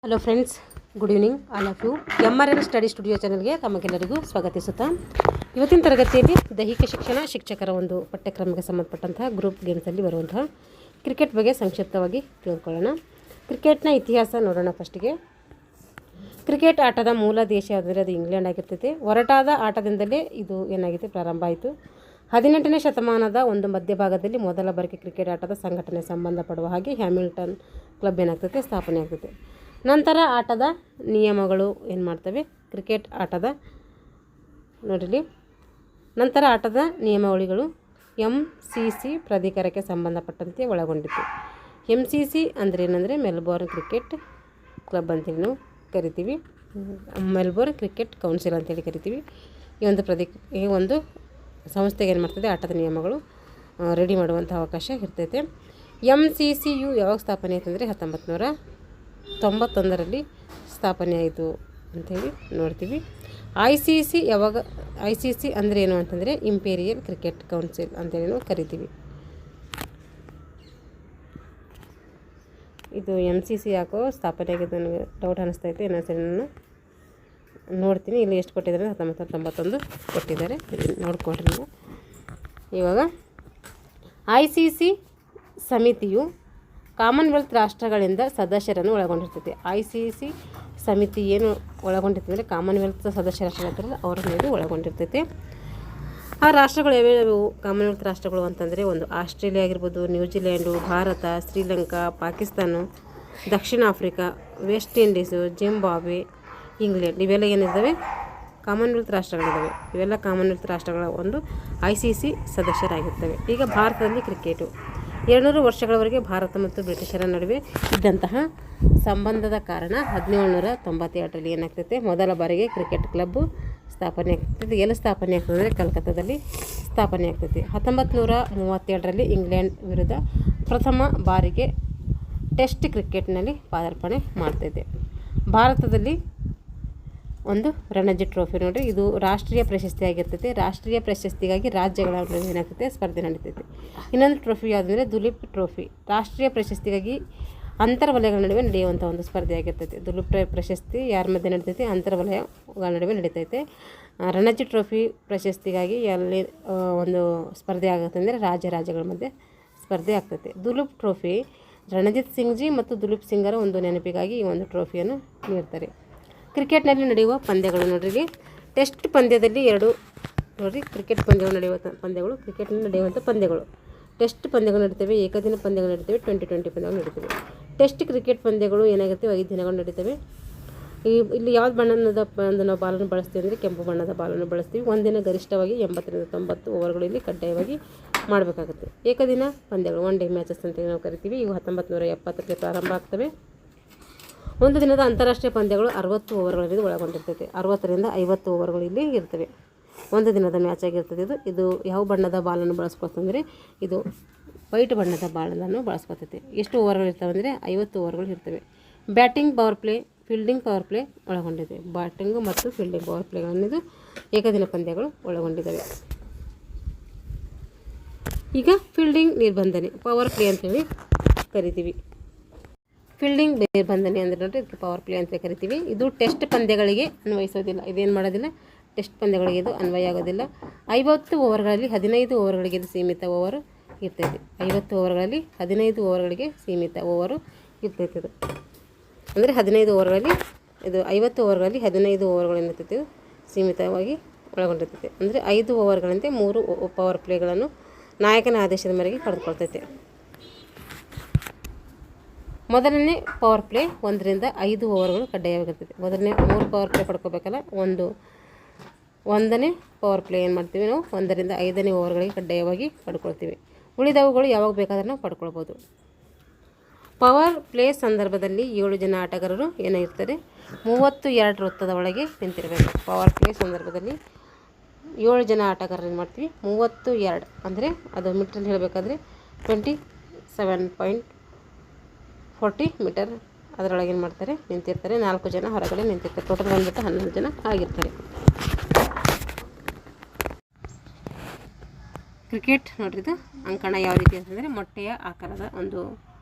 Hello friends, good evening all of you. MRN study studio ಚಾನಲ್ಗೆ ತಮಗೆಲ್ಲರಿಗೂ ಸ್ವಾಗತಿಸುತ್ತಾ, ಇವತ್ತಿನ ತರಗತಿಯಲ್ಲಿ ದೈಹಿಕ ಶಿಕ್ಷಣ ಶಿಕ್ಷಕರ ಒಂದು ಪಠ್ಯಕ್ರಮಕ್ಕೆ ಸಂಬಂಧಪಟ್ಟಂತಹ ಗ್ರೂಪ್ ಗೇಮ್ಸಲ್ಲಿ ಬರುವಂತಹ ಕ್ರಿಕೆಟ್ ಬಗ್ಗೆ ಸಂಕ್ಷಿಪ್ತವಾಗಿ ತಿಳಿದುಕೊಳ್ಳೋಣ. ಕ್ರಿಕೆಟ್ನ ಇತಿಹಾಸ ನೋಡೋಣ. ಫಸ್ಟಿಗೆ ಕ್ರಿಕೆಟ್ ಆಟದ ಮೂಲ ದೇಶ ಯಾವುದಂದರೆ ಅದು ಇಂಗ್ಲೆಂಡ್ ಆಗಿರ್ತೈತೆ. ಹೊರಟಾದ ಆಟದಿಂದಲೇ ಇದು ಏನಾಗಿದೆ ಪ್ರಾರಂಭ ಆಯಿತು. 18ನೇ ಶತಮಾನದ ಒಂದು ಮಧ್ಯಭಾಗದಲ್ಲಿ ಮೊದಲ ಬಾರಿಗೆ ಕ್ರಿಕೆಟ್ ಆಟದ ಸಂಘಟನೆ ಸಂಬಂಧಪಡುವ ಹಾಗೆ ಹ್ಯಾಮಿಲ್ಟನ್ ಕ್ಲಬ್ ಏನಾಗ್ತೈತೆ ಸ್ಥಾಪನೆ ಆಗ್ತೈತೆ. ನಂತರ ಆಟದ ನಿಯಮಗಳು ಏನು ಮಾಡ್ತವೆ, ಕ್ರಿಕೆಟ್ ಆಟದ ನೋಡಿರಿ, ನಂತರ ಆಟದ ನಿಯಮಾವಳಿಗಳು MCC ಪ್ರಾಧಿಕಾರಕ್ಕೆ ಸಂಬಂಧಪಟ್ಟಂತೆ ಒಳಗೊಂಡಿತ್ತು. MCC ಅಂದರೆ ಏನಂದರೆ ಮೆಲ್ಬೋರ್ನ್ ಕ್ರಿಕೆಟ್ ಕ್ಲಬ್ ಅಂತೇಳಿ ನಾವು ಕರಿತೀವಿ, ಮೆಲ್ಬೋರ್ನ್ ಕ್ರಿಕೆಟ್ ಕೌನ್ಸಿಲ್ ಅಂತೇಳಿ ಕರಿತೀವಿ. ಈ ಒಂದು ಸಂಸ್ಥೆಗೆ ಏನು ಮಾಡ್ತದೆ, ಆಟದ ನಿಯಮಗಳು ರೆಡಿ ಮಾಡುವಂಥ ಅವಕಾಶ ಇರ್ತೈತೆ. MCCಯು ಯಾವಾಗ ಸ್ಥಾಪನೆ ಆಯ್ತಂದರೆ 1991ರಲ್ಲಿ ಸ್ಥಾಪನೆ ಆಯಿತು ಅಂಥೇಳಿ ನೋಡ್ತೀವಿ. ICC ಅಂದರೆ ಏನು ಅಂತಂದರೆ ಇಂಪೀರಿಯಲ್ ಕ್ರಿಕೆಟ್ ಕೌನ್ಸಿಲ್ ಅಂತೇಳಿ ನಾವು ಕರಿತೀವಿ. ಇದು MCC ಯಾಕೋ ಸ್ಥಾಪನೆ ಆಗಿದ್ದು ನನಗೆ ಡೌಟ್ ಅನ್ನಿಸ್ತೈತೆ. ಇನ್ನೊಂದ್ಸರಿ ನಾನು ನೋಡ್ತೀನಿ. ಇಲ್ಲಿ ಎಷ್ಟು ಕೊಟ್ಟಿದ್ದಾರೆ, 1991 ಕೊಟ್ಟಿದ್ದಾರೆ, ನೋಡ್ಕೊಳ್ರಿ ನೀವು. ಇವಾಗ ICC ಸಮಿತಿಯು ಕಾಮನ್ವೆಲ್ತ್ ರಾಷ್ಟ್ರಗಳಿಂದ ಸದಸ್ಯರನ್ನು ಒಳಗೊಂಡಿರ್ತೈತೆ. ICC ಸಮಿತಿ ಏನು ಒಳಗೊಂಡಿರ್ತದೆ ಅಂದರೆ ಕಾಮನ್ವೆಲ್ತ್ ಸದಸ್ಯ ರಾಷ್ಟ್ರಗಳಿರ್ತಾರಲ್ಲ ಅವರನ್ನು ಇದು ಒಳಗೊಂಡಿರ್ತೈತೆ. ಆ ರಾಷ್ಟ್ರಗಳು ಯಾವ್ಯಾವು ಕಾಮನ್ವೆಲ್ತ್ ರಾಷ್ಟ್ರಗಳು ಅಂತಂದರೆ, ಒಂದು ಆಸ್ಟ್ರೇಲಿಯಾ ಆಗಿರ್ಬೋದು, ನ್ಯೂಜಿಲ್ಯಾಂಡು, ಭಾರತ, ಶ್ರೀಲಂಕಾ, ಪಾಕಿಸ್ತಾನ, ದಕ್ಷಿಣ Africa, west Indies, Zimbabwe, England, ಇವೆಲ್ಲ ಏನಿದ್ದಾವೆ ಕಾಮನ್ವೆಲ್ತ್ ರಾಷ್ಟ್ರಗಳಿದ್ದಾವೆ. ಇವೆಲ್ಲ ಕಾಮನ್ವೆಲ್ತ್ ರಾಷ್ಟ್ರಗಳ ಒಂದು ICC ಸದಸ್ಯರಾಗಿರ್ತವೆ. ಈಗ ಭಾರತದಲ್ಲಿ ಕ್ರಿಕೆಟು 200 ವರ್ಷಗಳವರೆಗೆ ಭಾರತ ಮತ್ತು ಬ್ರಿಟಿಷರ ನಡುವೆ ಇದ್ದಂತಹ ಸಂಬಂಧದ ಕಾರಣ 1792ರಲ್ಲಿ ಏನಾಗ್ತೈತೆ, ಮೊದಲ ಬಾರಿಗೆ ಕ್ರಿಕೆಟ್ ಕ್ಲಬ್ಬು ಸ್ಥಾಪನೆ ಆಗ್ತೈತೆ. ಎಲ್ಲಿ ಸ್ಥಾಪನೆ ಆಗ್ತದೆ ಅಂದರೆ ಕಲ್ಕತ್ತಾದಲ್ಲಿ ಸ್ಥಾಪನೆ ಆಗ್ತೈತಿ. 1937ರಲ್ಲಿ ಇಂಗ್ಲೆಂಡ್ ವಿರುದ್ಧ ಪ್ರಥಮ ಬಾರಿಗೆ ಟೆಸ್ಟ್ ಕ್ರಿಕೆಟ್ನಲ್ಲಿ ಪಾದಾರ್ಪಣೆ ಮಾಡ್ತೈತೆ. ಭಾರತದಲ್ಲಿ ಒಂದು ರಣಜಿ ಟ್ರೋಫಿ ನೋಡಿರಿ, ಇದು ರಾಷ್ಟ್ರೀಯ ಪ್ರಶಸ್ತಿ ಆಗಿರ್ತೈತೆ. ರಾಷ್ಟ್ರೀಯ ಪ್ರಶಸ್ತಿಗಾಗಿ ರಾಜ್ಯಗಳ ಏನಾಗ್ತೈತೆ ಸ್ಪರ್ಧೆ ನಡೀತೈತೆ. ಇನ್ನೊಂದು ಟ್ರೋಫಿ ಯಾವುದಂದರೆ ದುಲೀಪ್ ಟ್ರೋಫಿ, ರಾಷ್ಟ್ರೀಯ ಪ್ರಶಸ್ತಿಗಾಗಿ ಅಂತರ್ವಲಯಗಳ ನಡುವೆ ನಡೆಯುವಂಥ ಒಂದು ಸ್ಪರ್ಧೆ ಆಗಿರ್ತೈತೆ. ದುಲೀಪ್ ಪ್ರಶಸ್ತಿ ಯಾರ ಮಧ್ಯೆ ನಡೀತೈತೆ, ಅಂತರ್ವಲಯಗಳ ನಡುವೆ ನಡೀತೈತೆ. ರಣಜಿ ಟ್ರೋಫಿ ಪ್ರಶಸ್ತಿಗಾಗಿ ಎಲ್ಲಿ ಒಂದು ಸ್ಪರ್ಧೆ ಆಗುತ್ತೆ ಅಂದರೆ ರಾಜ್ಯಗಳ ಮಧ್ಯೆ ಸ್ಪರ್ಧೆ ಆಗ್ತೈತೆ. ದುಲೀಪ್ ಟ್ರೋಫಿ ರಣಜಿತ್ ಸಿಂಗ್ ಜಿ ಮತ್ತು ದುಲೀಪ್ ಸಿಂಗರ ಒಂದು ನೆನಪಿಗಾಗಿ ಈ ಒಂದು ಟ್ರೋಫಿಯನ್ನು ನೀಡ್ತಾರೆ. ಕ್ರಿಕೆಟ್ನಲ್ಲಿ ನಡೆಯುವ ಪಂದ್ಯಗಳು ನೋಡ್ರಿ, ಟೆಸ್ಟ್ ಪಂದ್ಯದಲ್ಲಿ ನೋಡಿರಿ, ಕ್ರಿಕೆಟ್ ಪಂದ್ಯಗಳು ನಡೆಯುವ ಪಂದ್ಯಗಳು, ಕ್ರಿಕೆಟ್ನಲ್ಲಿ ನಡೆಯುವಂಥ ಪಂದ್ಯಗಳು, ಟೆಸ್ಟ್ ಪಂದ್ಯಗಳು ನಡೀತವೆ, ಏಕದಿನ ಪಂದ್ಯಗಳು ನಡೀತವೆ, 2020 ಪಂದ್ಯಗಳು ನಡೀತವೆ. ಟೆಸ್ಟ್ ಕ್ರಿಕೆಟ್ ಪಂದ್ಯಗಳು ಏನಾಗಿರ್ತವೆ 5 ದಿನಗಳು ನಡೀತವೆ. ಇಲ್ಲಿ ಯಾವ್ದು ಬಣ್ಣದ ನಾವು ಬಾಲನ್ನು ಬಳಸ್ತೀವಿ ಅಂದರೆ ಕೆಂಪು ಬಣ್ಣದ ಬಾಲನ್ನು ಬಳಸ್ತೀವಿ. ಒಂದಿನ ಗರಿಷ್ಠವಾಗಿ 80ರಿಂದ 90 ಓವರ್ಗಳು ಇಲ್ಲಿ ಕಡ್ಡಾಯವಾಗಿ ಮಾಡಬೇಕಾಗುತ್ತೆ. ಏಕದಿನ ಪಂದ್ಯಗಳು 1 ಡೇ ಮ್ಯಾಚಸ್ ಅಂತ ನಾವು ಕರಿತೀವಿ. ಇವು 1970ಕ್ಕೆ ಪ್ರಾರಂಭ ಆಗ್ತವೆ. ಒಂದು ದಿನದ ಅಂತಾರಾಷ್ಟ್ರೀಯ ಪಂದ್ಯಗಳು 60 ಓವರ್ಗಳಲ್ಲಿ ಒಳಗೊಂಡಿರ್ತೈತೆ. 60ರಿಂದ 50 ಓವರ್ಗಳು ಇಲ್ಲಿ ಇರ್ತವೆ. ಒಂದು ದಿನದ ಮ್ಯಾಚ್ ಆಗಿರ್ತದೆ. ಇದು ಯಾವ ಬಣ್ಣದ ಬಾಲನ್ನು ಬಳಸ್ಕೊತಂದರೆ ಇದು ವೈಟ್ ಬಣ್ಣದ ಬಾಲನ್ನು ಬಳಸ್ಕೊತೈತೆ. ಎಷ್ಟು ಓವರ್ಗಳು ಇರ್ತವೆ ಅಂದರೆ 50 ಓವರ್ಗಳು ಇರ್ತವೆ. Batting power play, fielding power play ಒಳಗೊಂಡಿದೆ. ಬ್ಯಾಟಿಂಗು ಮತ್ತು ಫೀಲ್ಡಿಂಗ್ ಪವರ್ ಪ್ಲೇಗಳನ್ನು ಏಕದಿನ ಪಂದ್ಯಗಳು ಒಳಗೊಂಡಿದ್ದಾವೆ. ಈಗ ಫೀಲ್ಡಿಂಗ್ ನಿರ್ಬಂಧನೆ, ಪವರ್ ಪ್ಲೇ ಅಂತೇಳಿ ಕರಿತೀವಿ. ಫೀಲ್ಡಿಂಗ್ ನಿರ್ಬಂಧನೆ ಅಂದರೆ ನೋಡಿರಿ, ಇದಕ್ಕೆ ಪವರ್ ಪ್ಲೇ ಅಂತ ಕರಿತೀವಿ. ಇದು ಟೆಸ್ಟ್ ಪಂದ್ಯಗಳಿಗೆ ಅನ್ವಯಿಸೋದಿಲ್ಲ. ಇದೇನು ಮಾಡೋದಿಲ್ಲ, ಟೆಸ್ಟ್ ಪಂದ್ಯಗಳಿಗೆ ಇದು ಅನ್ವಯ ಆಗೋದಿಲ್ಲ. 50 ಓವರ್ಗಳಲ್ಲಿ 15 ಓವರ್ಗಳಿಗೆ ಇದು ಸೀಮಿತ ಓವರು ಇರ್ತೈತೆ. 50 ಓವರ್ಗಳಲ್ಲಿ 15 ಓವರ್ಗಳಿಗೆ ಸೀಮಿತ ಓವರು ಇರ್ತೈತೆ. ಇದು ಅಂದರೆ 15 ಓವರ್ಗಳಲ್ಲಿ ಇದು 50 ಓವರ್ಗಳಲ್ಲಿ 15 ಓವರ್ಗಳಿರ್ತೈತೆ. ಇದು ಸೀಮಿತವಾಗಿ ಒಳಗೊಂಡಿರ್ತೈತೆ. ಅಂದರೆ 5 ಓವರ್ಗಳಂತೆ 3 ಪವರ್ ಪ್ಲೇಗಳನ್ನು ನಾಯಕನ ಆದೇಶದ ಮೇರೆಗೆ ಪಡೆದುಕೊಳ್ತೈತೆ. ಮೊದಲನೇ ಪವರ್ ಪ್ಲೇ 1ರಿಂದ 5 ಓವರ್ಗಳು ಕಡ್ಡಾಯವಾಗಿರ್ತದೆ. ಮೊದಲನೇ 3 ಪವರ್ ಪ್ಲೇ ಪಡ್ಕೋಬೇಕಲ್ಲ, ಒಂದನೇ ಪವರ್ ಪ್ಲೇ ಏನು ಮಾಡ್ತೀವಿ ನಾವು 1ರಿಂದ 5ನೇ ಓವರ್ಗಳಿಗೆ ಕಡ್ಡಾಯವಾಗಿ ಪಡ್ಕೊಳ್ತೀವಿ. ಉಳಿದವುಗಳು ಯಾವಾಗ ಬೇಕಾದರೂ ನಾವು ಪಡ್ಕೊಳ್ಬೋದು. ಪವರ್ ಪ್ಲೇ ಸಂದರ್ಭದಲ್ಲಿ 7 ಜನ ಆಟಗಾರರು ಏನಾಗಿರ್ತಾರೆ, 32 ವೃತ್ತದ ಒಳಗೆ ನಿಂತಿರಬೇಕು. ಪವರ್ ಪ್ಲೇ ಸಂದರ್ಭದಲ್ಲಿ 7 ಜನ ಆಟಗಾರರು ಏನು ಮಾಡ್ತೀವಿ, 32 ಅಂದರೆ ಅದು ಮೀಟ್ರಲ್ಲಿ ಹೇಳಬೇಕಾದ್ರೆ 27.40 ಮೀಟರ್ ಅದರೊಳಗೆ ಏನು ಮಾಡ್ತಾರೆ, ನಿಂತಿರ್ತಾರೆ. 4 ಜನ ಹೊರಗಡೆ ನಿಂತಿರ್ತಾರೆ. ಟೋಟಲ್ ಬಂದ್ಬಿಟ್ಟು 11 ಜನ ಆಗಿರ್ತಾರೆ. ಕ್ರಿಕೆಟ್ ನೋಡ್ರಿದು ಅಂಕಣ ಯಾವ ರೀತಿ ಅಂತಂದರೆ ಮೊಟ್ಟೆಯ ಆಕಾರದ ಒಂದು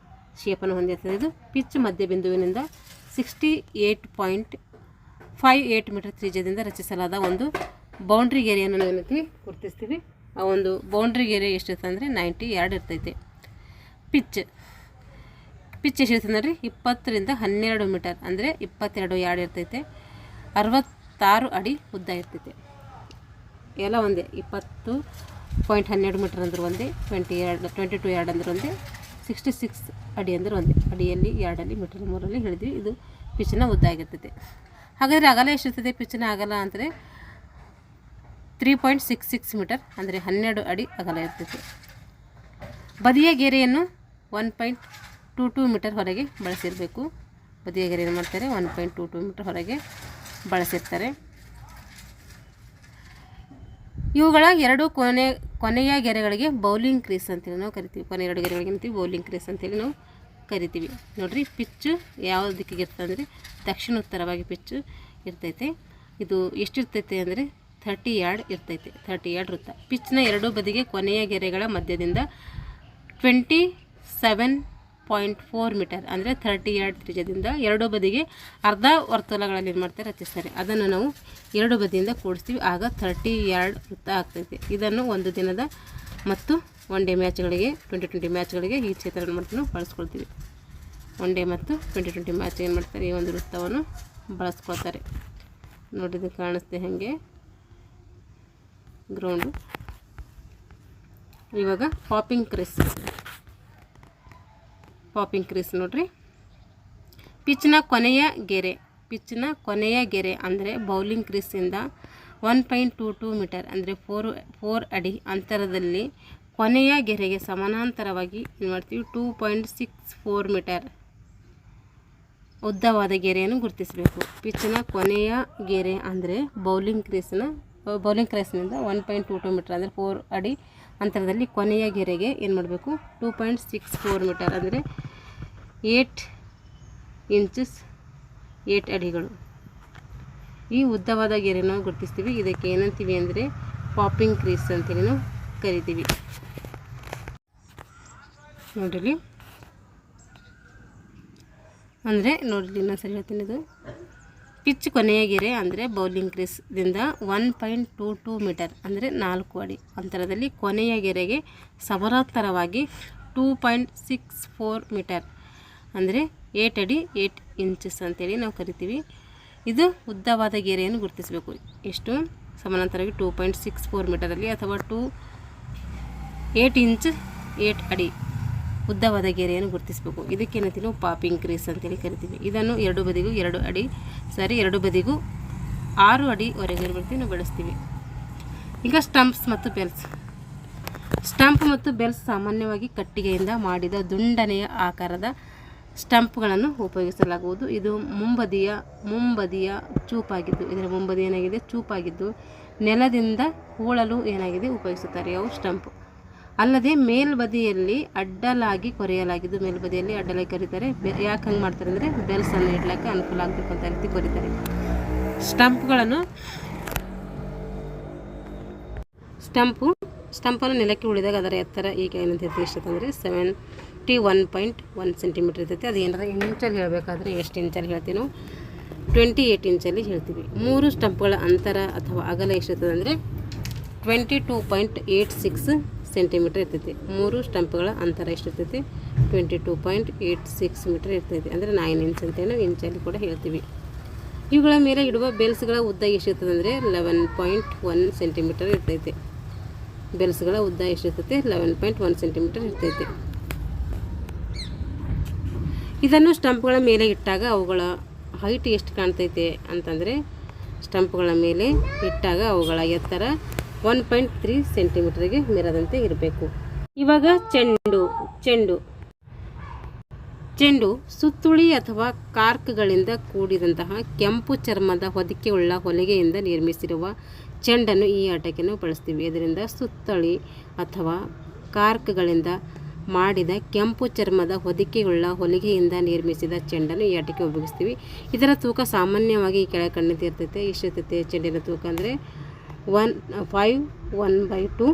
ಶೇಪನ್ನು ಹೊಂದಿರ್ತದೆ. ಇದು ಪಿಚ್ ಮಧ್ಯ ಬಿಂದುವಿನಿಂದ 68.58 ಮೀಟರ್ ತ್ರಿಜ್ಯದಿಂದ ರಚಿಸಲಾದ ಒಂದು ಬೌಂಡ್ರಿ ಗೆರೆಯನ್ನು ನಾವು ಏನಂತೀವಿ ಗುರುತಿಸ್ತೀವಿ. ಆ ಒಂದು ಬೌಂಡ್ರಿ ಗೆರೆ ಎಷ್ಟಿರ್ತದೆ ಅಂದರೆ 90 ಯಾರ್ಡ್ ಇರ್ತೈತೆ. ಪಿಚ್ ಎಷ್ಟಿರ್ತದೆ ನೋಡ್ರಿ 20 ರಿಂದ 12 ಮೀಟರ್ ಅಂದರೆ 22 ಯಾರ್ಡ್ ಇರ್ತೈತೆ. 66 ಅಡಿ ಉದ್ದ ಇರ್ತೈತೆ. ಎಲ್ಲ ಒಂದೇ 20.12 ಮೀಟರ್ ಅಂದ್ರೆ ಒಂದೇ, 22 ಯಾರ್ಡ್ ಅಂದ್ರೆ ಒಂದೇ, 66 ಅಡಿ ಅಂದ್ರೆ ಒಂದೇ. ಅಡಿಯಲ್ಲಿ ಯಾರ್ಡಲ್ಲಿ ಮೀಟರ್ ಮೂರಲ್ಲಿ ಹೇಳಿದ್ವಿ. ಇದು ಪಿಚ್ನ ಉದ್ದ ಆಗಿರ್ತೈತೆ. ಹಾಗಾದರೆ ಅಗಲ ಎಷ್ಟಿರ್ತದೆ ಪಿಚ್ನ ಅಗಲ ಅಂದರೆ 3.66 ಮೀಟರ್ ಅಂದರೆ 12 ಅಡಿ ಅಗಲ ಇರ್ತೈತೆ. ಬದಿಯ ಗೆರೆಯನ್ನು 1.22 ಮೀಟರ್ ಹೊರಗೆ ಬಳಸಿರಬೇಕು. ಬದಿಯ ಗೆರೆಯನ್ನು ಮಾಡ್ತಾರೆ 1.22 ಮೀಟರ್ ಹೊರಗೆ ಬಳಸಿರ್ತಾರೆ. ಇವುಗಳ ಎರಡು ಕೊನೆಯ ಗೆರೆಗಳಿಗೆ ಬೌಲಿಂಗ್ ಕ್ರೀಸ್ ಅಂತೇಳಿ ನಾವು ಕರಿತೀವಿ. ಕೊನೆಯ ಎರಡು ಗೆರೆಗಳಿಗೆ ಅಂತೀವಿ ಬೌಲಿಂಗ್ ಕ್ರೀಸ್ ಅಂತೇಳಿ ನಾವು ಕರಿತೀವಿ. ನೋಡಿರಿ, ಪಿಚ್ಚು ಯಾವ ದಿಕ್ಕಿಗೆ ಇರ್ತದೆ ಅಂದರೆ ದಕ್ಷಿಣ ಉತ್ತರವಾಗಿ ಪಿಚ್ಚು ಇರ್ತೈತೆ. ಇದು ಎಷ್ಟಿರ್ತೈತೆ ಅಂದರೆ 30 ಯಾರ್ಡ್ ಇರ್ತೈತೆ. 30 ಯಾರ್ಡ್ ವೃತ್ತ. ಪಿಚ್ನ ಎರಡೂ ಬದಿಗೆ ಕೊನೆಯ ಗೆರೆಗಳ ಮಧ್ಯದಿಂದ 27.4 ಮೀಟರ್ ಅಂದರೆ 30 ಯಾರ್ಡ್ ತ್ರಿಜ್ಯದಿಂದ ಎರಡೂ ಬದಿಗೆ ಅರ್ಧ ವರ್ತುಲಗಳಲ್ಲಿ ಏನು ಮಾಡ್ತಾರೆ ರಚಿಸ್ತಾರೆ. ಅದನ್ನು ನಾವು ಎರಡು ಬದಿಯಿಂದ ಕೂಡಿಸ್ತೀವಿ. ಆಗ 30 ಯಾರ್ಡ್ ವೃತ್ತ ಆಗ್ತೈತೆ. ಇದನ್ನು ಒಂದು ದಿನದ ಮತ್ತು ಒನ್ ಡೇ ಮ್ಯಾಚ್ಗಳಿಗೆ 2020 ಮ್ಯಾಚ್ಗಳಿಗೆ ಈ ಚಿತ್ರವನ್ನು ಮಾಡ್ತೀನಿ ಬಳಸ್ಕೊಳ್ತೀವಿ. ಒನ್ ಡೇ ಮತ್ತು 2020 ಮ್ಯಾಚ್ ಏನು ಮಾಡ್ತಾರೆ ಈ ಒಂದು ವೃತ್ತವನ್ನು ಬಳಸ್ಕೊಳ್ತಾರೆ. ನೋಡಿದ್ದು ಕಾಣಿಸ್ತೆ ಹಾಗೆ ಗ್ರೌಂಡು. ಇವಾಗ ಪಾಪಿಂಗ್ ಕ್ರೀಸ್ ನೋಡ್ರಿ. ಪಿಚ್ನ ಕೊನೆಯ ಗೆರೆ ಅಂದರೆ ಬೌಲಿಂಗ್ ಕ್ರೀಸಿಂದ 1.22 ಮೀಟರ್ ಅಂದರೆ 4 ಅಡಿ ಅಂತರದಲ್ಲಿ ಕೊನೆಯ ಗೆರೆಗೆ ಸಮಾನಾಂತರವಾಗಿ ಏನು ಮಾಡ್ತೀವಿ 2.64 ಮೀಟರ್ ಉದ್ದವಾದ ಗೆರೆಯನ್ನು ಗುರುತಿಸಬೇಕು. ಪಿಚ್ನ ಕೊನೆಯ ಗೆರೆ ಅಂದರೆ ಬೌಲಿಂಗ್ ಕ್ರೀಸ್ನಿಂದ 1.22 ಮೀಟರ್ ಅಂದರೆ 4 ಅಡಿ ಅಂತರದಲ್ಲಿ ಕೊನೆಯ ಗೆರೆಗೆ ಏನು ಮಾಡಬೇಕು 2.64 ಮೀಟರ್ ಅಂದರೆ 8 ಇಂಚಸ್ 8 ಅಡಿಗಳು. ಈ ಉದ್ದವಾದ ಗೆರೆಯನ್ನು ಗುರುತಿಸ್ತೀವಿ. ಇದಕ್ಕೆ ಏನಂತೀವಿ ಅಂದರೆ ಪಾಪಿಂಗ್ ಕ್ರೀಸ್ ಅಂತೇಳಿ ನಾವು ಕರಿತೀವಿ. ನೋಡಿರಿ ಅಂದರೆ ಇನ್ನೊಂದು ಸರಿ ಹೇಳ್ತೀನಿ. ಇದು ಪಿಚ್ ಕೊನೆಯ ಗೆರೆ ಅಂದರೆ ಬೌಲಿಂಗ್ ಕ್ರೀಸ್ದಿಂದ 1.22 ಮೀಟರ್ ಅಂದರೆ 4 ಅಡಿ ಅಂತರದಲ್ಲಿ ಕೊನೆಯ ಗೆರೆಗೆ ಸಮಾನಾಂತರವಾಗಿ 2.64 ಮೀಟರ್ ಅಂದರೆ 8 ಅಡಿ 8 ಇಂಚಸ್ ಅಂತೇಳಿ ನಾವು ಕರಿತೀವಿ. ಇದು ಉದ್ದವಾದ ಗೆರೆಯನ್ನು ಗುರುತಿಸಬೇಕು. ಎಷ್ಟು ಸಮಾನಾಂತರವಾಗಿ 2.64 ಮೀಟರಲ್ಲಿ ಅಥವಾ 8 ಇಂಚ್ 8 ಅಡಿ ಉದ್ದವಾದ ಗೆರೆಯನ್ನು ಗುರುತಿಸಬೇಕು. ಇದಕ್ಕೇನಂತೀವಿ ನಾವು ಪಾಪಿಂಗ್ ಕ್ರೀಸ್ ಅಂತೇಳಿ ಕರಿತೀವಿ. ಇದನ್ನು ಎರಡು ಬದಿಗೂ 6 ಅಡಿವರೆಗೆ ನಾವು ಬೆಳೆಸ್ತೀವಿ. ಈಗ ಸ್ಟಂಪ್ ಮತ್ತು ಬೆಲ್ಸ್ ಸಾಮಾನ್ಯವಾಗಿ ಕಟ್ಟಿಗೆಯಿಂದ ಮಾಡಿದ ದುಂಡನೆಯ ಆಕಾರದ ಸ್ಟಂಪ್ಗಳನ್ನು ಉಪಯೋಗಿಸಲಾಗುವುದು. ಇದು ಮುಂಬದಿಯ ಚೂಪಾಗಿದ್ದು ಇದರ ಮುಂಬದಿ ಏನಾಗಿದೆ ಚೂಪಾಗಿದ್ದು ನೆಲದಿಂದ ಹೂಳಲು ಏನಾಗಿದೆ ಉಪಯೋಗಿಸುತ್ತಾರೆ ಅವು ಸ್ಟಂಪ್. ಅಲ್ಲದೆ ಮೇಲ್ಬದಿಯಲ್ಲಿ ಅಡ್ಡಲಾಗಿ ಕೊರೆಯಲಾಗಿದ್ದು ಮೇಲ್ಬದಿಯಲ್ಲಿ ಅಡ್ಡಲಾಗಿ ಕೊರೀತಾರೆ. ಯಾಕೆ ಹಂಗೆ ಮಾಡ್ತಾರೆ ಅಂದರೆ ಬೆಲ್ಸನ್ನು ಇಡ್ಲಿಕ್ಕೆ ಅನುಕೂಲ ಆಗಬೇಕು ಅಂತ ರೀತಿ ಕೊರೀತಾರೆ. ಸ್ಟಂಪನ್ನು ನೆಲಕ್ಕೆ ಉಳಿದಾಗ ಅದರ ಎತ್ತರ ಈಗ ಏನಂತ ಎಷ್ಟಂದರೆ 71.1 ಸೆಂಟಿಮೀಟರ್ ಇರ್ತೈತೆ. ಅದು ಏನಾರ ಇಂಚಲ್ಲಿ ಹೇಳಬೇಕಾದ್ರೆ ಎಷ್ಟು ಇಂಚಲ್ಲಿ ಹೇಳ್ತೀವಿ ನಾವು 28 ಇಂಚಲ್ಲಿ ಹೇಳ್ತೀವಿ. 3 ಸ್ಟಂಪ್ಗಳ ಅಂತರ ಅಥವಾ ಅಗಲ ಎಷ್ಟಿರ್ತದೆ ಅಂದರೆ 22.86 ಸೆಂಟಿಮೀಟರ್ ಇರ್ತೈತಿ. 3 ಸ್ಟಂಪ್ಗಳ ಅಂತರ ಎಷ್ಟಿರ್ತೈತಿ 22.86 ಮೀಟರ್ ಇರ್ತೈತಿ ಅಂದರೆ 9 ಇಂಚ್ ಅಂತೇಳಿ ನಾವು ಇಂಚಲ್ಲಿ ಕೂಡ ಹೇಳ್ತೀವಿ. ಇವುಗಳ ಮೇಲೆ ಇಡುವ ಬೆಲ್ಸ್ಗಳ ಉದ್ದ ಎಷ್ಟಿರ್ತದೆ ಅಂದರೆ 11.1 ಸೆಂಟಿಮೀಟರ್ ಇರ್ತೈತೆ. ಬೆಲ್ಸ್ಗಳ ಉದ್ದ ಎಷ್ಟಿರ್ತೈತೆ 11.1 ಸೆಂಟಿಮೀಟರ್ ಇರ್ತೈತೆ. ಇದನ್ನು ಸ್ಟಂಪ್ಗಳ ಮೇಲೆ ಇಟ್ಟಾಗ ಅವುಗಳ ಹೈಟ್ ಎಷ್ಟು ಕಾಣ್ತೈತೆ ಅಂತಂದರೆ ಸ್ಟಂಪ್ಗಳ ಮೇಲೆ ಇಟ್ಟಾಗ ಅವುಗಳ ಎತ್ತರ 1.3 ಸೆಂಟಿಮೀಟರ್ಗೆ ಮೀರದಂತೆ ಇರಬೇಕು. ಇವಾಗ ಚೆಂಡು ಸುತ್ತುಳಿ ಅಥವಾ ಕಾರ್ಕ್ಗಳಿಂದ ಕೂಡಿದಂತಹ ಕೆಂಪು ಚರ್ಮದ ಹೊದಿಕೆಯುಳ್ಳ ಹೊಲಿಗೆಯಿಂದ ನಿರ್ಮಿಸಿರುವ ಚೆಂಡನ್ನು ಈ ಆಟಕ್ಕೆ ನಾವು ಬಳಸ್ತೀವಿ. ಇದರಿಂದ ಸುತ್ತಳಿ ಅಥವಾ ಕಾರ್ಕ್ಗಳಿಂದ ಮಾಡಿದ ಕೆಂಪು ಚರ್ಮದ ಹೊದಿಕೆಯುಳ್ಳ ಹೊಲಿಗೆಯಿಂದ ನಿರ್ಮಿಸಿದ ಚೆಂಡನ್ನು ಈ ಆಟಕ್ಕೆ ಉಪಯೋಗಿಸ್ತೀವಿ. ಇದರ ತೂಕ ಸಾಮಾನ್ಯವಾಗಿ ಈ ಕೆಳಕಂಡಂತೆ ಇರ್ತೈತೆ. ಎಷ್ಟಿರ್ತೈತೆ ಚೆಂಡಿನ ತೂಕ ಅಂದರೆ 1/2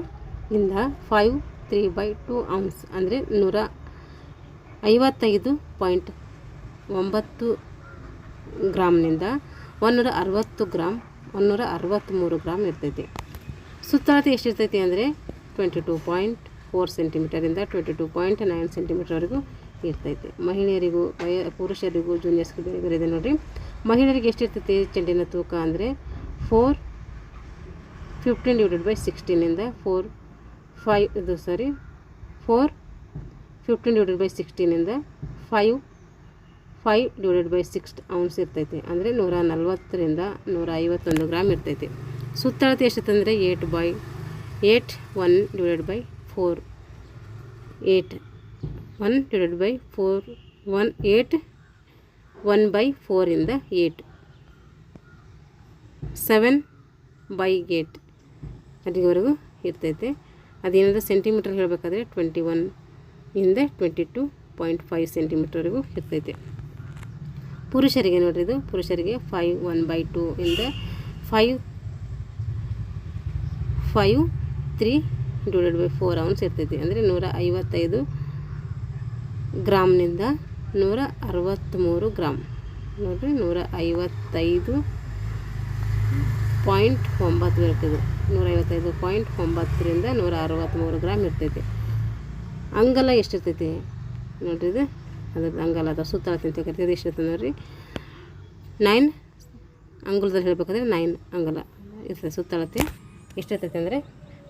ಇಂದ 3/2 ಔನ್ಸ್ ಅಂದರೆ 155.9 ಗ್ರಾಮ್ನಿಂದ 160 ಗ್ರಾಮ್ 163 ಗ್ರಾಮ್ ಇರ್ತೈತಿ. ಸುತ್ತಳತೆ ಎಷ್ಟಿರ್ತೈತಿ ಅಂದರೆ 22.4 ಸೆಂಟಿಮೀಟರಿಂದ 22.9 ಸೆಂಟಿಮೀಟರ್ವರೆಗೂ ಇರ್ತೈತಿ. ಮಹಿಳೆಯರಿಗೂ ಪುರುಷರಿಗೂ ಜೂನಿಯರ್ಸ್ಗೂ ಬೇರೆ ಬೇರೆ ಇದೆ ನೋಡಿರಿ. ಮಹಿಳೆಯರಿಗೆ ಎಷ್ಟಿರ್ತೈತಿ ಚೆಂಡಿನ ತೂಕ ಅಂದರೆ 415/16 415/16 5/6 ಔನ್ಸ್ ಇರ್ತೈತಿ. ಅಂದರೆ 140ರಿಂದ 151 ಗ್ರಾಮ್ ಇರ್ತೈತಿ. ಸುತ್ತಳತೆ ಎಷ್ಟಿತ್ತು ಅಂದರೆ 8 1/4 8 1/4 8 1/4 ಇಂದ 8 7/8 ಅಲ್ಲಿವರೆಗೂ ಇರ್ತೈತೆ. ಅದೇನಾದರೂ ಸೆಂಟಿಮೀಟರ್ ಹೇಳಬೇಕಾದ್ರೆ 21 ಇಂದ 22.5 ಸೆಂಟಿಮೀಟರ್ವರೆಗೂ ಇರ್ತೈತೆ. ಪುರುಷರಿಗೆ ನೋಡ್ರಿ, ಇದು ಪುರುಷರಿಗೆ 1/2 ಇಂದ 3/4 ಔನ್ಸ್ ಇರ್ತೈತಿ. ಅಂದರೆ 155 ಗ್ರಾಮ್ನಿಂದ 163 ಗ್ರಾಮ್ ನೋಡಿರಿ. 155.9 ಇರ್ತದೆ. 155.9ರಿಂದ 163 ಗ್ರಾಮ್ ಇರ್ತೈತಿ. ಅಂಗಲ ಎಷ್ಟಿರ್ತೈತಿ ನೋಡಿರಿ, ಇದು ಅದ್ರದ್ದು ಅಂಗಲದ ಸುತ್ತಳತೆ ಅಂತ ಕರಿತೀವಿ. ಎಷ್ಟಿರ್ತದೆ ನೋಡಿರಿ, 9 ಅಂಗುಲದಲ್ಲಿ ಹೇಳಬೇಕಾದ್ರೆ 9 ಅಂಗುಲ ಇರ್ತದೆ. ಸುತ್ತಳತೆ ಎಷ್ಟಿರ್ತೈತಿ ಅಂದರೆ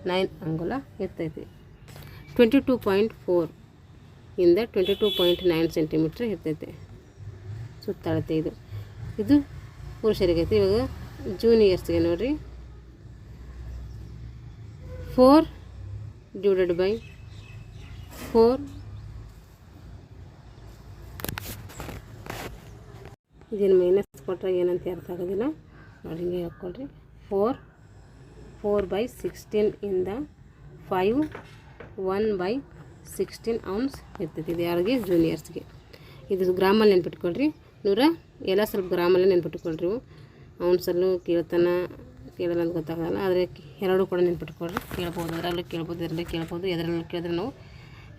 9 ಅಂಗುಲ ಇರ್ತೈತಿ. 22.4 ಇಂದ 22.9 ಸೆಂಟಿಮೀಟ್ರ್ ಇರ್ತೈತೆ ಸುತ್ತಳತೆ. ಇದು ಪುರುಷರಿಗೆ ಐತಿ. ಇವಾಗ ಜೂನಿಯರ್ಸ್ಗೆ ನೋಡಿರಿ, 4/4 ಇದನ್ನು ಮೈನಸ್ ಕೊಟ್ಟರೆ ಏನಂತ ಅರ್ಥ ಆಗೋದಿಲ್ಲ ನೋಡಿ, ಹಿಂಗೆ ಹಾಕ್ಕೊಳ್ರಿ. 4/16 ಇಂದ 5 1/16 ಔನ್ಸ್ ಇರ್ತೈತಿ. ಇದು ಯಾರಿಗೆ? ಜೂನಿಯರ್ಸ್ಗೆ. ಇದು ಗ್ರಾಮಲ್ಲಿ ನೆನ್ಪಿಟ್ಕೊಳ್ರಿ. ಎಲ್ಲ ಸ್ವಲ್ಪ ಗ್ರಾಮಲ್ಲೇ ನೆನ್ಪಿಟ್ಕೊಳ್ರಿ. ಔನ್ಸಲ್ಲೂ ಕೇಳಲ್ಲ ಅಂತ ಗೊತ್ತಾಗಲ್ಲ, ಆದರೆ ಎರಡೂ ಕೂಡ ನೆನ್ಪಿಟ್ಕೊಳ್ರಿ. ಕೇಳ್ಬೋದು, ಅದರಲ್ಲೂ ಕೇಳ್ಬೋದು, ಇದರಲ್ಲೂ ಕೇಳ್ಬೋದು. ಎದರಲ್ಲೂ ಕೇಳಿದ್ರೆ ನಾವು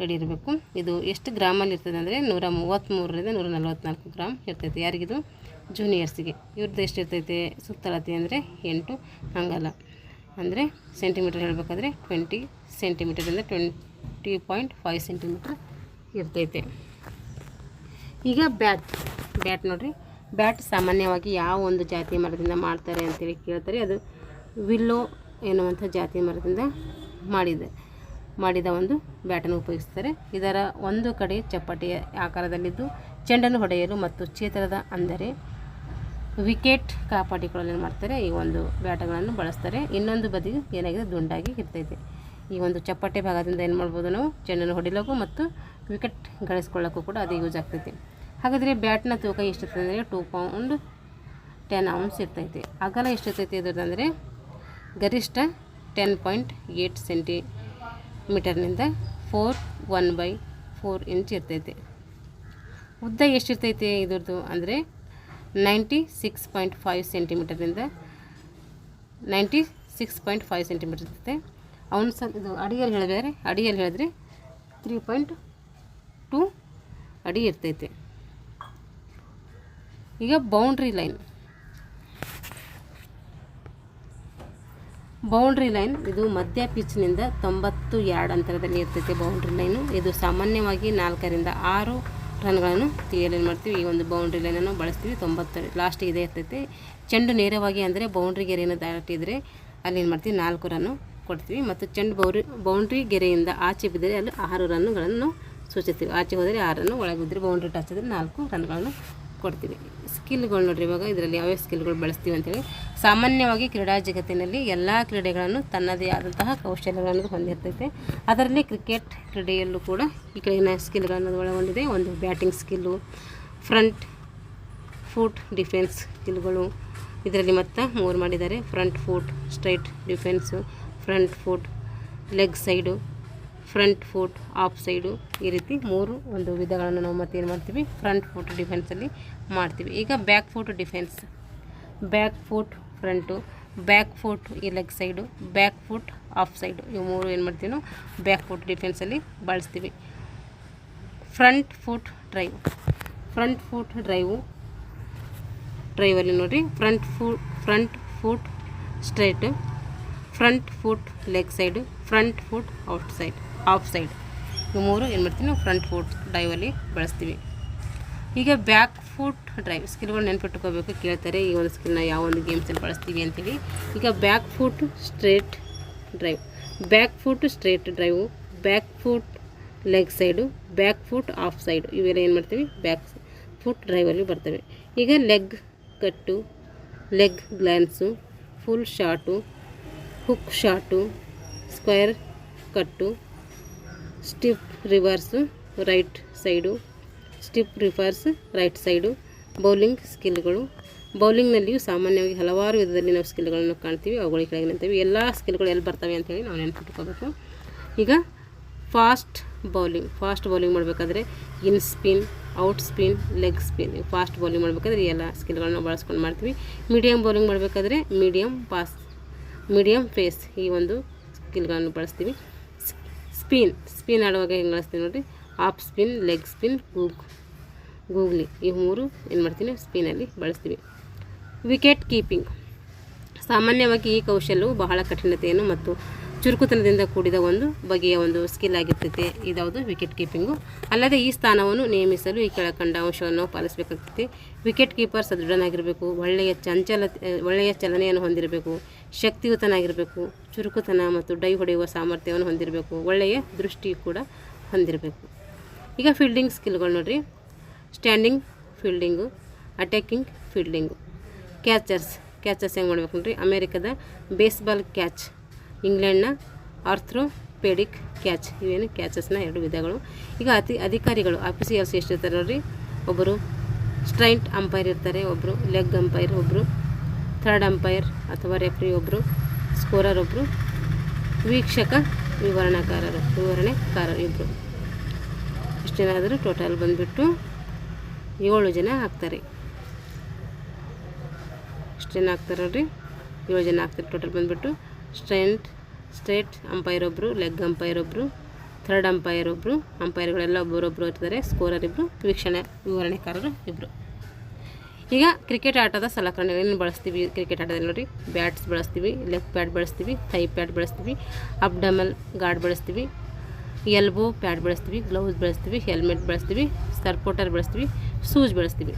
ರೆಡಿ ಇರಬೇಕು. ಇದು ಎಷ್ಟು ಗ್ರಾಮಲ್ಲಿ ಇರ್ತದೆ ಅಂದರೆ 133ರಿಂದ 144 ಗ್ರಾಮ್ ಇರ್ತೈತೆ. ಯಾರಿಗಿದು? ಜೂನಿಯರ್ಸಿಗೆ. ಇವ್ರದ್ದು ಎಷ್ಟು ಇರ್ತೈತೆ ಸುತ್ತಳತೆ ಅಂದರೆ 8 ಅಂಗಲ. ಅಂದರೆ ಸೆಂಟಿಮೀಟರ್ ಹೇಳಬೇಕಾದ್ರೆ 20 ಸೆಂಟಿಮೀಟರಿಂದ 20.5 ಸೆಂಟಿಮೀಟ್ರ್ ಇರ್ತೈತೆ. ಈಗ ಬ್ಯಾಟ್ ನೋಡಿರಿ. ಬ್ಯಾಟ್ ಸಾಮಾನ್ಯವಾಗಿ ಯಾವ ಒಂದು ಜಾತಿ ಮರದಿಂದ ಮಾಡ್ತಾರೆ ಅಂತೇಳಿ ಕೇಳ್ತಾರೆ. ಅದು ವಿಲ್ಲೋ ಎನ್ನುವಂಥ ಜಾತಿ ಮರದಿಂದ ಮಾಡಿದ ಒಂದು ಬ್ಯಾಟನ್ನು ಉಪಯೋಗಿಸ್ತಾರೆ. ಇದರ ಒಂದು ಕಡೆ ಚಪ್ಪಟೆಯ ಆಕಾರದಲ್ಲಿದ್ದು ಚೆಂಡನ್ನು ಹೊಡೆಯಲು ಮತ್ತು ಕ್ಷೇತ್ರದ ಅಂದರೆ ವಿಕೆಟ್ ಕಾಪಾಡಿಕೊಳ್ಳಲು ಏನು ಮಾಡ್ತಾರೆ, ಈ ಒಂದು ಬ್ಯಾಟ್ಗಳನ್ನು ಬಳಸ್ತಾರೆ. ಇನ್ನೊಂದು ಬದಿಗೆ ಏನಾಗಿದೆ, ದುಂಡಾಗಿ ಇರ್ತೈತೆ. ಈ ಒಂದು ಚಪ್ಪಟೆ ಭಾಗದಿಂದ ಏನು ಮಾಡ್ಬೋದು, ನಾವು ಚೆಂಡನ್ನು ಹೊಡಿಲಿಕ್ಕೂ ಮತ್ತು ವಿಕೆಟ್ ಗಳಿಸ್ಕೊಳ್ಳೋಕ್ಕೂ ಕೂಡ ಅದು ಯೂಸ್ ಆಗ್ತೈತಿ. ಹಾಗಾದರೆ ಬ್ಯಾಟ್ನ ತೂಕ ಎಷ್ಟಿರ್ತದೆ ಅಂದರೆ 2 ಪೌಂಡ್ 10 ಔನ್ಸ್ ಇರ್ತೈತಿ. ಅಗಲ ಎಷ್ಟಿರ್ತೈತಿ ಇದ್ರದ್ದಂದರೆ ಗರಿಷ್ಠ 10.8 ಸೆಂಟಿಮೀಟರ್ನಿಂದ 1/4 ಇಂಚ್ ಇರ್ತೈತಿ. ಉದ್ದ ಎಷ್ಟಿರ್ತೈತಿ ಇದ್ರದ್ದು ಅಂದರೆ 96.5 ಸೆಂಟಿಮೀಟರ್ನಿಂದ 96.5 ಸೆಂಟಿಮೀಟರ್ ಇರ್ತೈತೆ. ಔನ್ಸ್ ಇದು ಅಡಿಯಲ್ಲಿ ಹೇಳಿದ್ರೆ 3.2 ಅಡಿ ಇರ್ತೈತೆ. ಈಗ ಬೌಂಡ್ರಿ ಲೈನ್ ಇದು ಮಧ್ಯ ಪಿಚ್ನಿಂದ 90 ಯಾರ್ಡ್ ಅಂತರದಲ್ಲಿ ಇರ್ತೈತೆ. ಬೌಂಡ್ರಿ ಲೈನು ಇದು ಸಾಮಾನ್ಯವಾಗಿ 4ರಿಂದ 6 ರನ್ಗಳನ್ನು ತೆಗೆಯಲು ಏನು ಮಾಡ್ತೀವಿ, ಈ ಒಂದು ಬೌಂಡ್ರಿ ಲೈನನ್ನು ಬಳಸ್ತೀವಿ. 90 ಲಾಸ್ಟಿಗೆ ಇದೇ ಇರ್ತೈತೆ. ಚೆಂಡು ನೇರವಾಗಿ ಅಂದರೆ ಬೌಂಡ್ರಿ ಗೆರೆಯನ್ನು ದಾಟಿದರೆ ಅಲ್ಲಿ ಏನು ಮಾಡ್ತೀವಿ, 4 ರನ್ನು ಕೊಡ್ತೀವಿ. ಮತ್ತು ಚೆಂಡು ಬೌಂಡ್ರಿ ಗೆರೆಯಿಂದ ಆಚೆ ಬಿದ್ದರೆ ಅಲ್ಲಿ 6 ರನ್ನುಗಳನ್ನು ಸೂಚಿಸ್ತೀವಿ. ಆಚೆ ಹೋದರೆ 6 ರನ್ನು, ಒಳಗೆ ಬಿದ್ದರೆ ಬೌಂಡ್ರಿ ಟಚ್ ಆದರೆ 4 ರನ್ಗಳನ್ನು ಕೊಡ್ತೀವಿ. ಸ್ಕಿಲ್ಗಳು ನೋಡ್ರಿ, ಇವಾಗ ಇದರಲ್ಲಿ ಯಾವ್ಯಾವ ಸ್ಕಿಲ್ಗಳು ಬಳಸ್ತೀವಿ ಅಂತೇಳಿ. ಸಾಮಾನ್ಯವಾಗಿ ಕ್ರೀಡಾ ಜಗತ್ತಿನಲ್ಲಿ ಎಲ್ಲ ಕ್ರೀಡೆಗಳನ್ನು ತನ್ನದೇ ಆದಂತಹ ಕೌಶಲ್ಯಗಳನ್ನು ಹೊಂದಿರ್ತೈತೆ. ಅದರಲ್ಲಿ ಕ್ರಿಕೆಟ್ ಕ್ರೀಡೆಯಲ್ಲೂ ಕೂಡ ಈ ಕೆಳಗಿನ ಸ್ಕಿಲ್ಗಳನ್ನು ಒಳಗೊಂಡಿದೆ. ಒಂದು batting skill, front foot defence ಸ್ಕಿಲ್ಗಳು. ಇದರಲ್ಲಿ ಮತ್ತು 3 ಮಾಡಿದ್ದಾರೆ. Front foot straight defence, front foot leg side, front foot off side. ಈ ರೀತಿ 3 ಒಂದು ವಿಧಗಳನ್ನು ನಾವು ಮತ್ತೆ ಏನು ಮಾಡ್ತೀವಿ, ಫ್ರಂಟ್ ಫುಟ್ ಡಿಫೆನ್ಸಲ್ಲಿ ಮಾಡ್ತೀವಿ. ಈಗ back foot defence, back foot front, back foot ಈ leg side, back foot off side. ಇವು 3 ಏನು ಮಾಡ್ತೀವಿ ನಾವು ಬ್ಯಾಕ್ ಫುಟ್ ಡಿಫೆನ್ಸಲ್ಲಿ ಬಳಸ್ತೀವಿ. ಫ್ರಂಟ್ ಫುಟ್ ಡ್ರೈವ್ ಡ್ರೈವಲ್ಲಿ ನೋಡಿರಿ front foot straight, front foot leg side, front foot of side ಇವು 3 ಏನು ಮಾಡ್ತೀವಿ ನಾವು ಫ್ರಂಟ್ ಫುಟ್ ಡ್ರೈವಲ್ಲಿ ಬಳಸ್ತೀವಿ. ಈಗ ಬ್ಯಾಕ್ ಫುಟ್ ಡ್ರೈವ್ ಸ್ಕಿಲ್ಗಳು ನೆನ್ಪಿಟ್ಕೋಬೇಕು, ಕೇಳ್ತಾರೆ ಈ ಒಂದು ಸ್ಕಿಲ್ನ ಯಾವ ಒಂದು ಗೇಮ್ಸಲ್ಲಿ ಬಳಸ್ತೀವಿ ಅಂತೇಳಿ. ಈಗ back foot straight drive, back foot straight drive, back foot leg side, back foot off side ಇವೆಲ್ಲ ಏನು ಮಾಡ್ತೀವಿ ಬ್ಯಾಕ್ ಫುಟ್ ಡ್ರೈವಲ್ಲಿ ಬರ್ತವೆ. ಈಗ leg cut, leg glance, pull shot, hook shot, square cut, step reverse right side, step reverse right side. Bowling ಸ್ಕಿಲ್ಗಳು, ಬೌಲಿಂಗ್ನಲ್ಲಿಯೂ ಸಾಮಾನ್ಯವಾಗಿ ಹಲವಾರು ವಿಧದಲ್ಲಿ ನಾವು ಸ್ಕಿಲ್ಗಳನ್ನು ಕಾಣ್ತೀವಿ, ಅವುಗಳಿಗೆ ಕೆಳಗೆ ನಿಂತೀವಿ. ಎಲ್ಲ ಸ್ಕಿಲ್ಗಳು ಎಲ್ಲಿ ಬರ್ತವೆ ಅಂತೇಳಿ ನಾವು ನೆನಪಿಟ್ಕೋಬೇಕು. ಈಗ ಫಾಸ್ಟ್ ಬೌಲಿಂಗ್ ಮಾಡಬೇಕಾದ್ರೆ in spin, out spin, leg spin. Fast bowling ಮಾಡಬೇಕಾದ್ರೆ ಈ ಎಲ್ಲ ಸ್ಕಿಲ್ಗಳನ್ನ ಬಳಸ್ಕೊಂಡು ಮಾಡ್ತೀವಿ. ಮೀಡಿಯಮ್ ಬೌಲಿಂಗ್ ಮಾಡಬೇಕಾದ್ರೆ ಮೀಡಿಯಮ್ ಫೇಸ್ ಈ ಒಂದು ಸ್ಕಿಲ್ಗಳನ್ನು ಬಳಸ್ತೀವಿ. ಸ್ಪಿನ್ ಆಡುವಾಗ ಹೆಂಗೆ ಬಳಸ್ತೀವಿ ನೋಡಿರಿ, off spin, leg spin, googly ಇವು 3 ಏನು ಮಾಡ್ತೀನಿ ಸ್ಪಿನಲ್ಲಿ ಬಳಸ್ತೀವಿ. ವಿಕೆಟ್ ಕೀಪಿಂಗ್, ಸಾಮಾನ್ಯವಾಗಿ ಈ ಕೌಶಲ್ಯವು ಬಹಳ ಕಠಿಣತೆಯನ್ನು ಮತ್ತು ಚುರುಕುತನದಿಂದ ಕೂಡಿದ ಒಂದು ಬಗೆಯ ಒಂದು ಸ್ಕಿಲ್ ಆಗಿರ್ತೈತೆ. ಇದಾವುದು ವಿಕೆಟ್ ಕೀಪಿಂಗು. ಅಲ್ಲದೆ ಈ ಸ್ಥಾನವನ್ನು ನಿಯಮಿಸಲು ಈ ಕೆಳಕಂಡ ಅಂಶವನ್ನು ಪಾಲಿಸಬೇಕಾಗ್ತೈತೆ. ವಿಕೆಟ್ ಕೀಪರ್ ಸದೃಢನಾಗಿರಬೇಕು, ಒಳ್ಳೆಯ ಚಲನೆಯನ್ನು ಹೊಂದಿರಬೇಕು, ಶಕ್ತಿಯುತನಾಗಿರಬೇಕು, ಚುರುಕುತನ ಮತ್ತು ಡೈ ಹೊಡೆಯುವ ಸಾಮರ್ಥ್ಯವನ್ನು ಹೊಂದಿರಬೇಕು, ಒಳ್ಳೆಯ ದೃಷ್ಟಿ ಕೂಡ ಹೊಂದಿರಬೇಕು. ಈಗ ಫೀಲ್ಡಿಂಗ್ ಸ್ಕಿಲ್ಗಳು ನೋಡಿರಿ, standing fielding, attacking fielding. Catchers ಹೆಂಗೆ ಮಾಡ್ಬೇಕು ನೋಡಿರಿ, ಅಮೇರಿಕದ ಬೇಸ್ಬಾಲ್ ಕ್ಯಾಚ್, ಇಂಗ್ಲೆಂಡ್ನ ಆರ್ಥ್ರೋಪೆಡಿಕ್ ಕ್ಯಾಚ್ ಇವೇನು ಕ್ಯಾಚಸ್ನ 2 ವಿಧಗಳು. ಈಗ ಅಧಿಕಾರಿಗಳು ಆಫೀಸಿಯಲ್ಸ್ ಎಷ್ಟಿರ್ತಾರೆ ನೋಡಿರಿ, ಒಬ್ಬರು ಸ್ಟ್ರೈಟ್ ಅಂಪೈರ್ ಇರ್ತಾರೆ, ಒಬ್ಬರು ಲೆಗ್ ಅಂಪೈರ್, ಒಬ್ಬರು ಥರ್ಡ್ ಅಂಪೈರ್ ಅಥವಾ ರೆಫ್ರಿ, ಒಬ್ಬರು ಸ್ಕೋರರ್, ಒಬ್ಬರು ವೀಕ್ಷಕ ವಿವರಣೆಕಾರರು ಇಬ್ಬರು. ಎಷ್ಟು ಜನ ಆದರೂ ಟೋಟಲ್ ಬಂದುಬಿಟ್ಟು 7 ಜನ ಆಗ್ತಾರೆ. ಎಷ್ಟು ಜನ ಆಗ್ತಾರೆ ನೋಡಿರಿ, 7 ಜನ ಆಗ್ತಾರೆ ಟೋಟಲ್ ಬಂದುಬಿಟ್ಟು. ಸ್ಟ್ರೇಟ್ ಅಂಪೈರ್ ಒಬ್ಬರು, ಲೆಗ್ ಅಂಪೈರ್ ಒಬ್ಬರು, ಥರ್ಡ್ ಅಂಪೈರ್ ಒಬ್ಬರು, ಅಂಪೈರ್ಗಳೆಲ್ಲ ಒಬ್ಬರೊಬ್ಬರು ಇರ್ತಾರೆ, ಸ್ಕೋರರ್ ಇಬ್ಬರು, ವೀಕ್ಷಣೆ ವಿವರಣೆಕಾರರು ಇಬ್ಬರು. ಈಗ ಕ್ರಿಕೆಟ್ ಆಟದ ಸಲಕರಣೆಗಳನ್ನು ಬಳಸ್ತೀವಿ. ಕ್ರಿಕೆಟ್ ಆಟದಲ್ಲಿ ನೋಡಿ, ಬ್ಯಾಟ್ಸ್ ಬಳಸ್ತೀವಿ, ಲೆಗ್ ಪ್ಯಾಡ್ ಬಳಸ್ತೀವಿ, ಥೈ ಪ್ಯಾಡ್ ಬಳಸ್ತೀವಿ, ಅಬ್ಡಮಲ್ ಗಾರ್ಡ್ ಬಳಸ್ತೀವಿ, ಎಲ್ಬೋ ಪ್ಯಾಡ್ ಬಳಸ್ತೀವಿ, ಗ್ಲೌಸ್ ಬಳಸ್ತೀವಿ, ಹೆಲ್ಮೆಟ್ ಬಳಸ್ತೀವಿ, ಸಪೋರ್ಟರ್ ಬಳಸ್ತೀವಿ, ಶೂಸ್ ಬಳಸ್ತೀವಿ.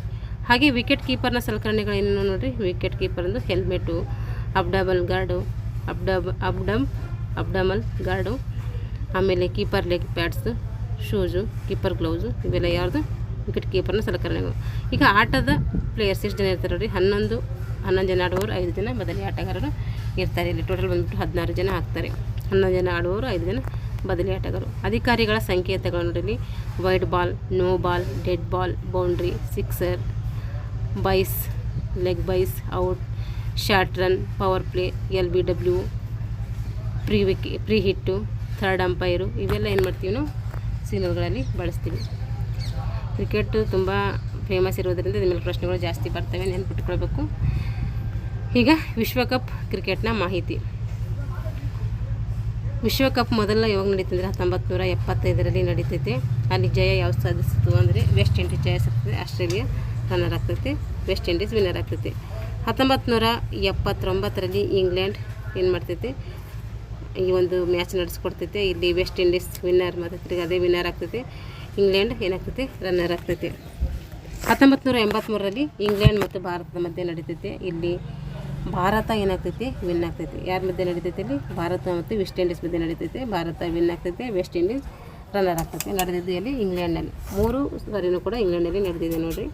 ಹಾಗೆ ವಿಕೆಟ್ ಕೀಪರ್ನ ಸಲಕರಣೆಗಳೇನು ನೋಡಿರಿ, ವಿಕೆಟ್ ಕೀಪರ್ಂದು ಹೆಲ್ಮೆಟು, ಅಬ್ಡಮಲ್ ಗಾರ್ಡು, ಆಮೇಲೆ keeper leg pads, shoes, keeper gloves ಇವೆಲ್ಲ ಯಾರ್ದು ವಿಕೆಟ್ ಕೀಪರ್ನ ಸಲಕರಣೆಗಳು. ಈಗ ಆಟದ ಪ್ಲೇಯರ್ಸ್ ಎಷ್ಟು ಜನ ಇರ್ತಾರೆ ನೋಡಿ, 11 ಜನ ಆಡುವವರು, 5 ಜನ ಬದಲಿ ಆಟಗಾರರು ಇರ್ತಾರೆ. ಇಲ್ಲಿ ಟೋಟಲ್ ಬಂದುಬಿಟ್ಟು 16 ಜನ ಆಗ್ತಾರೆ. 11 ಜನ ಆಡುವವರು, 5 ಜನ ಬದಲಿ ಆಟಗಾರರು. ಅಧಿಕಾರಿಗಳ ಸಂಕೇತಗಳು ನೋಡಿ, wide ball, no ball, dead ball, boundary, sixer, byes, leg byes, out, short run, power play, LBW, free hit, third umpire ಇವೆಲ್ಲ ಏನು ಮಾಡ್ತೀವಿ ನಾವು ಸಿಗ್ನಲ್ಗಳಲ್ಲಿ ಬಳಸ್ತೀವಿ. ಕ್ರಿಕೆಟು ತುಂಬ ಫೇಮಸ್ ಇರೋದರಿಂದ ಇದ್ರ ಮೇಲೆ ಪ್ರಶ್ನೆಗಳು ಜಾಸ್ತಿ ಬರ್ತವೆ, ನೆನ್ಪಿಟ್ಕೊಳ್ಬೇಕು. ಈಗ ವಿಶ್ವಕಪ್ ಕ್ರಿಕೆಟ್ನ ಮಾಹಿತಿ. ವಿಶ್ವಕಪ್ ಮೊದಲ ಯಾವಾಗ ನಡೀತಂದರೆ 1975ರಲ್ಲಿ ನಡೀತೈತೆ. ಅಲ್ಲಿ ಜಯ ಯಾವ್ದು ಸಾಧಿಸಿತು ಅಂದರೆ ವೆಸ್ಟ್ ಇಂಡೀಸ್ ಜಯ ಸಾಧಿಸ್ತದೆ, ಆಸ್ಟ್ರೇಲಿಯಾ ರನ್ನರ್ ಆಗ್ತೈತೆ, ವೆಸ್ಟ್ ಇಂಡೀಸ್ ವಿನ್ನರ್ ಆಗ್ತೈತೆ. 1979ರಲ್ಲಿ ಇಂಗ್ಲೆಂಡ್ ಏನು ಮಾಡ್ತೈತೆ, ಈ ಒಂದು ಮ್ಯಾಚ್ ನಡೆಸ್ಕೊಡ್ತೈತೆ. ಇಲ್ಲಿ ವೆಸ್ಟ್ ಇಂಡೀಸ್ ವಿನ್ನರ್ ಮತ್ತು ತಿರ್ಗಿ ಅದೇ ವಿನ್ನರ್ ಆಗ್ತೈತೆ, ಇಂಗ್ಲೆಂಡ್ ಏನಾಗ್ತೈತೆ ರನ್ನರ್ ಆಗ್ತೈತೆ. 1983ರಲ್ಲಿ ಇಂಗ್ಲೆಂಡ್ ಮತ್ತು ಭಾರತದ ಮಧ್ಯೆ ನಡೀತೈತೆ. ಇಲ್ಲಿ ಭಾರತ ಏನಾಗ್ತೈತಿ ವಿನ್ ಆಗ್ತೈತಿ. ಯಾರ ಮಧ್ಯೆ ನಡೀತೈತೆ ಇಲ್ಲಿ, ಭಾರತ ಮತ್ತು ವೆಸ್ಟ್ ಇಂಡೀಸ್ ಮಧ್ಯೆ ನಡೀತೈತೆ. ಭಾರತ ವಿನ್ ಆಗ್ತೈತೆ, ವೆಸ್ಟ್ ಇಂಡೀಸ್ ರನ್ನರ್ ಆಗ್ತೈತೆ. ನಡೆದಿದ್ದು ಇಲ್ಲಿ ಇಂಗ್ಲೆಂಡ್ನಲ್ಲಿ 3 ಸರಿನೂ ಕೂಡ ಇಂಗ್ಲೆಂಡ್ನಲ್ಲಿ ನಡೆದಿದೆ ನೋಡಿರಿ.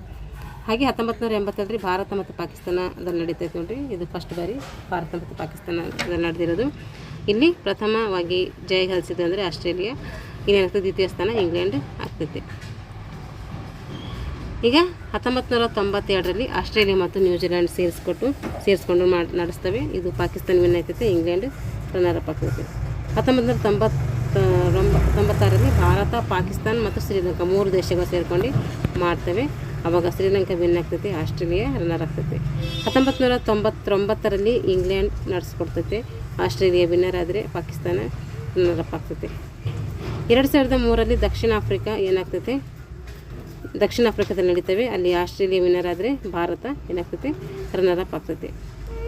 ಹಾಗೆ 1982ರಲ್ಲಿ ಭಾರತ ಮತ್ತು ಪಾಕಿಸ್ತಾನದಲ್ಲಿ ನಡೀತೈತೆ ನೋಡಿರಿ. ಇದು ಫಸ್ಟ್ ಬಾರಿ ಭಾರತ ಮತ್ತು ಪಾಕಿಸ್ತಾನದಲ್ಲಿ ನಡೆದಿರೋದು. ಇಲ್ಲಿ ಪ್ರಥಮವಾಗಿ ಜಯ ಗಳಿಸಿದ್ದು ಅಂದರೆ ಆಸ್ಟ್ರೇಲಿಯಾ, ಇನ್ನೇನಾಗ್ತದೆ ದ್ವಿತೀಯ ಸ್ಥಾನ ಇಂಗ್ಲೆಂಡ್ ಆಗ್ತೈತೆ. ಈಗ 1992ರಲ್ಲಿ ಆಸ್ಟ್ರೇಲಿಯಾ ಮತ್ತು ನ್ಯೂಜಿಲೆಂಡ್ ಸೇರಿಸ್ಕೊಂಡು ನಡೆಸ್ತವೆ. ಇದು ಪಾಕಿಸ್ತಾನ ವಿನ್ ಆಗ್ತೈತೆ, ಇಂಗ್ಲೆಂಡ್ ರನ್ನರ್ ಅಪ್ ಆಗ್ತೈತೆ. 1996ರಲ್ಲಿ ಭಾರತ, ಪಾಕಿಸ್ತಾನ ಮತ್ತು ಶ್ರೀಲಂಕಾ 3 ದೇಶಗಳು ಸೇರ್ಕೊಂಡು ಮಾಡ್ತವೆ. ಆವಾಗ ಶ್ರೀಲಂಕಾ ವಿನ್ ಆಗ್ತೈತೆ, ಆಸ್ಟ್ರೇಲಿಯಾ ರನ್ನರ್ ಆಗ್ತೈತೆ. 1999ರಲ್ಲಿ ಇಂಗ್ಲೆಂಡ್ ನಡೆಸ್ಕೊಡ್ತೈತೆ, ಆಸ್ಟ್ರೇಲಿಯಾ ವಿನ್ನರ್ ಆದರೆ ಪಾಕಿಸ್ತಾನ ರನ್ನರ್ ಅಪ್ ಆಗ್ತೈತೆ. 2003ರಲ್ಲಿ ದಕ್ಷಿಣ ಆಫ್ರಿಕಾ ಏನಾಗ್ತೈತೆ ದಕ್ಷಿಣ ಆಫ್ರಿಕಾದಲ್ಲಿ ನಡೀತವೆ. ಅಲ್ಲಿ ಆಸ್ಟ್ರೇಲಿಯಾ ವಿನ್ನರ್ ಆದರೆ ಭಾರತ ಏನಾಗ್ತೈತೆ ರನ್ನರ್ ಅಪ್ ಆಗ್ತೈತೆ.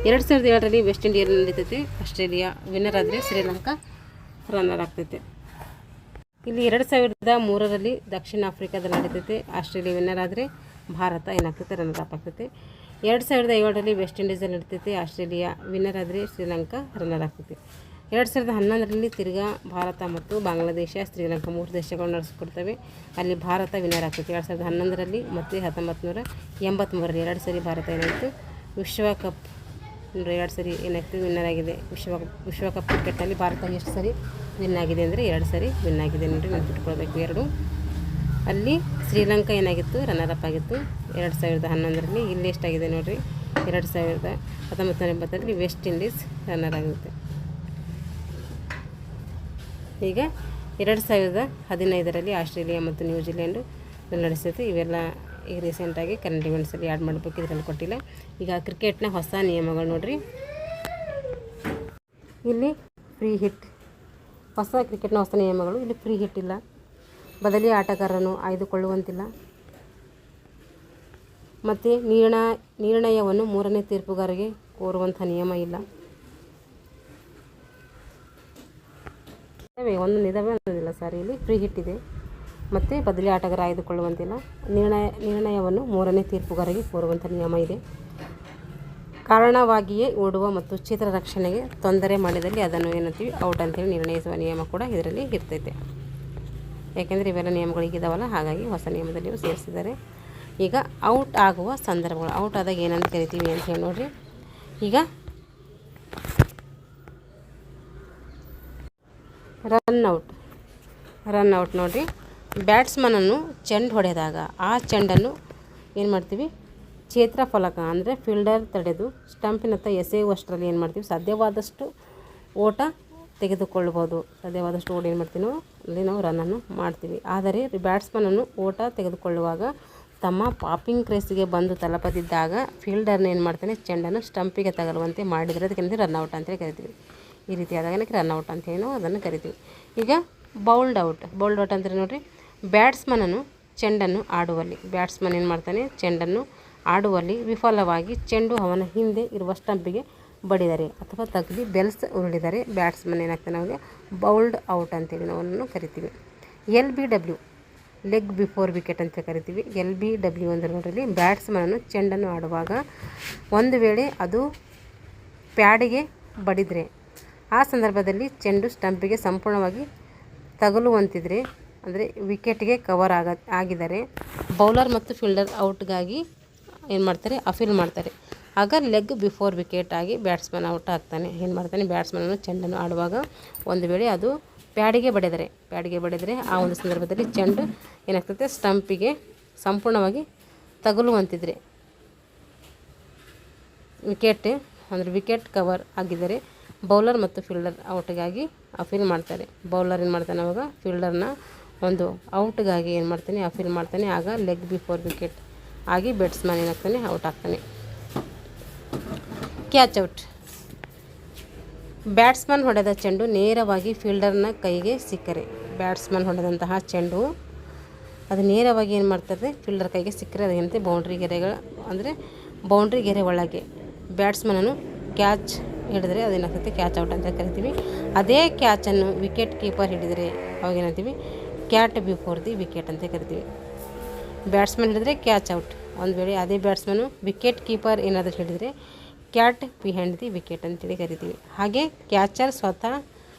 2007ರಲ್ಲಿ ವೆಸ್ಟ್ ಇಂಡೀಸಲ್ಲಿ ನಡೀತೈತೆ. ಆಸ್ಟ್ರೇಲಿಯಾ ವಿನ್ನರ್ ಆದರೆ ಶ್ರೀಲಂಕಾ ರನ್ನರ್ ಆಗ್ತೈತೆ. ಇಲ್ಲಿ 2003ರಲ್ಲಿ ದಕ್ಷಿಣ ಆಫ್ರಿಕಾದಲ್ಲಿ ನಡೀತೈತೆ. ಆಸ್ಟ್ರೇಲಿಯಾ ವಿನ್ನರ್ ಆದರೆ ಭಾರತ ಏನಾಗ್ತೈತೆ ರನ್ನರ್ ಅಪ್ ಆಗ್ತೈತೆ. 2007ರಲ್ಲಿ ವೆಸ್ಟ್ ಇಂಡೀಸಲ್ಲಿ ನಡೀತೈತೆ. ಆಸ್ಟ್ರೇಲಿಯಾ ವಿನ್ನರ್ ಆದರೆ ಶ್ರೀಲಂಕಾ ರನ್ನರ್ ಆಗ್ತೈತೆ. 2011ರಲ್ಲಿ ತಿರ್ಗಾ ಭಾರತ ಮತ್ತು ಬಾಂಗ್ಲಾದೇಶ ಶ್ರೀಲಂಕಾ 3 ದೇಶಗಳು ನಡೆಸಿಕೊಡ್ತವೆ. ಅಲ್ಲಿ ಭಾರತ ವಿನ್ನರ್ ಆಗ್ತೈತೆ 2011ರಲ್ಲಿ ಮತ್ತು 1983ರಲ್ಲಿ 2 ಸರಿ ಭಾರತ ಏನಾಯಿತು ವಿಶ್ವಕಪ್ 2 ಸರಿ ಏನಾಗ್ತದೆ ವಿನ್ನರ್ ಆಗಿದೆ. ವಿಶ್ವಕಪ್ ಕ್ರಿಕೆಟ್ನಲ್ಲಿ ಭಾರತ ಎಷ್ಟು ಸರಿ ವಿನ್ ಆಗಿದೆ ಅಂದರೆ 2 ಸರಿ ವಿನ್ ಆಗಿದೆ ನೋಡಿ, ನೆನಪಿಟ್ಕೊಳ್ಬೇಕು 2. ಅಲ್ಲಿ ಶ್ರೀಲಂಕಾ ಏನಾಗಿತ್ತು ರನ್ನರ್ ಅಪ್ ಆಗಿತ್ತು 2011ರಲ್ಲಿ. ಇಲ್ಲಿ ಎಷ್ಟಾಗಿದೆ ನೋಡಿರಿ 1980ರಲ್ಲಿ ವೆಸ್ಟ್ ಇಂಡೀಸ್ ರನ್ನರ್ ಆಗುತ್ತೆ. ಈಗ 2015ರಲ್ಲಿ ಆಸ್ಟ್ರೇಲಿಯಾ ಮತ್ತು ನ್ಯೂಜಿಲೆಂಡು ನಡೆಸುತ್ತೆ. ಇವೆಲ್ಲ ಈಗ ರೀಸೆಂಟಾಗಿ ಕರೆಂಟ್ ಇವೆಂಟ್ಸಲ್ಲಿ ಆ್ಯಡ್ ಮಾಡಬೇಕು, ಇದರಲ್ಲಿ ಕೊಟ್ಟಿಲ್ಲ. ಈಗ ಕ್ರಿಕೆಟ್ನ ಹೊಸ ನಿಯಮಗಳು ನೋಡಿರಿ. ಇಲ್ಲಿ ಫ್ರೀ ಹಿಟ್, ಹೊಸ ಕ್ರಿಕೆಟ್ನ ಹೊಸ ನಿಯಮಗಳು. ಇಲ್ಲಿ ಫ್ರೀ ಹಿಟ್ ಇಲ್ಲ, ಬದಲಿ ಆಟಗಾರರನ್ನು ಆಯ್ದುಕೊಳ್ಳುವಂತಿಲ್ಲ, ಮತ್ತು ನಿರ್ಣಯವನ್ನು 3ನೇ ತೀರ್ಪುಗಾರರಿಗೆ ಕೋರುವಂಥ ನಿಯಮ ಇಲ್ಲ. ಒಂದೊಂದು ಇದಾವೆ ಅನ್ನೋದಿಲ್ಲ ಸರ್. ಇಲ್ಲಿ ಫ್ರೀ ಹಿಟ್ ಇದೆ ಮತ್ತು ಬದಲಿ ಆಟಗಾರ ಆಯ್ದುಕೊಳ್ಳುವಂತಿಲ್ಲ. ನಿರ್ಣಯವನ್ನು 3ನೇ ತೀರ್ಪುಗಾರರಿಗೆ ಕೋರುವಂಥ ನಿಯಮ ಇದೆ. ಕಾರಣವಾಗಿಯೇ ಓಡುವ ಮತ್ತು ಚಿತ್ರ ರಕ್ಷಣೆಗೆ ತೊಂದರೆ ಮಾಡಿದಲ್ಲಿ ಅದನ್ನು ಏನಂತೀವಿ ಔಟ್ ಅಂತೇಳಿ ನಿರ್ಣಯಿಸುವ ನಿಯಮ ಕೂಡ ಇದರಲ್ಲಿ ಇರ್ತೈತೆ. ಯಾಕೆಂದರೆ ಇವೆಲ್ಲ ನಿಯಮಗಳಿಗಿದಾವಲ್ಲ, ಹಾಗಾಗಿ ಹೊಸ ನಿಯಮದಲ್ಲಿ ಇವು ಸೇರಿಸಿದ್ದಾರೆ. ಈಗ ಔಟ್ ಆಗುವ ಸಂದರ್ಭಗಳು, ಔಟ್ ಆದಾಗ ಏನಂತ ಕರಿತೀವಿ ಅಂತ ಹೇಳಿ ನೋಡಿರಿ. ಈಗ ರನ್ ಔಟ್ ನೋಡಿರಿ. ಬ್ಯಾಟ್ಸ್ಮನನ್ನು ಚೆಂಡು ಹೊಡೆದಾಗ ಆ ಚೆಂಡನ್ನು ಏನು ಮಾಡ್ತೀವಿ ಕ್ಷೇತ್ರಫಲಕ ಅಂದರೆ ಫೀಲ್ಡರ್ ತಡೆದು ಸ್ಟಂಪಿನತ್ತ ಎಸೆಯುವಷ್ಟರಲ್ಲಿ ಏನು ಮಾಡ್ತೀವಿ ಸಾಧ್ಯವಾದಷ್ಟು ಓಟ ತೆಗೆದುಕೊಳ್ಳಬಹುದು. ಸಾಧ್ಯವಾದಷ್ಟು ಓಟ ಏನು ಮಾಡ್ತೀವಿ ನಾವು ಅಲ್ಲಿ ನಾವು ರನ್ನನ್ನು ಮಾಡ್ತೀವಿ. ಆದರೆ ಬ್ಯಾಟ್ಸ್ಮನನ್ನು ಓಟ ತೆಗೆದುಕೊಳ್ಳುವಾಗ ತಮ್ಮ ಪಾಪಿಂಗ್ ಕ್ರೇಸಿಗೆ ಬಂದು ತಲುಪದಿದ್ದಾಗ ಫೀಲ್ಡರ್ನ ಏನು ಮಾಡ್ತಾನೆ ಚೆಂಡನ್ನು ಸ್ಟಂಪಿಗೆ ತಗಲುವಂತೆ ಮಾಡಿದರೆ ಅದಕ್ಕೆ ರನ್ಔಟ್ ಅಂತೇಳಿ ಕರಿತೀವಿ. ಈ ರೀತಿ ಆದಾಗ ರನ್ಔಟ್ ಅಂತೇಳಿ ನಾವು ಅದನ್ನು ಕರಿತೀವಿ. ಈಗ ಬೌಲ್ಡ್ ಔಟ್ ಅಂದರೆ ನೋಡಿರಿ, ಬ್ಯಾಟ್ಸ್ಮನನ್ನು ಚೆಂಡನ್ನು ಆಡುವಲ್ಲಿ ಬ್ಯಾಟ್ಸ್ಮನ್ ಏನು ಮಾಡ್ತಾನೆ ಚೆಂಡನ್ನು ಆಡುವಲ್ಲಿ ವಿಫಲವಾಗಿ ಚೆಂಡು ಅವನ ಹಿಂದೆ ಇರುವ ಸ್ಟಂಪಿಗೆ ಬಡಿದರೆ ಅಥವಾ ತಗಲಿ ಬೆಲ್ಸ್ ಉರುಳಿದರೆ ಬ್ಯಾಟ್ಸ್ಮನ್ ಏನಾಗ್ತಾನೆ ನಮಗೆ ಬೌಲ್ಡ್ ಔಟ್ ಅಂತೇಳಿ ನಾವು ಕರಿತೀವಿ. LBW ಲೆಗ್ ಬಿಫೋರ್ ವಿಕೆಟ್ ಅಂತ ಕರಿತೀವಿ. LBW ಅಂದರೆ ನೋಡ್ರಿ, ಬ್ಯಾಟ್ಸ್ಮನನ್ನು ಚೆಂಡನ್ನು ಆಡುವಾಗ ಒಂದು ವೇಳೆ ಅದು ಪ್ಯಾಡಿಗೆ ಬಡಿದರೆ ಆ ಸಂದರ್ಭದಲ್ಲಿ ಚೆಂಡು ಸ್ಟಂಪಿಗೆ ಸಂಪೂರ್ಣವಾಗಿ ತಗುಲುವಂತಿದ್ರೆ ಅಂದರೆ ವಿಕೆಟ್ಗೆ ಕವರ್ ಆಗಿದರೆ ಬೌಲರ್ ಮತ್ತು ಫೀಲ್ಡರ್ ಔಟ್ಗಾಗಿ ಏನು ಮಾಡ್ತಾರೆ ಅಫೀಲ್ ಮಾಡ್ತಾರೆ. ಆಗ ಲೆಗ್ ಬಿಫೋರ್ ವಿಕೆಟ್ ಆಗಿ ಬ್ಯಾಟ್ಸ್ಮನ್ ಔಟ್ ಆಗ್ತಾನೆ. ಏನು ಮಾಡ್ತಾನೆ ಬ್ಯಾಟ್ಸ್ಮನನ್ನು ಚೆಂಡನ್ನು ಆಡುವಾಗ ಒಂದು ವೇಳೆ ಅದು ಪ್ಯಾಡಿಗೆ ಬಡಿದರೆ ಆ ಒಂದು ಸಂದರ್ಭದಲ್ಲಿ ಚೆಂಡು ಏನಾಗ್ತದೆ ಸ್ಟಂಪಿಗೆ ಸಂಪೂರ್ಣವಾಗಿ ತಗುಲುವಂತಿದ್ರೆ ವಿಕೆಟ್ ಕವರ್ ಆಗಿದ್ದರೆ ಬೌಲರ್ ಮತ್ತು ಫೀಲ್ಡರ್ ಔಟ್ಗಾಗಿ ಅಫೀಲ್ ಮಾಡ್ತಾರೆ. ಬೌಲರ್ ಏನು ಮಾಡ್ತಾನೆ ಅವಾಗ ಫೀಲ್ಡರ್ನ ಒಂದು ಔಟ್ಗಾಗಿ ಏನು ಮಾಡ್ತಾನೆ ಅಫೀಲ್ ಮಾಡ್ತಾನೆ. ಆಗ ಲೆಗ್ ಬಿಫೋರ್ ವಿಕೆಟ್ ಆಗಿ ಬ್ಯಾಟ್ಸ್ಮನ್ ಏನಾಗ್ತಾನೆ ಔಟ್ ಆಗ್ತಾನೆ. ಕ್ಯಾಚ್ ಔಟ್, ಬ್ಯಾಟ್ಸ್ಮನ್ ಹೊಡೆದ ಚೆಂಡು ನೇರವಾಗಿ ಫೀಲ್ಡರ್ನ ಕೈಗೆ ಸಿಕ್ಕರೆ, ಬ್ಯಾಟ್ಸ್ಮನ್ ಹೊಡೆದಂತಹ ಚೆಂಡು ಅದು ನೇರವಾಗಿ ಏನು ಮಾಡ್ತದೆ ಫೀಲ್ಡರ್ ಕೈಗೆ ಸಿಕ್ಕರೆ ಅದೇನಂತೆ ಬೌಂಡ್ರಿ ಗೆರೆಗಳು ಅಂದರೆ ಬೌಂಡ್ರಿ ಗೆರೆ ಒಳಗೆ ಬ್ಯಾಟ್ಸ್ಮನನ್ನು ಕ್ಯಾಚ್ ಹಿಡಿದ್ರೆ ಅದೇನಾಗ್ತೈತೆ ಕ್ಯಾಚ್ ಔಟ್ ಅಂತ ಕರಿತೀವಿ. ಅದೇ ಕ್ಯಾಚನ್ನು ವಿಕೆಟ್ ಕೀಪರ್ ಹಿಡಿದರೆ ಅವಾಗೇನಂತೀವಿ ಕ್ಯಾಟ್ ಬಿಫೋರ್ ದಿ ವಿಕೆಟ್ ಅಂತ ಕರಿತೀವಿ. ಬ್ಯಾಟ್ಸ್ಮನ್ ಹಿಡಿದ್ರೆ ಕ್ಯಾಚ್ ಔಟ್. ಒಂದು ವೇಳೆ ಅದೇ ಬ್ಯಾಟ್ಸ್ಮನ್ನು ವಿಕೆಟ್ ಕೀಪರ್ ಏನಾದರೂ ಹಿಡಿದರೆ ಕ್ಯಾಟ್ ಬಿಹೈಂಡ್ ದಿ ವಿಕೆಟ್ ಅಂತೇಳಿ ಕರಿತೀವಿ. ಹಾಗೆ ಕ್ಯಾಚರ್ ಸ್ವತಃ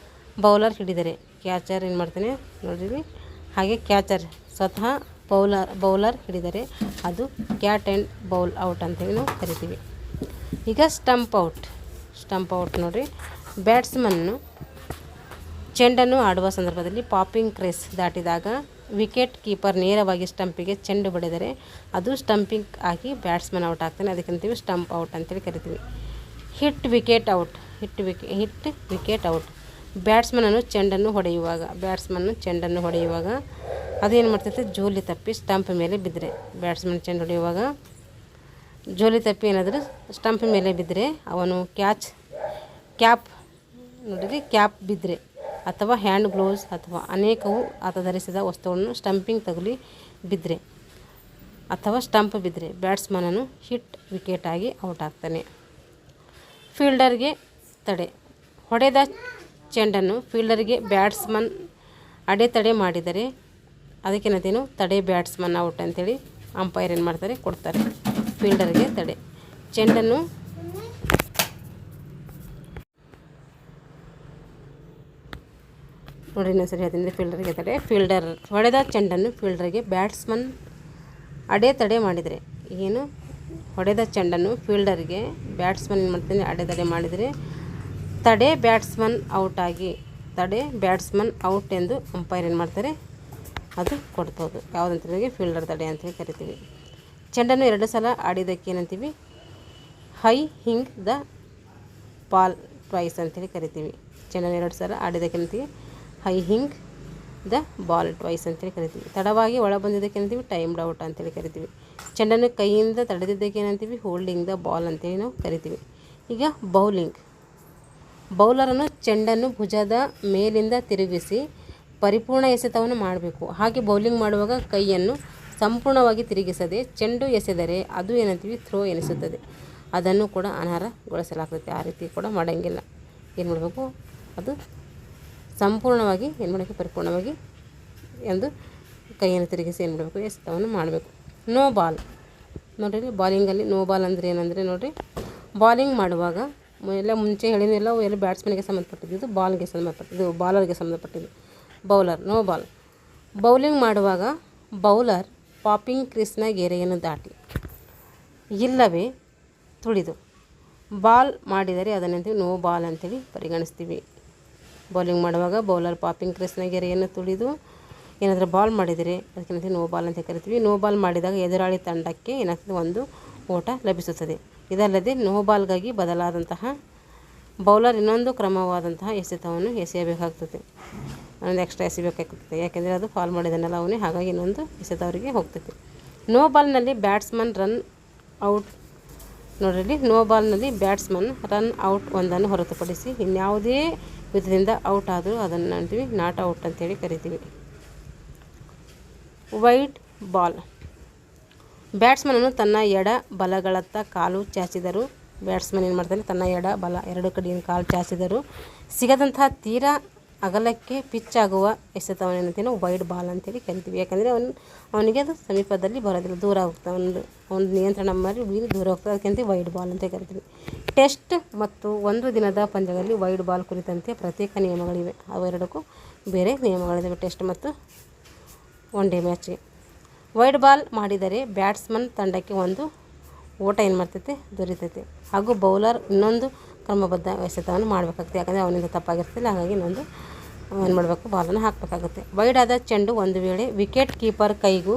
ಬೌಲರ್ ಹಿಡಿದರೆ ಕ್ಯಾಚರ್ ಏನು ಮಾಡ್ತಾನೆ ನೋಡಿರಿ, ಹಾಗೆ ಕ್ಯಾಚರ್ ಸ್ವತಃ ಬೌಲರ್ ಹಿಡಿದರೆ ಅದು ಕ್ಯಾಟ್ ಆ್ಯಂಡ್ ಬೌಲ್ ಔಟ್ ಅಂತೇಳಿ ನಾವು ಕರಿತೀವಿ. ಈಗ ಸ್ಟಂಪ್ ಔಟ್ ನೋಡಿರಿ, ಬ್ಯಾಟ್ಸ್ಮನ್ನು ಚೆಂಡನ್ನು ಆಡುವ ಸಂದರ್ಭದಲ್ಲಿ ಪಾಪಿಂಗ್ ಕ್ರೇಸ್ ದಾಟಿದಾಗ ವಿಕೆಟ್ ಕೀಪರ್ ನೇರವಾಗಿ ಸ್ಟಂಪಿಗೆ ಚೆಂಡು ಬಡಿದರೆ ಅದು ಸ್ಟಂಪಿಂಗ್ ಆಗಿ ಬ್ಯಾಟ್ಸ್ಮನ್ ಔಟ್ ಆಗ್ತಾನೆ. ಅದಕ್ಕಂತೀವಿ ಸ್ಟಂಪ್ ಔಟ್ ಅಂತೇಳಿ ಕರಿತೀವಿ. ಹಿಟ್ ವಿಕೆಟ್ ಔಟ್, ಬ್ಯಾಟ್ಸ್ಮನ್ನು ಚೆಂಡನ್ನು ಹೊಡೆಯುವಾಗ ಅದೇನು ಮಾಡ್ತೈತೆ ಜೋಲಿ ತಪ್ಪಿ ಸ್ಟಂಪ್ ಮೇಲೆ ಬಿದ್ದರೆ, ಬ್ಯಾಟ್ಸ್ಮನ್ ಚೆಂಡು ಹೊಡೆಯುವಾಗ ಜೋಲಿ ತಪ್ಪಿ ಏನಾದರೂ ಸ್ಟಂಪ್ ಮೇಲೆ ಬಿದ್ದರೆ ಅವನು ಕ್ಯಾಪ್ ಬಿದ್ದರೆ ಅಥವಾ ಹ್ಯಾಂಡ್ ಗ್ಲೋವ್ಸ್ ಅಥವಾ ಅನೇಕವು ಆತ ಧರಿಸಿದ ವಸ್ತುಗಳನ್ನು ಸ್ಟಂಪಿಂಗ್ ತಗುಲಿ ಬಿದ್ದರೆ ಅಥವಾ ಸ್ಟಂಪ್ ಬಿದ್ದರೆ ಬ್ಯಾಟ್ಸ್ಮನನು ಹಿಟ್ ವಿಕೆಟ್ ಆಗಿ ಔಟ್ ಆಗ್ತಾನೆ. ಫೀಲ್ಡರ್ಗೆ ತಡೆ. ಹೊಡೆದ ಚೆಂಡನ್ನು ಫೀಲ್ಡರ್ಗೆ ಬ್ಯಾಟ್ಸ್ಮನ್ ಅಡೆತಡೆ ಮಾಡಿದರೆ ಅದಕ್ಕೇನಂತೇನು ತಡೆ ಬ್ಯಾಟ್ಸ್ಮನ್ ಔಟ್ ಅಂತೇಳಿ ಅಂಪೈರ್ ಏನು ಮಾಡ್ತಾರೆ ಕೊಡ್ತಾರೆ. ಫೀಲ್ಡರ್ಗೆ ತಡೆ. ಚೆಂಡನ್ನು ನೋಡಿ ಇನ್ನೊಂದ್ಸರಿ ಹೇಳ್ತೀನಿ. ಫೀಲ್ಡರ್ಗೆ ತಡೆ. ಫೀಲ್ಡರ್ ಹೊಡೆದ ಚೆಂಡನ್ನು ಫೀಲ್ಡರ್ಗೆ ಬ್ಯಾಟ್ಸ್ಮನ್ ಅಡೆತಡೆ ಮಾಡಿದರೆ ಏನು ಹೊಡೆದ ಚೆಂಡನ್ನು ಫೀಲ್ಡರ್ಗೆ ಬ್ಯಾಟ್ಸ್ಮನ್ ಏನು ಮಾಡ್ತಾನೆ ಅಡೆತಡೆ ಮಾಡಿದರೆ ತಡೆ ಬ್ಯಾಟ್ಸ್ಮನ್ ಔಟ್ ಆಗಿ ತಡೆ ಬ್ಯಾಟ್ಸ್ಮನ್ ಔಟ್ ಎಂದು ಅಂಪೈರ್ ಏನು ಮಾಡ್ತಾರೆ ಅದು ಕೊಡ್ಬೋದು. ಯಾವುದಂತೇಳಿ ಫೀಲ್ಡರ್ ತಡೆ ಅಂತೇಳಿ ಕರಿತೀವಿ. ಚೆಂಡನ್ನು 2 ಸಲ ಆಡಿದ್ದಕ್ಕೆ ಏನಂತೀವಿ ಹೈ ಹಿಂಗ್ ದ ಬಾಲ್ ಟ್ವೈಸ್ ಅಂತೇಳಿ ಕರಿತೀವಿ. ಚೆಂಡನ್ನು 2 ಸಲ ಆಡಿದ್ದಕ್ಕೆ ಏನಂತೀವಿ ಹೈ ಹಿಂಗ್ ದ ಬಾಲ್ ಟ್ವೈಸ್ ಅಂತೇಳಿ ಕರಿತೀವಿ. ತಡವಾಗಿ ಒಳ ಬಂದಿದ್ದಕ್ಕೆ ಏನಂತೀವಿ ಟೈಮ್ಡ್ ಔಟ್ ಅಂತೇಳಿ ಕರಿತೀವಿ. ಚೆಂಡನ್ನು ಕೈಯಿಂದ ತಡೆದಿದ್ದಕ್ಕೆ ಏನಂತೀವಿ ಹೋಲ್ಡಿಂಗ್ ದ ಬಾಲ್ ಅಂತೇಳಿ ನಾವು ಕರಿತೀವಿ. ಈಗ ಬೌಲಿಂಗ್. ಬೌಲರನ್ನು ಚೆಂಡನ್ನು ಭುಜದ ಮೇಲಿಂದ ತಿರುಗಿಸಿ ಪರಿಪೂರ್ಣ ಎಸೆತವನ್ನು ಮಾಡಬೇಕು. ಹಾಗೆ ಬೌಲಿಂಗ್ ಮಾಡುವಾಗ ಕೈಯನ್ನು ಸಂಪೂರ್ಣವಾಗಿ ತಿರುಗಿಸದೆ ಚೆಂಡು ಎಸೆದರೆ ಅದು ಏನಂತೀವಿ ಥ್ರೋ ಎನಿಸುತ್ತದೆ. ಅದನ್ನು ಕೂಡ ಅನರ್ಹಗೊಳಿಸಲಾಗ್ತದೆ. ಆ ರೀತಿ ಕೂಡ ಮಾಡೋಂಗಿಲ್ಲ. ಏನು ಮಾಡಬೇಕು ಅದು ಸಂಪೂರ್ಣವಾಗಿ ಏನು ಮಾಡಬೇಕು ಪರಿಪೂರ್ಣವಾಗಿ ಎಂದು ಕೈಯನ್ನು ತಿರುಗಿಸಿ ಏನು ಮಾಡಬೇಕು ಎಸೆತವನ್ನು ಮಾಡಬೇಕು. No ball. ನೋಡಿರಿ ಬಾಲಿಂಗಲ್ಲಿ ನೋ ಬಾಲ್ ಅಂದರೆ ಏನಂದರೆ ನೋಡಿರಿ ಬಾಲಿಂಗ್ ಮಾಡುವಾಗ ಎಲ್ಲ ಮುಂಚೆ ಹೇಳಿನೆಲ್ಲ ಎಲ್ಲ ಬ್ಯಾಟ್ಸ್ಮನ್ಗೆ ಸಂಬಂಧಪಟ್ಟಿದ್ದು, ಇದು ಬಾಲ್ಗೆ ಸಂಬಂಧಪಟ್ಟಿದ್ದು, ಬಾಲರ್ಗೆ ಸಂಬಂಧಪಟ್ಟಿದ್ದು. Bowler no ball. ಬೌಲಿಂಗ್ ಮಾಡುವಾಗ ಬೌಲರ್ ಪಾಪಿಂಗ್ ಕ್ರೀಸ್ನ ಗೆರೆಯನ್ನು ದಾಟಿ ಇಲ್ಲವೇ ತುಳಿದು ಬಾಲ್ ಮಾಡಿದರೆ ಅದನ್ನಂತೀವಿ ನೋ ಬಾಲ್ ಅಂತೇಳಿ ಪರಿಗಣಿಸ್ತೀವಿ. ಬೌಲಿಂಗ್ ಮಾಡುವಾಗ ಬೌಲರ್ ಪಾಪಿಂಗ್ ಕ್ರೀಸ್ನ ಗೆರೆಯನ್ನು ತುಳಿದು ಏನಾದರೂ ಬಾಲ್ ಮಾಡಿದರೆ ಅದಕ್ಕೇನಂತೀವಿ ನೋ ಬಾಲ್ ಅಂತ ಕರಿತೀವಿ. ನೋ ಬಾಲ್ ಮಾಡಿದಾಗ ಎದುರಾಳಿ ತಂಡಕ್ಕೆ ಏನಾಗ್ತದೆ ಒಂದು ಓಟ ಲಭಿಸುತ್ತದೆ. ಇದಲ್ಲದೆ ನೋ ಬಾಲ್ಗಾಗಿ ಬದಲಾದಂತಹ ಬೌಲರ್ ಇನ್ನೊಂದು ಕ್ರಮವಾದಂತಹ ಎಸೆತವನ್ನು ಎಸೆಯಬೇಕಾಗ್ತದೆ. ಇನ್ನೊಂದು ಎಕ್ಸ್ಟ್ರಾ ಎಸೆಯಬೇಕಾಗ್ತದೆ. ಯಾಕೆಂದರೆ ಅದು ಫಾಲ್ ಮಾಡಿದನಲ್ಲ ಅವನೇ, ಹಾಗಾಗಿ ಇನ್ನೊಂದು ಎಸೆತ ಅವರಿಗೆ ಹೋಗ್ತದೆ. ನೋ ಬಾಲ್ನಲ್ಲಿ ಬ್ಯಾಟ್ಸ್ಮನ್ ರನ್ ಔಟ್. ನೋಡಿರಿ ನೋ ಬಾಲ್ನಲ್ಲಿ ಬ್ಯಾಟ್ಸ್ಮನ್ ರನ್ ಔಟ್ ಒಂದನ್ನು ಹೊರತುಪಡಿಸಿ ಇನ್ಯಾವುದೇ ವಿಧದಿಂದ ಔಟ್ ಆದರೂ ಅದನ್ನು ಅಂತೀವಿ ನಾಟ್ ಔಟ್ ಅಂತೇಳಿ ಕರಿತೀವಿ. Wide ball. ಬ್ಯಾಟ್ಸ್ಮನನ್ನು ತನ್ನ ಎಡ ಬಲಗಳತ್ತ ಕಾಲು ಚಾಚಿದರು ಬ್ಯಾಟ್ಸ್ಮನ್ ಏನು ಮಾಡ್ತಾನೆ ತನ್ನ ಎಡ ಬಲ ಎರಡು ಕಡೆಯಿಂದ ಕಾಲು ಚಾಚಿದರು ಸಿಗದಂತಹ ತೀರಾ ಅಗಲಕ್ಕೆ ಪಿಚ್ ಆಗುವ ಎಸೆತವನ್ನು ಏನಂತೀವಿ ವೈಡ್ ಬಾಲ್ ಅಂತೇಳಿ ಕರಿತೀವಿ. ಯಾಕಂದರೆ ಅವನಿಗೆ ಅದು ಸಮೀಪದಲ್ಲಿ ಬರೋದಿಲ್ಲ, ದೂರ ಹೋಗ್ತಾ ಒಂದು ನಿಯಂತ್ರಣ ಮಾಡಿ ದೂರ ಹೋಗ್ತದೆ, ಅದಕ್ಕಂತ ವೈಡ್ ಬಾಲ್ ಅಂತ ಕರಿತೀವಿ. ಟೆಸ್ಟ್ ಮತ್ತು ಒಂದು ದಿನದ ಪಂದ್ಯಗಳಲ್ಲಿ ವೈಡ್ ಬಾಲ್ ಕುರಿತಂತೆ ಪ್ರತ್ಯೇಕ ನಿಯಮಗಳಿವೆ. ಅವೆರಡಕ್ಕೂ ಬೇರೆ ನಿಯಮಗಳಿವೆ ಟೆಸ್ಟ್ ಮತ್ತು ಒನ್ ಡೇ ಮ್ಯಾಚ್ಗೆ. ವೈಡ್ ಬಾಲ್ ಮಾಡಿದರೆ ಬ್ಯಾಟ್ಸ್ಮನ್ ತಂಡಕ್ಕೆ ಒಂದು ಓಟ ಏನು ಮಾಡ್ತೈತೆ ದೊರೀತೈತೆ ಹಾಗೂ ಬೌಲರ್ ಇನ್ನೊಂದು ಕ್ರಮಬದ್ಧ ಎಸೆತವನ್ನು ಮಾಡಬೇಕಾಗುತ್ತೆ. ಯಾಕಂದರೆ ಅವನಿಂದ ತಪ್ಪಾಗಿರ್ತಿಲ್ಲ, ಹಾಗಾಗಿ ಇನ್ನೊಂದು ಏನು ಮಾಡಬೇಕು ಬಾಲನ್ನು ಹಾಕಬೇಕಾಗುತ್ತೆ. ವೈಡ್ ಆದ ಚೆಂಡು ಒಂದು ವೇಳೆ ವಿಕೆಟ್ ಕೀಪರ್ ಕೈಗೂ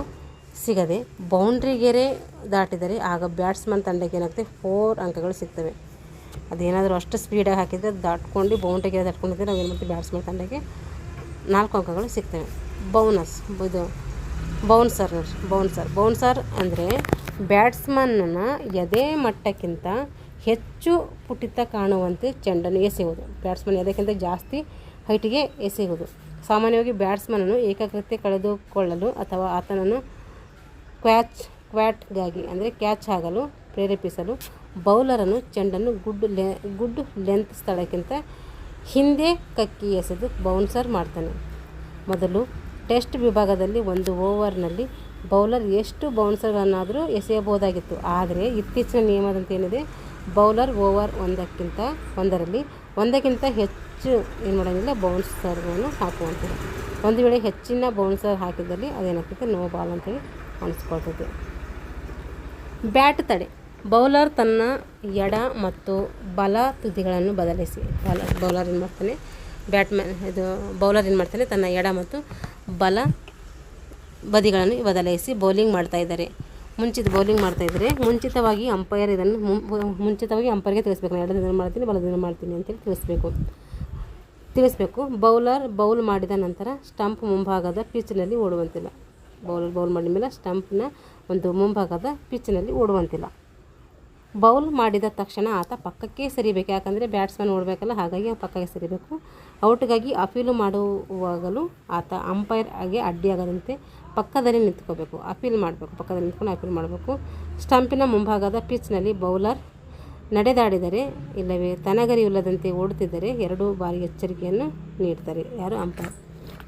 ಸಿಗದೆ ಬೌಂಡ್ರಿ ಗೆರೆ ದಾಟಿದರೆ ಆಗ ಬ್ಯಾಟ್ಸ್ಮನ್ ತಂಡಕ್ಕೆ ಏನಾಗುತ್ತೆ 4 ಅಂಕಗಳು ಸಿಗ್ತವೆ. ಅದೇನಾದರೂ ಅಷ್ಟು ಸ್ಪೀಡಾಗಿ ಹಾಕಿದರೆ ಅದು ದಾಟ್ಕೊಂಡು ಬೌಂಡ್ರಿ ಗೆರೆ ದಾಟ್ಕೊಂಡಿದ್ದರೆ ನಾವು ಏನು ಮಾಡ್ತೀವಿ ಬ್ಯಾಟ್ಸ್ಮನ್ ತಂಡಕ್ಕೆ 4 ಅಂಕಗಳು ಸಿಗ್ತವೆ. ಇದು ಬೌನ್ಸರ್ ಅಂದರೆ ಬ್ಯಾಟ್ಸ್ಮನ್ನ ಎದೆ ಮಟ್ಟಕ್ಕಿಂತ ಹೆಚ್ಚು ಪುಟಿತ ಕಾಣುವಂತೆ ಚೆಂಡನ್ನು ಎಸೆಯುವುದು. ಬ್ಯಾಟ್ಸ್ಮನ್ ಎದೆಕ್ಕಿಂತ ಜಾಸ್ತಿ ಹೈಟಿಗೆ ಎಸೆಯುವುದು. ಸಾಮಾನ್ಯವಾಗಿ ಬ್ಯಾಟ್ಸ್ಮನನ್ನು ಏಕಾಗ್ರತೆ ಕಳೆದುಕೊಳ್ಳಲು ಅಥವಾ ಆತನನ್ನು ಕ್ವಾಟ್ಗಾಗಿ ಅಂದರೆ ಕ್ಯಾಚ್ ಆಗಲು ಪ್ರೇರೇಪಿಸಲು ಬೌಲರನ್ನು ಚೆಂಡನ್ನು ಗುಡ್ ಲೆಂತ್ ಸ್ಥಳಕ್ಕಿಂತ ಹಿಂದೆ ಕಕ್ಕಿ ಎಸೆದು ಬೌನ್ಸರ್ ಮಾಡ್ತಾನೆ. ಮೊದಲು ಟೆಸ್ಟ್ ವಿಭಾಗದಲ್ಲಿ ಒಂದು ಓವರ್ನಲ್ಲಿ ಬೌಲರ್ ಎಷ್ಟು ಬೌನ್ಸರ್ಗಳನ್ನಾದರೂ ಎಸೆಯಬಹುದಾಗಿತ್ತು. ಆದರೆ ಇತ್ತೀಚಿನ ನಿಯಮದಂತೆ ಏನಿದೆ ಬೌಲರ್ ಓವರ್ ಒಂದಕ್ಕಿಂತ ಹೆಚ್ಚು ಏನು ಮಾಡೋಂಗಿಲ್ಲ ಬೌನ್ಸರ್ಗಳನ್ನು ಹಾಕುವಂಥದ್ದು. ಒಂದು ವೇಳೆ ಹೆಚ್ಚಿನ ಬೌನ್ಸರ್ ಹಾಕಿದಲ್ಲಿ ಅದೇನಾಗ್ತದೆ ನೋ ಬಾಲ್ ಅಂತೇಳಿ ಅನಿಸ್ಕೊಳ್ತದೆ. ಬ್ಯಾಟ್ ತಡೆ. ಬೌಲರ್ ತನ್ನ ಎಡ ಮತ್ತು ಬಲ ತುದಿಗಳನ್ನು ಬದಲಿಸಿ ಬೌಲರ್ ಏನು ಮಾಡ್ತಾನೆ ಬೌಲರ್ ಏನು ಮಾಡ್ತಾನೆ ತನ್ನ ಎಡ ಮತ್ತು ಬಲ ಬದಿಗಳನ್ನು ಬದಲಾಯಿಸಿ ಬೌಲಿಂಗ್ ಮಾಡ್ತಾಯಿದ್ದಾರೆ. ಮುಂಚಿತವಾಗಿ ಅಂಪೈರ್ ಇದನ್ನು ಅಂಪೈರ್ಗೆ ತಿಳಿಸ್ಬೇಕು. ನಾನು ಎಡದಿಂದ ಮಾಡ್ತೀನಿ ಬಲದಿಂದ ಮಾಡ್ತೀನಿ ಅಂತೇಳಿ ತಿಳಿಸ್ಬೇಕು. ಬೌಲರ್ ಬೌಲ್ ಮಾಡಿದ ನಂತರ ಸ್ಟಂಪ್ ಮುಂಭಾಗದ ಪಿಚ್ನಲ್ಲಿ ಓಡುವಂತಿಲ್ಲ. ಬೌಲ್ ಮಾಡಿದ ಮೇಲೆ ಸ್ಟಂಪ್ನ ಒಂದು ಮುಂಭಾಗದ ಪಿಚ್ನಲ್ಲಿ ಓಡುವಂತಿಲ್ಲ. ಬೌಲ್ ಮಾಡಿದ ತಕ್ಷಣ ಆತ ಪಕ್ಕಕ್ಕೆ ಸರಿಬೇಕು, ಯಾಕಂದರೆ ಬ್ಯಾಟ್ಸ್ಮನ್ ಓಡಬೇಕಲ್ಲ, ಹಾಗಾಗಿ ಪಕ್ಕಕ್ಕೆ ಸರಿಬೇಕು. ಔಟ್ಗಾಗಿ ಅಪೀಲು ಮಾಡುವಾಗಲೂ ಆತ ಅಂಪೈರ್ ಆಗಿ ಅಡ್ಡಿಯಾಗದಂತೆ ಪಕ್ಕದಲ್ಲಿ ನಿಂತ್ಕೋಬೇಕು, ಅಪೀಲ್ ಮಾಡಬೇಕು, ಪಕ್ಕದಲ್ಲಿ ನಿಂತ್ಕೊಂಡು ಅಪೀಲ್ ಮಾಡಬೇಕು. ಸ್ಟಂಪಿನ ಮುಂಭಾಗದ ಪಿಚ್ನಲ್ಲಿ ಬೌಲರ್ ನಡೆದಾಡಿದರೆ ಇಲ್ಲವೇ ತನಗರಿವಿಲ್ಲದಂತೆ ಓಡುತ್ತಿದ್ದರೆ 2 ಬಾರಿ ಎಚ್ಚರಿಕೆಯನ್ನು ನೀಡ್ತಾರೆ ಯಾರು, ಅಂಪೈರ್.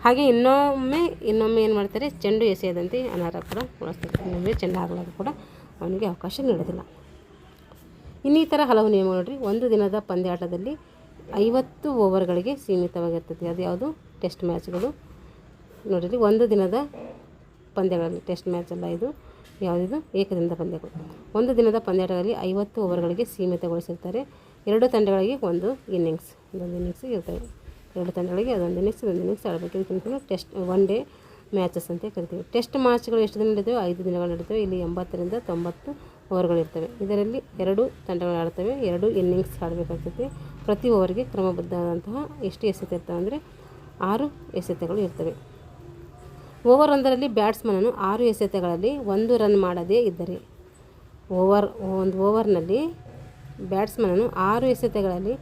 ಹಾಗೆ ಇನ್ನೊಮ್ಮೆ ಏನು ಮಾಡ್ತಾರೆ, ಚೆಂಡು ಎಸೆಯದಂತೆ ಅನರ್ಹ ಕೂಡ ಉಳಿಸ್ತಾರೆ. ಇನ್ನೊಮ್ಮೆ ಚೆಂಡು ಆಗಲಾಗ ಕೂಡ ಅವನಿಗೆ ಅವಕಾಶ ನೀಡೋದಿಲ್ಲ. ಇನ್ನಿತರ ಹಲವು ನಿಯಮಗಳು ನೋಡ್ರಿ. ಒಂದು ದಿನದ ಪಂದ್ಯಾಟದಲ್ಲಿ 50 ಓವರ್ಗಳಿಗೆ ಸೀಮಿತವಾಗಿರ್ತದೆ. ಅದು ಯಾವುದು, ಟೆಸ್ಟ್ ಮ್ಯಾಚ್ಗಳು ನೋಡಿರಿ. ಒಂದು ದಿನದ ಪಂದ್ಯಗಳಲ್ಲಿ, ಟೆಸ್ಟ್ ಮ್ಯಾಚ್ ಅಲ್ಲ ಇದು, ಯಾವುದಿದು ಏಕದಿನದ ಪಂದ್ಯಗಳು. ಒಂದು ದಿನದ ಪಂದ್ಯಾಟಗಳಲ್ಲಿ 50 ಓವರ್ಗಳಿಗೆ ಸೀಮಿತಗೊಳಿಸಿರ್ತಾರೆ. 2 ತಂಡಗಳಿಗೆ ಒಂದು ಇನ್ನಿಂಗ್ಸ್ ಇರ್ತವೆ. 2 ತಂಡಗಳಿಗೆ ಅದೊಂದು ಇನ್ನಿಂಗ್ಸ್ ಆಡಬೇಕು. ಇದಕ್ಕಿಂತ ಟೆಸ್ಟ್ 1 ಡೇ ಮ್ಯಾಚಸ್ ಅಂತ ಕರಿತೀವಿ. ಟೆಸ್ಟ್ ಮ್ಯಾಚ್ಗಳು ಎಷ್ಟು ದಿನ ನಡೀತವೆ, 5 ದಿನಗಳು ನಡೀತವೆ. ಇಲ್ಲಿ 80ರಿಂದ 90 ಓವರ್ಗಳಿರ್ತವೆ. ಇದರಲ್ಲಿ 2 ತಂಡಗಳು ಆಡ್ತವೆ, 2 ಇನ್ನಿಂಗ್ಸ್ ಆಡಬೇಕಾಗ್ತದೆ. ಪ್ರತಿ ಓವರ್ಗೆ ಕ್ರಮಬದ್ಧವಾದಂತಹ ಎಷ್ಟು ಎಸೆತ ಇರ್ತವೆ ಅಂದರೆ 6 ಎಸೆತಗಳು ಇರ್ತವೆ. ಓವರ್ ಒಂದರಲ್ಲಿ ಬ್ಯಾಟ್ಸ್ಮನನು 6 ಎಸೆತಗಳಲ್ಲಿ 1 ರನ್ ಮಾಡದೇ ಇದ್ದರೆ, ಒಂದು ಓವರ್ನಲ್ಲಿ ಬ್ಯಾಟ್ಸ್ಮನನು 6 ಎಸೆತಗಳಲ್ಲಿ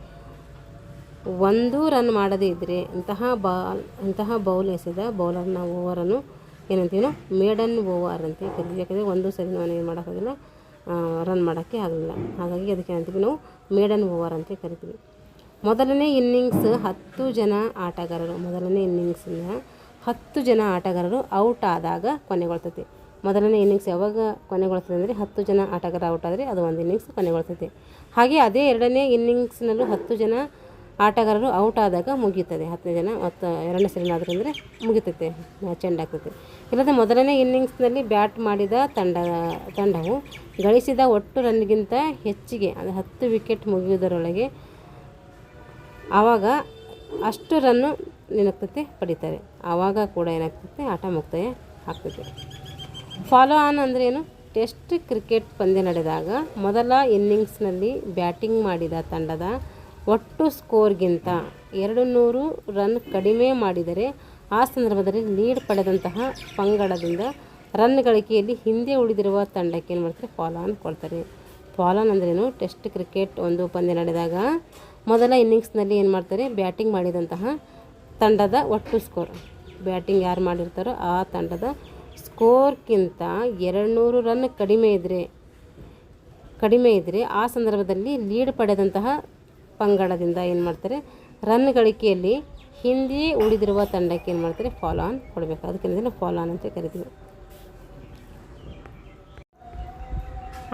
1 ರನ್ ಮಾಡದೇ ಇದ್ದರೆ ಇಂತಹ ಬೌಲ್ ಎಸೆದ ಬೌಲರ್ನ ಓವರನ್ನು ಏನಂತೀವಿ ನಾವು, ಮೇಡನ್ ಓವರ್ ಅಂತ ಕರಿತೀವಿ. ಯಾಕಂದರೆ ಒಂದು ಸರಿ ನಾವು ಏನು ಮಾಡೋಕ್ಕಾಗಿಲ್ಲ, ರನ್ ಮಾಡೋಕ್ಕೆ ಆಗಲಿಲ್ಲ, ಹಾಗಾಗಿ ಅದಕ್ಕೆ ಏನಂತೀವಿ ನಾವು ಮೇಡನ್ ಓವರ್ ಅಂತ ಕರಿತೀವಿ. ಮೊದಲನೇ ಇನ್ನಿಂಗ್ಸ್ 10 ಜನ ಆಟಗಾರರು, ಮೊದಲನೇ ಇನ್ನಿಂಗ್ಸಿನ 10 ಜನ ಆಟಗಾರರು ಔಟ್ ಆದಾಗ ಕೊನೆಗೊಳ್ತದೆ. ಮೊದಲನೇ ಇನ್ನಿಂಗ್ಸ್ ಯಾವಾಗ ಕೊನೆಗೊಳ್ತದೆ ಅಂದರೆ 10 ಜನ ಆಟಗಾರ ಔಟ್ ಆದರೆ ಅದು ಒಂದು ಇನ್ನಿಂಗ್ಸ್ ಕೊನೆಗೊಳ್ತದೆ. ಹಾಗೆ ಅದೇ ಎರಡನೇ ಇನ್ನಿಂಗ್ಸ್ನಲ್ಲೂ 10 ಜನ ಆಟಗಾರರು ಔಟ್ ಆದಾಗ ಮುಗೀತದೆ. 10 ಜನ ಮತ್ತು ಎರಡನೇ ಸರಿನಾದರೂ ಅಂದರೆ ಮುಗಿತೈತೆ, ಮ್ಯಾಚ್ ಎಂಡ್ ಆಗ್ತೈತೆ. ಇಲ್ಲದೆ ಮೊದಲನೇ ಇನ್ನಿಂಗ್ಸ್ನಲ್ಲಿ ಬ್ಯಾಟ್ ಮಾಡಿದ ತಂಡವು ಗಳಿಸಿದ ಒಟ್ಟು ರನ್ಗಿಂತ ಹೆಚ್ಚಿಗೆ, ಅದು 10 ವಿಕೆಟ್ ಮುಗಿಯುವುದರೊಳಗೆ ಆವಾಗ ಅಷ್ಟು ರನ್ನು ಏನಾಗ್ತೈತೆ ಪಡಿತಾರೆ. ಆವಾಗ ಕೂಡ ಏನಾಗ್ತೈತೆ, ಆಟ ಮುಕ್ತಾಯ ಆಗ್ತೈತೆ. ಫಾಲೋ ಆನ್ ಅಂದರೆ ಏನು, ಟೆಸ್ಟ್ ಕ್ರಿಕೆಟ್ ಪಂದ್ಯ ನಡೆದಾಗ ಮೊದಲ ಇನ್ನಿಂಗ್ಸ್ನಲ್ಲಿ ಬ್ಯಾಟಿಂಗ್ ಮಾಡಿದ ತಂಡದ ಒಟ್ಟು ಸ್ಕೋರ್ಗಿಂತ 200 ರನ್ ಕಡಿಮೆ ಮಾಡಿದರೆ ಆ ಸಂದರ್ಭದಲ್ಲಿ ಲೀಡ್ ಪಡೆದಂತಹ ಪಂಗಡದಿಂದ ರನ್ ಗಳಿಕೆಯಲ್ಲಿ ಹಿಂದೆ ಉಳಿದಿರುವ ತಂಡಕ್ಕೆ ಏನು ಮಾಡ್ತಾರೆ, ಫಾಲೋ ಆನ್ ಕೊಡ್ತಾರೆ. ಫಾಲೋ ಆನ್ ಅಂದ್ರೇನು, ಟೆಸ್ಟ್ ಕ್ರಿಕೆಟ್ ಒಂದು ಪಂದ್ಯ ನಡೆದಾಗ ಮೊದಲ ಇನ್ನಿಂಗ್ಸ್ನಲ್ಲಿ ಏನು ಮಾಡ್ತಾರೆ, ಬ್ಯಾಟಿಂಗ್ ಮಾಡಿದಂತಹ ತಂಡದ ಒಟ್ಟು ಸ್ಕೋರ್, ಬ್ಯಾಟಿಂಗ್ ಯಾರು ಮಾಡಿರ್ತಾರೋ ಆ ತಂಡದ ಸ್ಕೋರ್ಗಿಂತ 200 ರನ್ ಕಡಿಮೆ ಇದ್ದರೆ ಆ ಸಂದರ್ಭದಲ್ಲಿ ಲೀಡ್ ಪಡೆದಂತಹ ಪಂಗಡದಿಂದ ಏನು ಮಾಡ್ತಾರೆ, ರನ್ ಗಳಿಕೆಯಲ್ಲಿ ಹಿಂದೆ ಉಳಿದಿರುವ ತಂಡಕ್ಕೆ ಏನು ಮಾಡ್ತಾರೆ, ಫಾಲೋ ಆನ್ ಕೊಡಬೇಕು. ಅದಕ್ಕೆ ಫಾಲೋ ಆನ್ ಅಂತ ಕರಿತೀವಿ.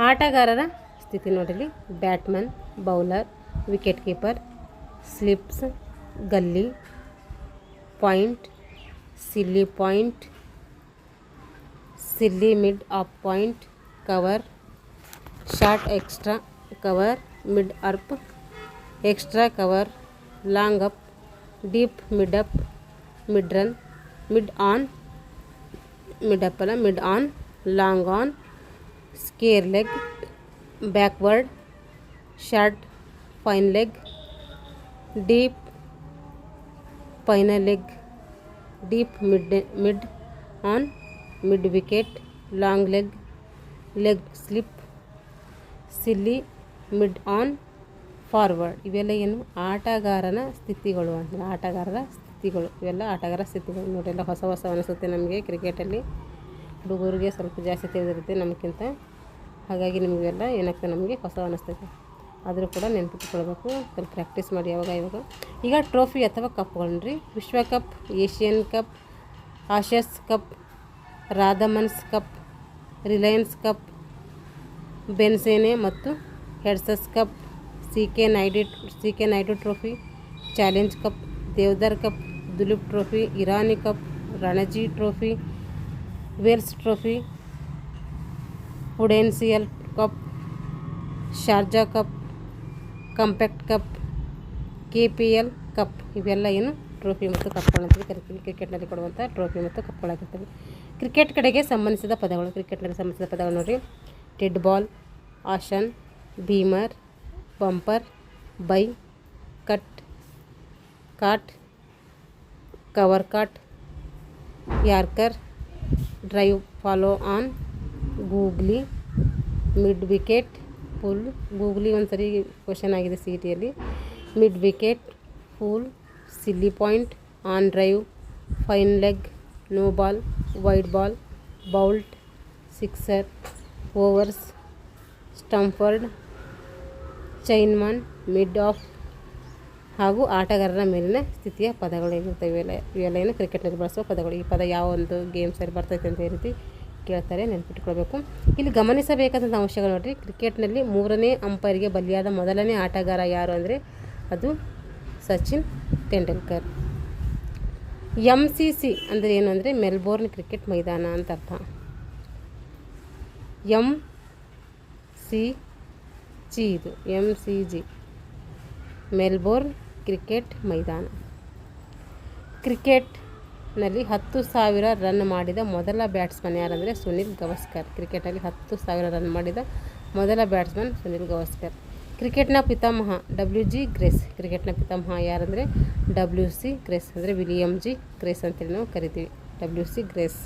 ಆಟಗಾರರ ಸ್ಥಿತಿ ನೋಡಿರಿ. Batsman, bowler, wicket keeper, slips, gully, point, silly point, silly mid off point, cover, short extra cover, mid off, extra cover, long off, deep mid off, mid run, mid on, mid on, long on, square leg, backward, short fine leg, deep final leg, deep mid on, mid wicket, long leg, leg slip, silly, mid on, forward. ಇವೆಲ್ಲ ಏನು, ಆಟಗಾರನ ಸ್ಥಿತಿಗಳು ಅಂತ. ಇವೆಲ್ಲ ಆಟಗಾರ ಸ್ಥಿತಿಗಳು ನೋಡಿ. ಎಲ್ಲ ಹೊಸ ಅನಿಸುತ್ತೆ ನಮಗೆ. ಕ್ರಿಕೆಟಲ್ಲಿ ಹುಡುಗರಿಗೆ ಸ್ವಲ್ಪ ಜಾಸ್ತಿ ತಿಳಿದಿರುತ್ತೆ ನಮಗಿಂತ, ಹಾಗಾಗಿ ನಿಮಗೆಲ್ಲ ಏನಾಗ್ತದೆ, ನಮಗೆ ಹೊಸ ಅನಿಸ್ತೈತೆ. ಆದರೂ ಕೂಡ ನೆನಪಿಟ್ಕೊಳ್ಬೇಕು, ಸ್ವಲ್ಪ ಪ್ರಾಕ್ಟೀಸ್ ಮಾಡಿ ಇವಾಗ. ಈಗ ಟ್ರೋಫಿ ಅಥವಾ ಕಪ್ಗಳು ರೀ. ವಿಶ್ವಕಪ್, Asian cup, Ashes cup, Rothmans cup, Reliance cup, Benson ಮತ್ತು Hedges cup, C K. Naidu trophy, challenge cup, Deodhar cup, Duleep trophy, Irani cup, Ranji trophy, Wills trophy, Prudential cup, Sharjah cup, compact cup, KPL cup. ಇವೆಲ್ಲ ಏನು ಟ್ರೋಫಿ ಮತ್ತು ಕಪ್ಗಳಂತ ಕರಿತೀವಿ. ಕ್ರಿಕೆಟ್ನಲ್ಲಿ ಕೊಡುವಂಥ ಟ್ರೋಫಿ ಮತ್ತು ಕಪ್ಗಳಾಗಿರ್ತವೆ. Cricket ಕಡೆಗೆ ಸಂಬಂಧಿಸಿದ ಪದಗಳು ನೋಡಿ. Dead ball, action, beamer, bumper, bye, cut, caught, cover caught, yorker, drive, follow on, googly, mid wicket, full, googly ಒಂದು ಸರಿ ಕ್ವಶನ್ ಆಗಿದೆ ಸಿ ಇ ಟಿಯಲ್ಲಿ. Mid wicket, full, silly point, on drive, fine leg, no ball, wide ball, bowled, sixer, overs, stumped, chinaman, mid off ಹಾಗೂ ಆಟಗಾರರ ಮೇಲಿನ ಸ್ಥಿತಿಯ ಪದಗಳು ಏನಿರ್ತವೆ. ಇವೆಲ್ಲ ಏನು ಕ್ರಿಕೆಟ್ನಲ್ಲಿ ಬಳಸುವ ಪದಗಳು. ಈ ಪದ ಯಾವ ಒಂದು ಗೇಮ್ಸಲ್ಲಿ ಬರ್ತೈತೆ ಅಂತ ಈ ರೀತಿ ಕೇಳ್ತಾರೆ, ನೆನಪಿಟ್ಕೊಳ್ಬೇಕು. ಇಲ್ಲಿ ಗಮನಿಸಬೇಕಾದಂಥ ಅಂಶಗಳು ನೋಡಿರಿ. ಕ್ರಿಕೆಟ್ನಲ್ಲಿ 3ನೇ ಅಂಪೈರ್ಗೆ ಬಲಿಯಾದ ಮೊದಲನೇ ಆಟಗಾರ ಯಾರು ಅಂದರೆ ಅದು ಸಚಿನ್ ತೆಂಡೂಲ್ಕರ್. MCC ಅಂದರೆ ಏನು ಅಂದರೆ ಮೆಲ್ಬೋರ್ನ್ ಕ್ರಿಕೆಟ್ ಮೈದಾನ ಅಂತ ಅರ್ಥ. MCG ಇದು MCG ಮೆಲ್ಬೋರ್ನ್ ಕ್ರಿಕೆಟ್ ಮೈದಾನ. ಕ್ರಿಕೆಟ್ನಲ್ಲಿ 10,000 ರನ್ ಮಾಡಿದ ಮೊದಲ ಬ್ಯಾಟ್ಸ್ಮನ್ ಯಾರಂದರೆ ಸುನಿಲ್ ಗವಾಸ್ಕರ್. ಕ್ರಿಕೆಟಲ್ಲಿ 10,000 ರನ್ ಮಾಡಿದ ಮೊದಲ ಬ್ಯಾಟ್ಸ್ಮನ್ ಸುನಿಲ್ ಗವಾಸ್ಕರ್. ಕ್ರಿಕೆಟ್ನ ಪಿತಾಮಹ WG ಗ್ರೇಸ್. ಕ್ರಿಕೆಟ್ನ ಪಿತಾಮಹ ಯಾರಂದರೆ WC ಗ್ರೇಸ್ ಅಂದರೆ ವಿಲಿಯಮ್ ಜಿ ಗ್ರೇಸ್ ಅಂತೇಳಿ ನಾವು ಕರಿತೀವಿ. WC ಗ್ರೇಸ್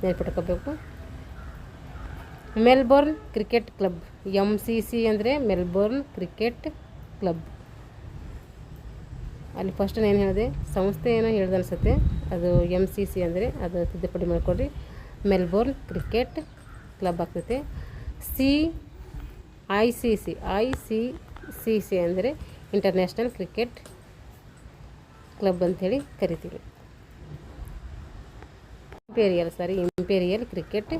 ನೆನಪಿಟ್ಕೋಬೇಕು. Melbourne cricket club. MCC ಅಂದರೆ ಮೆಲ್ಬೋರ್ನ್ ಕ್ರಿಕೆಟ್ ಕ್ಲಬ್. ಅಲ್ಲಿ ಫಸ್ಟ್ ಏನು ಹೇಳಿದೆ, ಸಂಸ್ಥೆ ಏನೋ ಹೇಳ್ದೆ ಅನಿಸುತ್ತೆ, ಅದು MCC ಅಂದರೆ ಅದು ತಿದ್ದುಪಡಿ ಮಾಡಿಕೊಡ್ರಿ. ಮೆಲ್ಬೋರ್ನ್ ಕ್ರಿಕೆಟ್ ಕ್ಲಬ್ ಆಗ್ತೈತೆ. ICC ಅಂದರೆ ಇಂಟರ್ನ್ಯಾಷನಲ್ ಕ್ರಿಕೆಟ್ ಕ್ಲಬ್ ಅಂಥೇಳಿ ಕರಿತೀವಿ. ಇಂಪೀರಿಯಲ್ ಕ್ರಿಕೆಟ್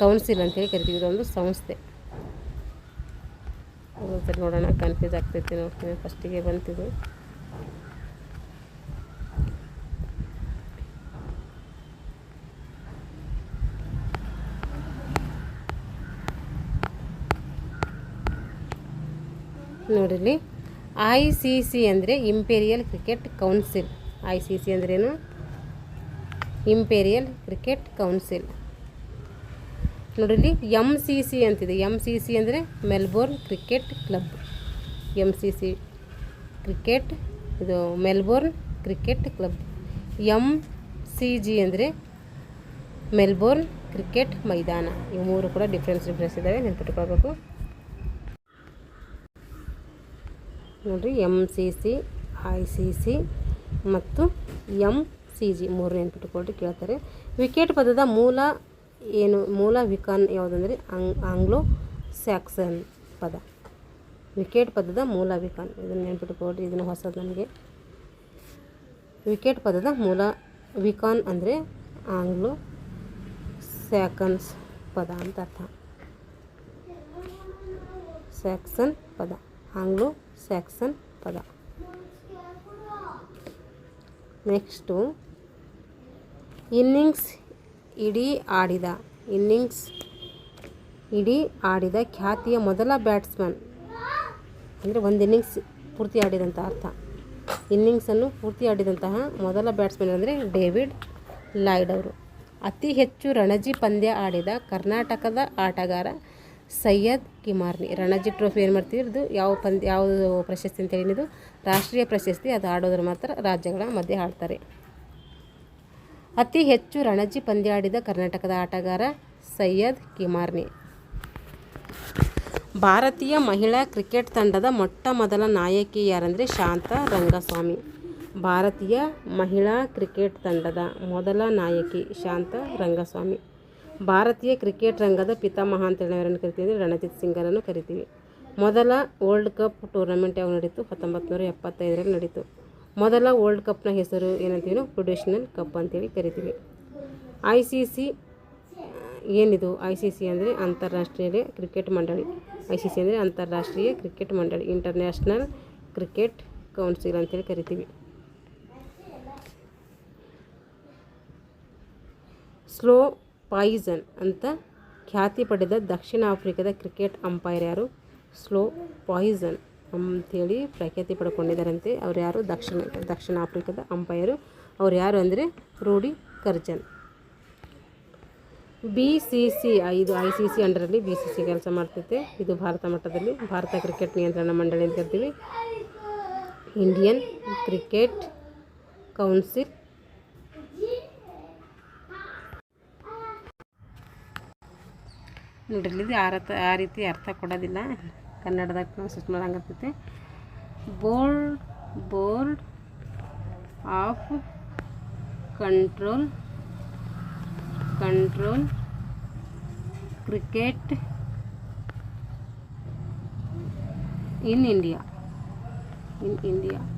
ಕೌನ್ಸಿಲ್ ಅಂತೇಳಿ ಕರಿತೀವಿ. ಇದೊಂದು ಸಂಸ್ಥೆ. ಸರಿ ನೋಡೋಣ, ಕನ್ಫ್ಯೂಸ್ ಆಗ್ತೈತಿ. ನೋಡ್ತೀನಿ, ಫಸ್ಟಿಗೆ ಬಂತಿದ್ದು. ನೋಡಿರಿ, ICC ಅಂದರೆ ಇಂಪೀರಿಯಲ್ ಕ್ರಿಕೆಟ್ ಕೌನ್ಸಿಲ್. ICC ಅಂದ್ರೇನು? Imperial cricket council. ನೋಡಿರಿ, MCC ಅಂತಿದೆ. MCC ಅಂದರೆ Melbourne cricket club. MCC cricket, ಇದು ಮೆಲ್ಬೋರ್ನ್ ಕ್ರಿಕೆಟ್ ಕ್ಲಬ್. MCG ಅಂದರೆ ಮೆಲ್ಬೋರ್ನ್ ಕ್ರಿಕೆಟ್ ಮೈದಾನ. ಇವು ಮೂರು ಕೂಡ ಡಿಫ್ರೆನ್ಸ್ ಇದ್ದಾವೆ, ನೆನಪಿಟ್ಕೊಳ್ಬೇಕು. ನೋಡಿರಿ, MCC, ICC ಮತ್ತು MCG ಮೂರು ನೆನಪಿಟ್ಕೊಳ್ರಿ, ಕೇಳ್ತಾರೆ. ವಿಕೆಟ್ ಪದದ ಮೂಲ ವಿಕಾನ್ ಯಾವುದಂದರೆ ಆಂಗ್ಲೋ ಸ್ಯಾಕ್ಸನ್ ಪದ. ವಿಕೆಟ್ ಪದದ ಮೂಲ ವಿಕಾನ್, ಇದನ್ನು ನೆನಪಿಟ್ಕೊಳ್ರಿ, ಇದನ್ನು ಹೊಸದು ನನಗೆ. ವಿಕೆಟ್ ಪದದ ಮೂಲ ವಿಕಾನ್ ಅಂದರೆ ಆಂಗ್ಲೋ ಸ್ಯಾಕ್ಸನ್ಸ್ ಪದ ಅಂತ ಅರ್ಥ. ಸ್ಯಾಕ್ಸನ್ ಪದ, ಆಂಗ್ಲೋ ಸ್ಯಾಕ್ಸನ್ ಪದ. ನೆಕ್ಸ್ಟು, ಇನ್ನಿಂಗ್ಸ್ ಇಡೀ ಆಡಿದ ಖ್ಯಾತಿಯ ಮೊದಲ ಬ್ಯಾಟ್ಸ್ಮನ್ ಅಂದರೆ ಒಂದು ಇನ್ನಿಂಗ್ಸ್ ಪೂರ್ತಿ ಆಡಿದಂಥ ಅರ್ಥ. ಇನ್ನಿಂಗ್ಸನ್ನು ಪೂರ್ತಿ ಆಡಿದಂತಹ ಮೊದಲ ಬ್ಯಾಟ್ಸ್ಮನ್ ಅಂದರೆ ಡೇವಿಡ್ ಲಾಯ್ಡ್ ಅವರು. ಅತಿ ಹೆಚ್ಚು ರಣಜಿ ಪಂದ್ಯ ಆಡಿದ ಕರ್ನಾಟಕದ ಆಟಗಾರ ಸೈಯದ್ ಕಿಮಾರ್ನಿ. ರಣಜಿ ಟ್ರೋಫಿ ಏನು ಮಾಡ್ತೀವಿ, ಇದು ಯಾವುದು ಪ್ರಶಸ್ತಿ ಅಂತೇಳಿ, ಇದು ರಾಷ್ಟ್ರೀಯ ಪ್ರಶಸ್ತಿ. ಅದು ಆಡೋದ್ರ ಮಾತ್ರ ರಾಜ್ಯಗಳ ಮಧ್ಯೆ ಆಡ್ತಾರೆ. ಅತಿ ಹೆಚ್ಚು ರಣಜಿ ಪಂದ್ಯ ಆಡಿದ ಕರ್ನಾಟಕದ ಆಟಗಾರ ಸೈಯದ್ ಕಿಮಾರ್ನಿ. ಭಾರತೀಯ ಮಹಿಳಾ ಕ್ರಿಕೆಟ್ ತಂಡದ ಮೊಟ್ಟ ಮೊದಲ ನಾಯಕಿ ಯಾರಂದರೆ ಶಾಂತಾ ರಂಗಸ್ವಾಮಿ. ಭಾರತೀಯ ಮಹಿಳಾ ಕ್ರಿಕೆಟ್ ತಂಡದ ಮೊದಲ ನಾಯಕಿ ಶಾಂತಾ ರಂಗಸ್ವಾಮಿ. ಭಾರತೀಯ ಕ್ರಿಕೆಟ್ ರಂಗದ ಪಿತಾಮಹ ಅಂತೇಳಿ ಅವರನ್ನು ಕರಿತೀವಿ, ರಣಜಿತ್ ಸಿಂಗರನ್ನು ಕರಿತೀವಿ. ಮೊದಲ ವರ್ಲ್ಡ್ ಕಪ್ ಟೂರ್ನಮೆಂಟ್ ಯಾವಾಗ ನಡೀತು? 1975ರಲ್ಲಿ ನಡೀತು. ಮೊದಲ ವರ್ಲ್ಡ್ ಕಪ್ನ ಹೆಸರು ಏನಂತೀವಿ ನಾವು? ಪ್ರೊಫೆಷನಲ್ ಕಪ್ ಅಂತೇಳಿ ಕರಿತೀವಿ. ICC ಏನಿದು? ICC ಅಂದರೆ ಅಂತಾರಾಷ್ಟ್ರೀಯ ಕ್ರಿಕೆಟ್ ಮಂಡಳಿ. ICC ಅಂದರೆ ಅಂತಾರಾಷ್ಟ್ರೀಯ ಕ್ರಿಕೆಟ್ ಮಂಡಳಿ, ಇಂಟರ್ನ್ಯಾಷನಲ್ ಕ್ರಿಕೆಟ್ ಕೌನ್ಸಿಲ್ ಅಂತೇಳಿ ಕರಿತೀವಿ. ಸ್ಲೋ ಪಾಯ್ಸನ್ ಅಂತ ಖ್ಯಾತಿ ಪಡೆದ ದಕ್ಷಿಣ ಆಫ್ರಿಕಾದ ಕ್ರಿಕೆಟ್ ಅಂಪೈರ್ ಯಾರು? ಸ್ಲೋ ಪಾಯ್ಸನ್ ಅಂಥೇಳಿ ಪ್ರಖ್ಯಾತಿ ಪಡ್ಕೊಂಡಿದ್ದಾರಂತೆ. ಅವ್ರು ಯಾರು? ದಕ್ಷಿಣ ಆಫ್ರಿಕಾದ ಅಂಪೈರು. ಅವ್ರು ಯಾರು ಅಂದರೆ ರೂಡಿ ಕರ್ಜನ್. BCCI, ಇದು ICC ಅಂಡರಲ್ಲಿ BCC ಕೆಲಸ ಮಾಡ್ತೈತೆ. ಇದು ಭಾರತ ಮಟ್ಟದಲ್ಲಿ ಭಾರತ ಕ್ರಿಕೆಟ್ ನಿಯಂತ್ರಣ ಮಂಡಳಿ ಅಂತ ಕರಿತೀವಿ. ಇಂಡಿಯನ್ ಕ್ರಿಕೆಟ್ ಕೌನ್ಸಿಲ್ ನೋಡ್ರಿ ಇದು ಆ ರೀತಿ ಅರ್ಥ ಕೊಡೋದಿಲ್ಲ ಕನ್ನಡದಾಗ ನಾವು ಸರ್ಚ್ ಮಾಡೋಂಗಾಗ್ತೈತೆ. Board of control cricket in India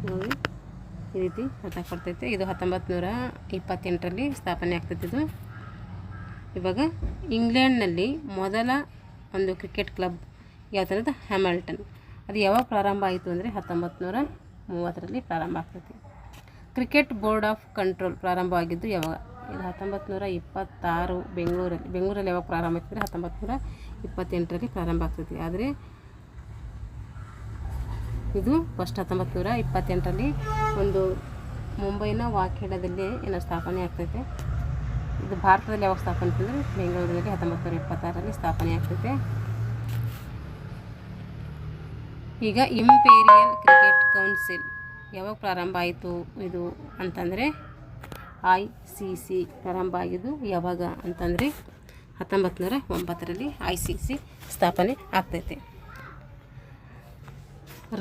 ನೋಡಿ ಈ ರೀತಿ ಅರ್ಥ ಕೊಡ್ತೈತೆ. ಇದು 1928ರಲ್ಲಿ ಸ್ಥಾಪನೆ ಆಗ್ತೈತೆ. ಇದು ಇವಾಗ ಇಂಗ್ಲೆಂಡ್ನಲ್ಲಿ ಮೊದಲ ಒಂದು ಕ್ರಿಕೆಟ್ ಕ್ಲಬ್ ಯಾವ ಥರದ ಹ್ಯಾಮಿಲ್ಟನ್. ಅದು ಯಾವಾಗ ಪ್ರಾರಂಭ ಆಯಿತು ಅಂದರೆ 1930ರಲ್ಲಿ ಪ್ರಾರಂಭ ಆಗ್ತೈತಿ. ಕ್ರಿಕೆಟ್ ಬೋರ್ಡ್ ಆಫ್ ಕಂಟ್ರೋಲ್ ಪ್ರಾರಂಭವಾಗಿದ್ದು ಯಾವಾಗ? ಇದು 1926 ಬೆಂಗಳೂರಲ್ಲಿ ಯಾವಾಗ ಪ್ರಾರಂಭ ಆಗ್ತದೆ? 1928ರಲ್ಲಿ ಪ್ರಾರಂಭ ಆಗ್ತೈತಿ. ಆದರೆ ಇದು ಫಸ್ಟ್ 1928ರಲ್ಲಿ ಒಂದು ಮುಂಬೈನ ವಾಖೇಡದಲ್ಲಿ ಏನೋ ಸ್ಥಾಪನೆ ಆಗ್ತೈತೆ. ಇದು ಭಾರತದಲ್ಲಿ ಯಾವಾಗ ಸ್ಥಾಪನೆ ಅಂತಂದರೆ ಬೆಂಗಳೂರಿನಲ್ಲಿ 1926ರಲ್ಲಿ ಸ್ಥಾಪನೆ ಆಗ್ತೈತೆ. ಈಗ ಇಂಪೀರಿಯಲ್ ಕ್ರಿಕೆಟ್ ಕೌನ್ಸಿಲ್ ಯಾವಾಗ ಪ್ರಾರಂಭ ಆಯಿತು ಇದು ಅಂತಂದರೆ ICC ಪ್ರಾರಂಭ ಆಗಿದ್ದು ಯಾವಾಗ ಅಂತಂದರೆ 1909ರಲ್ಲಿ ICC ಸ್ಥಾಪನೆ ಆಗ್ತೈತೆ.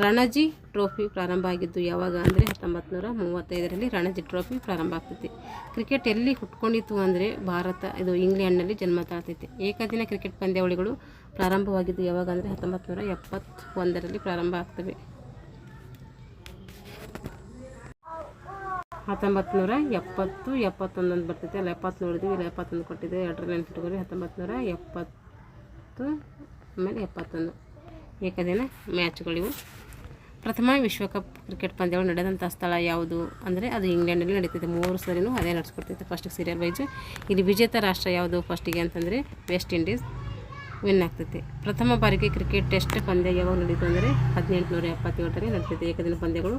ರಣಜಿ ಟ್ರೋಫಿ ಪ್ರಾರಂಭ ಆಗಿದ್ದು ಯಾವಾಗ ಅಂದರೆ 1935ರಲ್ಲಿ ರಣಜಿ ಟ್ರೋಫಿ ಪ್ರಾರಂಭ ಆಗ್ತೈತಿ. ಕ್ರಿಕೆಟ್ ಎಲ್ಲಿ ಹುಟ್ಕೊಂಡಿತ್ತು ಅಂದರೆ ಇದು ಇಂಗ್ಲೆಂಡ್ನಲ್ಲಿ ಜನ್ಮ ತಾಳ್ತೈತೆ. ಏಕದಿನ ಕ್ರಿಕೆಟ್ ಪಂದ್ಯಾವಳಿಗಳು ಪ್ರಾರಂಭವಾಗಿದ್ದು ಯಾವಾಗ ಅಂದರೆ 1971ರಲ್ಲಿ ಪ್ರಾರಂಭ ಆಗ್ತವೆ. 1970, 71 ಅಂತ ಬರ್ತೈತೆ. ಅಲ್ಲಿ 70 ನೋಡಿದ್ವಿ, ಇಲ್ಲಿ 71 ಕೊಟ್ಟಿದ್ದೆ. 2ರಲ್ಲಿ ನೆನ್ಪಿಟ್ಕೊಳ್ಳಿ. 1970 ಆಮೇಲೆ 71 ಏಕದಿನ ಮ್ಯಾಚ್ಗಳಿವು. ಪ್ರಥಮ ವಿಶ್ವಕಪ್ ಕ್ರಿಕೆಟ್ ಪಂದ್ಯಗಳು ನಡೆದಂಥ ಸ್ಥಳ ಯಾವುದು ಅಂದರೆ ಅದು ಇಂಗ್ಲೆಂಡಲ್ಲಿ ನಡೀತೈತೆ. 3 ಸರಿನೂ ಅದೇ ನಡೆಸ್ಕೊಡ್ತೈತೆ ಫಸ್ಟಿಗೆ ಸೀರಿಯಲ್ ವೈಸ್. ಇಲ್ಲಿ ವಿಜೇತ ರಾಷ್ಟ್ರ ಯಾವುದು ಫಸ್ಟಿಗೆ ಅಂತಂದರೆ ವೆಸ್ಟ್ ಇಂಡೀಸ್ ವಿನ್ ಆಗ್ತೈತೆ. ಪ್ರಥಮ ಬಾರಿಗೆ ಕ್ರಿಕೆಟ್ ಟೆಸ್ಟ್ ಪಂದ್ಯ ಯಾವಾಗ ನಡೀತು ಅಂದರೆ 1877ರಲ್ಲಿ ನಡೀತೈತೆ. ಏಕದಿನ ಪಂದ್ಯಗಳು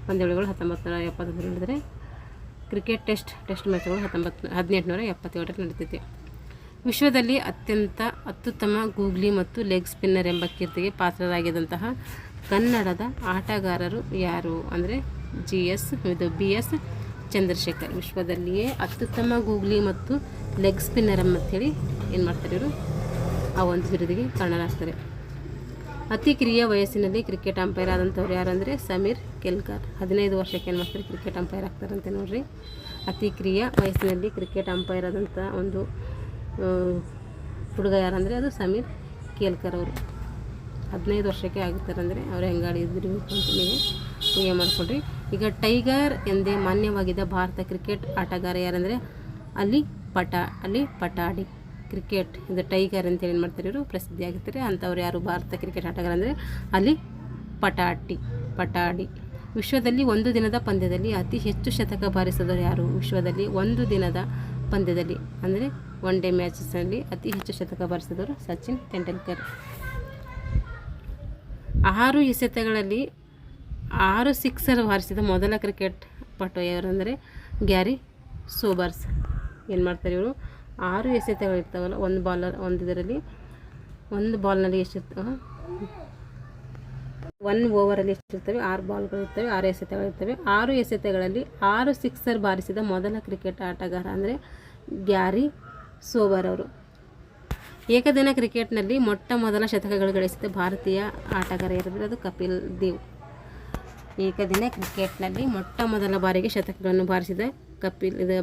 1971 ನಡೆದರೆ ಕ್ರಿಕೆಟ್ ಟೆಸ್ಟ್ ಮ್ಯಾಚ್ಗಳು 1877ರಲ್ಲಿ ನಡೀತೈತೆ. ವಿಶ್ವದಲ್ಲಿ ಅತ್ಯುತ್ತಮ ಗೂಗ್ಲಿ ಮತ್ತು ಲೆಗ್ ಸ್ಪಿನ್ನರ್ ಎಂಬ ಕೀರ್ತಿಗೆ ಪಾತ್ರರಾಗಿದ್ದಂತಹ ಕನ್ನಡದ ಆಟಗಾರರು ಯಾರು ಅಂದರೆ BS ಚಂದ್ರಶೇಖರ್. ವಿಶ್ವದಲ್ಲಿಯೇ ಅತ್ಯುತ್ತಮ ಗೂಗ್ಲಿ ಮತ್ತು ಲೆಗ್ ಸ್ಪಿನ್ನರ್ ಅಂಥೇಳಿ ಏನು ಮಾಡ್ತಾರೆ ಇವರು ಆ ಒಂದು ಬಿರುದಿಗೆ ಕಾರಣರಾಗ್ತಾರೆ. ಅತಿ ಕಿರಿಯ ವಯಸ್ಸಿನಲ್ಲಿ ಕ್ರಿಕೆಟ್ ಅಂಪೈರ್ ಆದಂಥವ್ರು ಯಾರು ಅಂದರೆ ಸಮೀರ್ ಕೆಲ್ಕರ್. 15 ವರ್ಷಕ್ಕೆ ಏನು ಮಾಡ್ತಾರೆ ಕ್ರಿಕೆಟ್ ಅಂಪೈರ್ ಆಗ್ತಾರಂತೆ ನೋಡ್ರಿ. ಅತಿ ಕಿರಿಯ ವಯಸ್ಸಿನಲ್ಲಿ ಕ್ರಿಕೆಟ್ ಅಂಪೈರ್ ಆದಂಥ ಒಂದು ಹುಡುಗ ಯಾರಂದರೆ ಅದು ಸಮೀರ್ ಕೇಲ್ಕರ್ ಅವರು. 15 ವರ್ಷಕ್ಕೆ ಆಗಿರ್ತಾರಂದರೆ ಅವರು ಹೆಂಗಾಡಿದ್ರು ಅಂತ ನೀವು ಊಹೆ ಮಾಡಿಕೊಡ್ರಿ. ಈಗ ಟೈಗರ್ ಎಂದೇ ಮಾನ್ಯವಾಗಿದ್ದ ಭಾರತ ಕ್ರಿಕೆಟ್ ಆಟಗಾರ ಯಾರಂದರೆ ಅಲ್ಲಿ ಪಟಾಡಿ. ಕ್ರಿಕೆಟ್ ಇದು ಟೈಗರ್ ಅಂತೇಳಿ ಏನು ಮಾಡ್ತಾರೆ ಇವರು ಪ್ರಸಿದ್ಧಿ ಆಗಿರ್ತಾರೆ. ಅಂಥವ್ರು ಯಾರು ಭಾರತ ಕ್ರಿಕೆಟ್ ಆಟಗಾರ ಅಂದರೆ ಅಲ್ಲಿ ಪಟಾಡಿ. ವಿಶ್ವದಲ್ಲಿ ಒಂದು ದಿನದ ಪಂದ್ಯದಲ್ಲಿ ಅತಿ ಹೆಚ್ಚು ಶತಕ ಬಾರಿಸಿದವರು ಯಾರು? ವಿಶ್ವದಲ್ಲಿ ಒಂದು ದಿನದ ಪಂದ್ಯದಲ್ಲಿ ಅಂದರೆ ಒನ್ ಡೇ ಮ್ಯಾಚಸ್ನಲ್ಲಿ ಅತಿ ಹೆಚ್ಚು ಶತಕ ಬಾರಿಸಿದವರು ಸಚಿನ್ ತೆಂಡೂಲ್ಕರ್. 6 ಎಸೆತಗಳಲ್ಲಿ 6 ಸಿಕ್ಸರ್ ಬಾರಿಸಿದ ಮೊದಲ ಕ್ರಿಕೆಟ್ ಪಟು ಯಾರಂದರೆ ಗ್ಯಾರಿ ಸೋಬರ್ಸ್. ಏನು ಮಾಡ್ತಾರೆ ಇವರು 6 ಎಸೆತಗಳಿರ್ತಾವಲ್ಲ ಒಂದು ಬಾಲ್ನಲ್ಲಿ ಎಷ್ಟಿರ್ತವೆ, 1 ಓವರಲ್ಲಿ ಎಷ್ಟಿರ್ತವೆ 6 ಬಾಲ್ಗಳಿರ್ತವೆ, 6 ಎಸೆತಗಳಿರ್ತವೆ. 6 ಎಸೆತಗಳಲ್ಲಿ 6 ಸಿಕ್ಸರ್ ಬಾರಿಸಿದ ಮೊದಲ ಕ್ರಿಕೆಟ್ ಆಟಗಾರ ಅಂದರೆ ಗ್ಯಾರಿ ಸೋಬರ್ ಅವರು. ಏಕದಿನ ಕ್ರಿಕೆಟ್ನಲ್ಲಿ ಮೊಟ್ಟ ಮೊದಲ ಶತಕಗಳು ಗಳಿಸಿದ ಭಾರತೀಯ ಆಟಗಾರ ಯಾರಂದರೆ ಅದು ಕಪಿಲ್ ದೇವ್. ಏಕದಿನ ಕ್ರಿಕೆಟ್ನಲ್ಲಿ ಮೊಟ್ಟ ಮೊದಲ ಬಾರಿಗೆ ಶತಕಗಳನ್ನು ಬಾರಿಸಿದ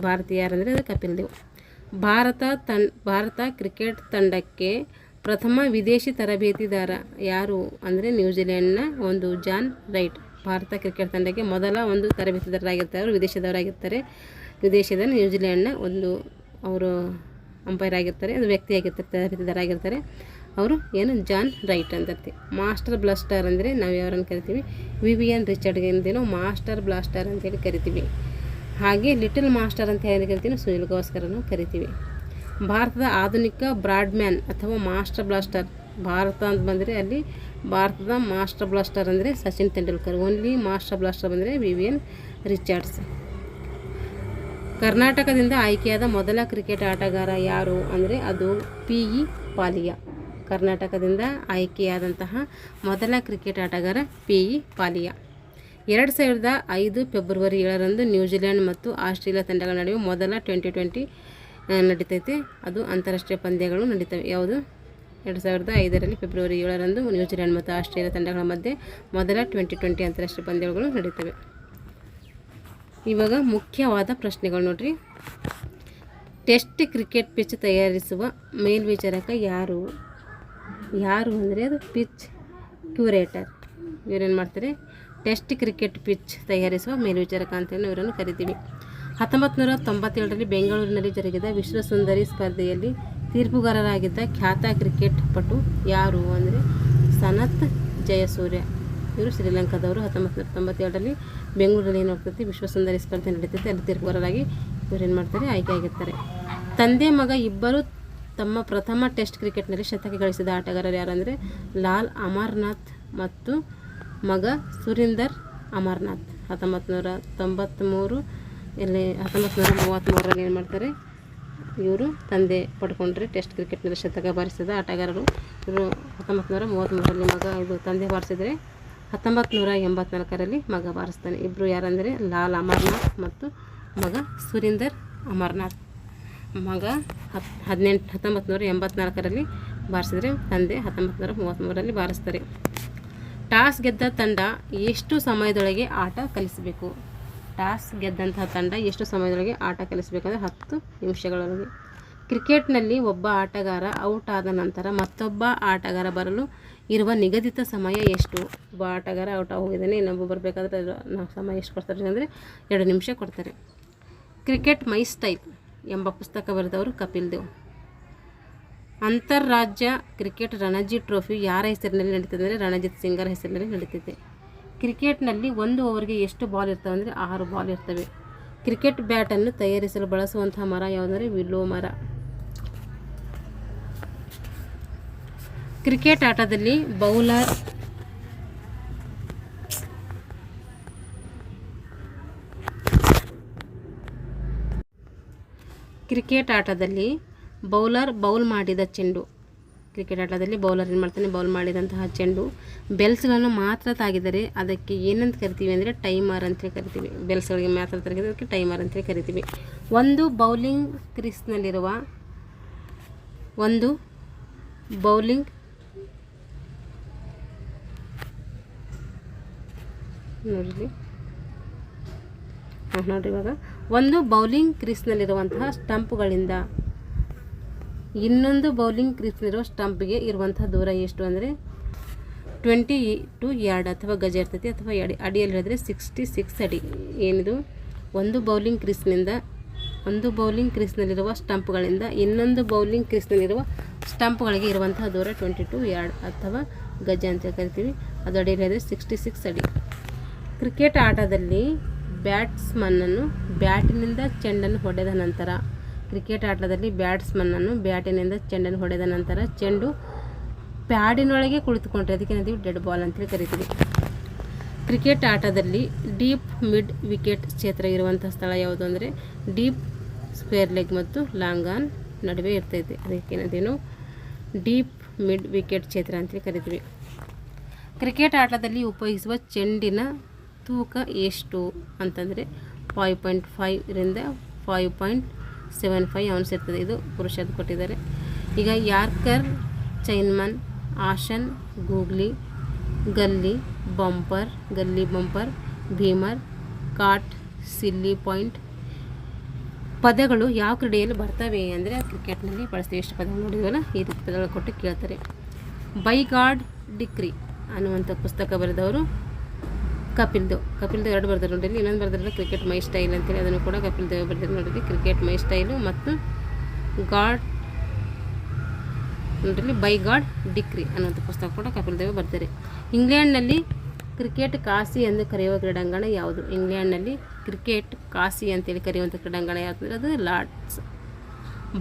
ಭಾರತೀಯ ಯಾರಂದರೆ ಅದು ಕಪಿಲ್ ದೇವ್. ಭಾರತ ಕ್ರಿಕೆಟ್ ತಂಡಕ್ಕೆ ಪ್ರಥಮ ವಿದೇಶಿ ತರಬೇತಿದಾರ ಯಾರು ಅಂದರೆ ನ್ಯೂಜಿಲೆಂಡ್ನ ಒಂದು ಜಾನ್ ರೈಟ್. ಭಾರತ ಕ್ರಿಕೆಟ್ ತಂಡಕ್ಕೆ ಮೊದಲ ಒಂದು ತರಬೇತಿದಾರರಾಗಿರ್ತಾರೆ. ಅವರು ವಿದೇಶದವರಾಗಿರ್ತಾರೆ. ವಿದೇಶದ ನ್ಯೂಜಿಲೆಂಡ್ನ ಒಂದು ಅವರು ಅಂಪೈರ್ ಆಗಿರ್ತಾರೆ, ಅದು ವ್ಯಕ್ತಿಯಾಗಿರ್ತಾರೆ, ತರಬೇತಿದಾರಾಗಿರ್ತಾರೆ. ಅವರು ಜಾನ್ ರೈಟ್ ಅಂತಿರ್ತೀವಿ. ಮಾಸ್ಟರ್ ಬ್ಲಾಸ್ಟರ್ ಅಂದರೆ ನಾವು ಯಾರನ್ನು ಕರಿತೀವಿ? ವಿವಿಯನ್ ರಿಚರ್ಡ್ಗಿಂತೇನೋ ಮಾಸ್ಟರ್ ಬ್ಲಾಸ್ಟರ್ ಅಂತೇಳಿ ಕರಿತೀವಿ. ಹಾಗೆ ಲಿಟಲ್ ಮಾಸ್ಟರ್ ಅಂತ ಹೇಳಿ ಕರಿತೀವಿ, ಸುನಿಲ್ ಗವಾಸ್ಕರನ್ನು ಕರಿತೀವಿ. ಭಾರತದ ಆಧುನಿಕ ಬ್ರಾಡ್ಮ್ಯಾನ್ ಅಥವಾ ಮಾಸ್ಟರ್ ಬ್ಲಾಸ್ಟರ್ ಭಾರತ ಅಂತ ಬಂದರೆ ಅಲ್ಲಿ ಭಾರತದ ಮಾಸ್ಟರ್ ಬ್ಲಾಸ್ಟರ್ ಅಂದರೆ Sachin Tendulkar. Only master blaster ಬಂದರೆ ವಿವಿಯನ್ ರಿಚರ್ಡ್ಸ್. ಕರ್ನಾಟಕದಿಂದ ಆಯ್ಕೆಯಾದ ಮೊದಲ ಕ್ರಿಕೆಟ್ ಆಟಗಾರ ಯಾರು ಅಂದರೆ ಅದು P.E. ಪಾಲಿಯಾ. ಕರ್ನಾಟಕದಿಂದ ಆಯ್ಕೆಯಾದಂತಹ ಮೊದಲ ಕ್ರಿಕೆಟ್ ಆಟಗಾರ P.E. ಪಾಲಿಯಾ. 2005 ಫೆಬ್ರವರಿ 7ರಂದು ನ್ಯೂಜಿಲೆಂಡ್ ಮತ್ತು ಆಸ್ಟ್ರೇಲಿಯಾ ತಂಡಗಳ ನಡುವೆ ಮೊದಲ T20 ನಡೀತೈತೆ. ಅದು ಅಂತಾರಾಷ್ಟ್ರೀಯ ಪಂದ್ಯಗಳು ನಡೀತವೆ. ಯಾವುದು 2005ರಲ್ಲಿ ಫೆಬ್ರವರಿ 7ರಂದು ನ್ಯೂಜಿಲೆಂಡ್ ಮತ್ತು ಆಸ್ಟ್ರೇಲಿಯಾ ತಂಡಗಳ ಮಧ್ಯೆ ಮೊದಲ T20 ಅಂತಾರಾಷ್ಟ್ರೀಯ ಪಂದ್ಯಗಳು ನಡೆಯುತ್ತವೆ. ಇವಾಗ ಮುಖ್ಯವಾದ ಪ್ರಶ್ನೆಗಳು ನೋಡ್ರಿ. ಟೆಸ್ಟ್ ಕ್ರಿಕೆಟ್ ಪಿಚ್ ತಯಾರಿಸುವ ಮೇಲ್ವಿಚಾರಕ ಯಾರು ಅಂದರೆ ಅದು ಪಿಚ್ ಕ್ಯೂರೇಟರ್. ಇವರೇನು ಮಾಡ್ತಾರೆ, ಟೆಸ್ಟ್ ಕ್ರಿಕೆಟ್ ಪಿಚ್ ತಯಾರಿಸುವ ಮೇಲ್ವಿಚಾರಕ ಅಂತೇಳಿ ಇವರನ್ನು ಕರಿತೀವಿ. 1997ರಲ್ಲಿ ಬೆಂಗಳೂರಿನಲ್ಲಿ ಜರುಗಿದ ವಿಶ್ವಸುಂದರಿ ಸ್ಪರ್ಧೆಯಲ್ಲಿ ತೀರ್ಪುಗಾರರಾಗಿದ್ದ ಖ್ಯಾತ ಕ್ರಿಕೆಟ್ ಪಟು ಯಾರು ಅಂದರೆ ಸನತ್ ಜಯಸೂರ್ಯ. ಇವರು ಶ್ರೀಲಂಕಾದವರು. 1997ರಲ್ಲಿ ಬೆಂಗಳೂರಲ್ಲಿ ಏನು ಹೋಗ್ತೈತಿ, ವಿಶ್ವಸುಂದರಿ ಸ್ಪರ್ಧೆ ನಡೀತೈತೆ, ಅಲ್ಲಿ ತೀರ್ಪುಗಾರರಾಗಿ ಇವರೇನು ಮಾಡ್ತಾರೆ, ಆಯ್ಕೆಯಾಗಿರ್ತಾರೆ. ತಂದೆ ಮಗ ಇಬ್ಬರು ತಮ್ಮ ಪ್ರಥಮ ಟೆಸ್ಟ್ ಕ್ರಿಕೆಟ್ನಲ್ಲಿ ಶತಕ ಗಳಿಸಿದ ಆಟಗಾರರು ಯಾರು ಅಂದರೆ ಲಾಲ್ ಅಮರ್ನಾಥ್ ಮತ್ತು ಮಗ ಸುರೀಂದರ್ ಅಮರ್ನಾಥ್. 1933ರಲ್ಲಿ ಏನು ಮಾಡ್ತಾರೆ, ಇವರು ತಂದೆ ಪಡ್ಕೊಂಡ್ರೆ ಟೆಸ್ಟ್ ಕ್ರಿಕೆಟ್ನಲ್ಲಿ ಶತಕ ಬಾರಿಸಿದ ಆಟಗಾರರು ಇವರು. 1933ರಲ್ಲಿ ಮಗ ಇದು ತಂದೆ ಬಾರಿಸಿದರೆ 1984ರಲ್ಲಿ ಮಗ ಬಾರಿಸ್ತಾನೆ. ಇಬ್ಬರು ಯಾರಂದರೆ ಲಾಲ್ ಅಮರ್ನಾಥ್ ಮತ್ತು ಮಗ ಸುರೀಂದರ್ ಅಮರ್ನಾಥ್. ಮಗ 1984ರಲ್ಲಿ ಬಾರಿಸಿದರೆ ತಂದೆ 1933ರಲ್ಲಿ ಬಾರಿಸ್ತಾರೆ. ಟಾಸ್ ಗೆದ್ದ ತಂಡ ಎಷ್ಟು ಸಮಯದೊಳಗೆ ಆಟ ಕಲಿಸಬೇಕು? ಟಾಸ್ ಗೆದ್ದಂತಹ ತಂಡ ಎಷ್ಟು ಸಮಯದೊಳಗೆ ಆಟ ಕಲಿಸಬೇಕಂದ್ರೆ 10 ನಿಮಿಷಗಳೊಳಗೆ. ಕ್ರಿಕೆಟ್ನಲ್ಲಿ ಒಬ್ಬ ಆಟಗಾರ ಔಟ್ ಆದ ನಂತರ ಮತ್ತೊಬ್ಬ ಆಟಗಾರ ಬರಲು ಇರುವ ನಿಗದಿತ ಸಮಯ ಎಷ್ಟು? ಒಬ್ಬ ಆಟಗಾರ ಔಟ್ ಹೋಗಿದ್ದಾನೆ, ಇನ್ನೊಬ್ಬ ಬರಬೇಕಾದ್ರೆ ನಾವು ಸಮಯ ಎಷ್ಟು ಕೊಡ್ತಾರೆ ಅಂದರೆ 2 ನಿಮಿಷ ಕೊಡ್ತಾರೆ. ಕ್ರಿಕೆಟ್ ಮೈ ಸ್ಟೈಲ್ ಎಂಬ ಪುಸ್ತಕ ಬರೆದವರು ಕಪಿಲ್ ದೇವ್. ಅಂತಾರಾಜ್ಯ ಕ್ರಿಕೆಟ್ ರಣಜಿ ಟ್ರೋಫಿ ಯಾರ ಹೆಸರಿನಲ್ಲಿ ನಡೀತದೆ ಅಂದರೆ ರಣಜಿತ್ ಸಿಂಗರ ಹೆಸರಿನಲ್ಲಿ ನಡೀತಿದೆ. ಕ್ರಿಕೆಟ್ನಲ್ಲಿ 1 ಓವರ್ಗೆ ಎಷ್ಟು ಬಾಲ್ ಇರ್ತವೆ ಅಂದರೆ 6 ಬಾಲ್ ಇರ್ತವೆ. ಕ್ರಿಕೆಟ್ ಬ್ಯಾಟನ್ನು ತಯಾರಿಸಲು ಬಳಸುವಂತಹ ಮರ ಯಾವುದಂದರೆ ವಿಲ್ಲೋ ಮರ. ಕ್ರಿಕೆಟ್ ಆಟದಲ್ಲಿ ಬೌಲರ್ ಬೌಲ್ ಮಾಡಿದ ಚೆಂಡು. ಕ್ರಿಕೆಟ್ ಆಟದಲ್ಲಿ ಬೌಲರ್ ಏನು ಮಾಡ್ತಾನೆ, ಬೌಲ್ ಮಾಡಿದಂತಹ ಚೆಂಡು ಬೆಲ್ಸ್ಗಳನ್ನು ಮಾತ್ರ ತಾಗಿದರೆ ಅದಕ್ಕೆ ಏನಂತ ಕರಿತೀವಿ ಅಂದರೆ ಟೈಮರ್ ಅಂತೇಳಿ ಕರಿತೀವಿ. ಬೆಲ್ಸ್ಗಳಿಗೆ ಮಾತ್ರ ತಾಗಿದರೆ ಅದಕ್ಕೆ ಟೈಮರ್ ಅಂತೇಳಿ ಕರಿತೀವಿ. ಒಂದು ಬೌಲಿಂಗ್ ಕ್ರೀಸ್ನಲ್ಲಿರುವ ಒಂದು ಬೌಲಿಂಗ್ ಕ್ರೀಸ್ನಲ್ಲಿರುವಂತಹ ಸ್ಟಂಪ್ಗಳಿಂದ ಇನ್ನೊಂದು ಬೌಲಿಂಗ್ ಕ್ರೀಸ್ನಲ್ಲಿರುವ ಸ್ಟಂಪ್ಗೆ ಇರುವಂತಹ ದೂರ ಎಷ್ಟು ಅಂದರೆ 22 ಯಾರ್ಡ್ ಅಥವಾ ಗಜ ಇರ್ತೈತಿ, ಅಥವಾ ಅಡಿಯಲ್ಲಿ ಹೇಳಿದ್ರೆ 66 ಅಡಿ. ಏನಿದು, ಒಂದು ಬೌಲಿಂಗ್ ಕ್ರೀಸ್ನಲ್ಲಿರುವ ಸ್ಟಂಪ್ಗಳಿಂದ ಇನ್ನೊಂದು ಬೌಲಿಂಗ್ ಕ್ರೀಸ್ನಲ್ಲಿರುವ ಸ್ಟಂಪ್ಗಳಿಗೆ ಇರುವಂತಹ ದೂರ 22 ಯಾರ್ಡ್ ಅಥವಾ ಗಜ ಅಂತ ಕರಿತೀವಿ. ಅದು ಅಡಿಯಲ್ಲಿ ಹೇಳಿದ್ರೆ 66 ಅಡಿ. ಕ್ರಿಕೆಟ್ ಆಟದಲ್ಲಿ ಬ್ಯಾಟ್ಸ್ಮನ್ನನ್ನು ಬ್ಯಾಟಿನಿಂದ ಚೆಂಡನ್ನು ಹೊಡೆದ ನಂತರ ಚೆಂಡು ಪ್ಯಾಡಿನೊಳಗೆ ಕುಳಿತುಕೊಂಡ್ರೆ ಅದಕ್ಕೆ ನಾವು ಡೆಡ್ ಬಾಲ್ ಅಂತೇಳಿ ಕರಿತೀವಿ. ಕ್ರಿಕೆಟ್ ಆಟದಲ್ಲಿ ಡೀಪ್ ಮಿಡ್ ವಿಕೆಟ್ ಕ್ಷೇತ್ರ ಇರುವಂಥ ಸ್ಥಳ ಯಾವುದು ಅಂದರೆ ಡೀಪ್ ಸ್ಕ್ವೇರ್ ಲೆಗ್ ಮತ್ತು ಲಾಂಗ್ ಆನ್ ನಡುವೆ ಇರ್ತೈತೆ. ಅದಕ್ಕೆ ನಾವು ಡೀಪ್ ಮಿಡ್ ವಿಕೆಟ್ ಕ್ಷೇತ್ರ ಅಂತೇಳಿ ಕರಿತೀವಿ. ಕ್ರಿಕೆಟ್ ಆಟದಲ್ಲಿ ಉಪಯೋಗಿಸುವ ಚೆಂಡಿನ ತೂಕ ಎಷ್ಟು ಅಂತಂದರೆ 5.5ರಿಂದ 5.75 ಔನ್ಸ್ ಇರ್ತದೆ. ಇದು ಪುರುಷರದ್ದು ಕೊಟ್ಟಿದ್ದಾರೆ. ಈಗ ಯಾರ್ಕರ್, ಚೈನ್ಮನ್, ಆಶನ್, ಗೂಗ್ಲಿ, ಗಲ್ಲಿ ಬಂಪರ್, ಭೀಮರ್, ಕಾಟ್, ಸಿಲ್ಲಿ ಪಾಯಿಂಟ್ ಪದಗಳು ಯಾವ ಕ್ರೀಡೆಯಲ್ಲಿ ಬರ್ತವೆ ಅಂದರೆ ಕ್ರಿಕೆಟ್ನಲ್ಲಿ ಬಳಸ್ತೀವಿ. ಎಷ್ಟು ಪದಗಳು ನೋಡಿದ್ವಲ್ಲ, ಈ ರೀತಿ ಪದಗಳು ಕೊಟ್ಟು ಕೇಳ್ತಾರೆ. ಬೈ ಗಾಡ್ ಡಿಕ್ರಿ ಅನ್ನುವಂಥ ಪುಸ್ತಕ ಬರೆದವರು ಕಪಿಲ್ ದೇವ್ 2 ಬರ್ತಾರೆ ನೋಡಿರಿ. ಇನ್ನೊಂದು ಬರ್ದಾರಲ್ಲ ಕ್ರಿಕೆಟ್ ಮೈ ಸ್ಟೈಲ್ ಅಂತೇಳಿ, ಅದನ್ನು ಕೂಡ ಕಪಿಲ್ ದೇವ್ ಬರ್ತಾರೆ ನೋಡಿರಿ. ಕ್ರಿಕೆಟ್ ಮೈ ಸ್ಟೈಲು ಮತ್ತು ಗಾಡ್ ನೋಡಿರಿ, ಬೈ ಗಾಡ್ ಡಿಕ್ರಿ ಅನ್ನುವಂಥ ಪುಸ್ತಕ ಕೂಡ ಕಪಿಲ್ ದೇವ್ ಬರ್ತಾರೆ. ಇಂಗ್ಲೆಂಡ್ನಲ್ಲಿ ಕ್ರಿಕೆಟ್ ಕಾಸಿ ಎಂದು ಕರೆಯುವ ಕ್ರೀಡಾಂಗಣ ಯಾವುದು? ಇಂಗ್ಲೆಂಡ್ನಲ್ಲಿ ಕ್ರಿಕೆಟ್ ಕಾಸಿ ಅಂತೇಳಿ ಕರೆಯುವಂಥ ಕ್ರೀಡಾಂಗಣ ಯಾವುದು? ಅದು ಲಾರ್ಡ್ಸ್.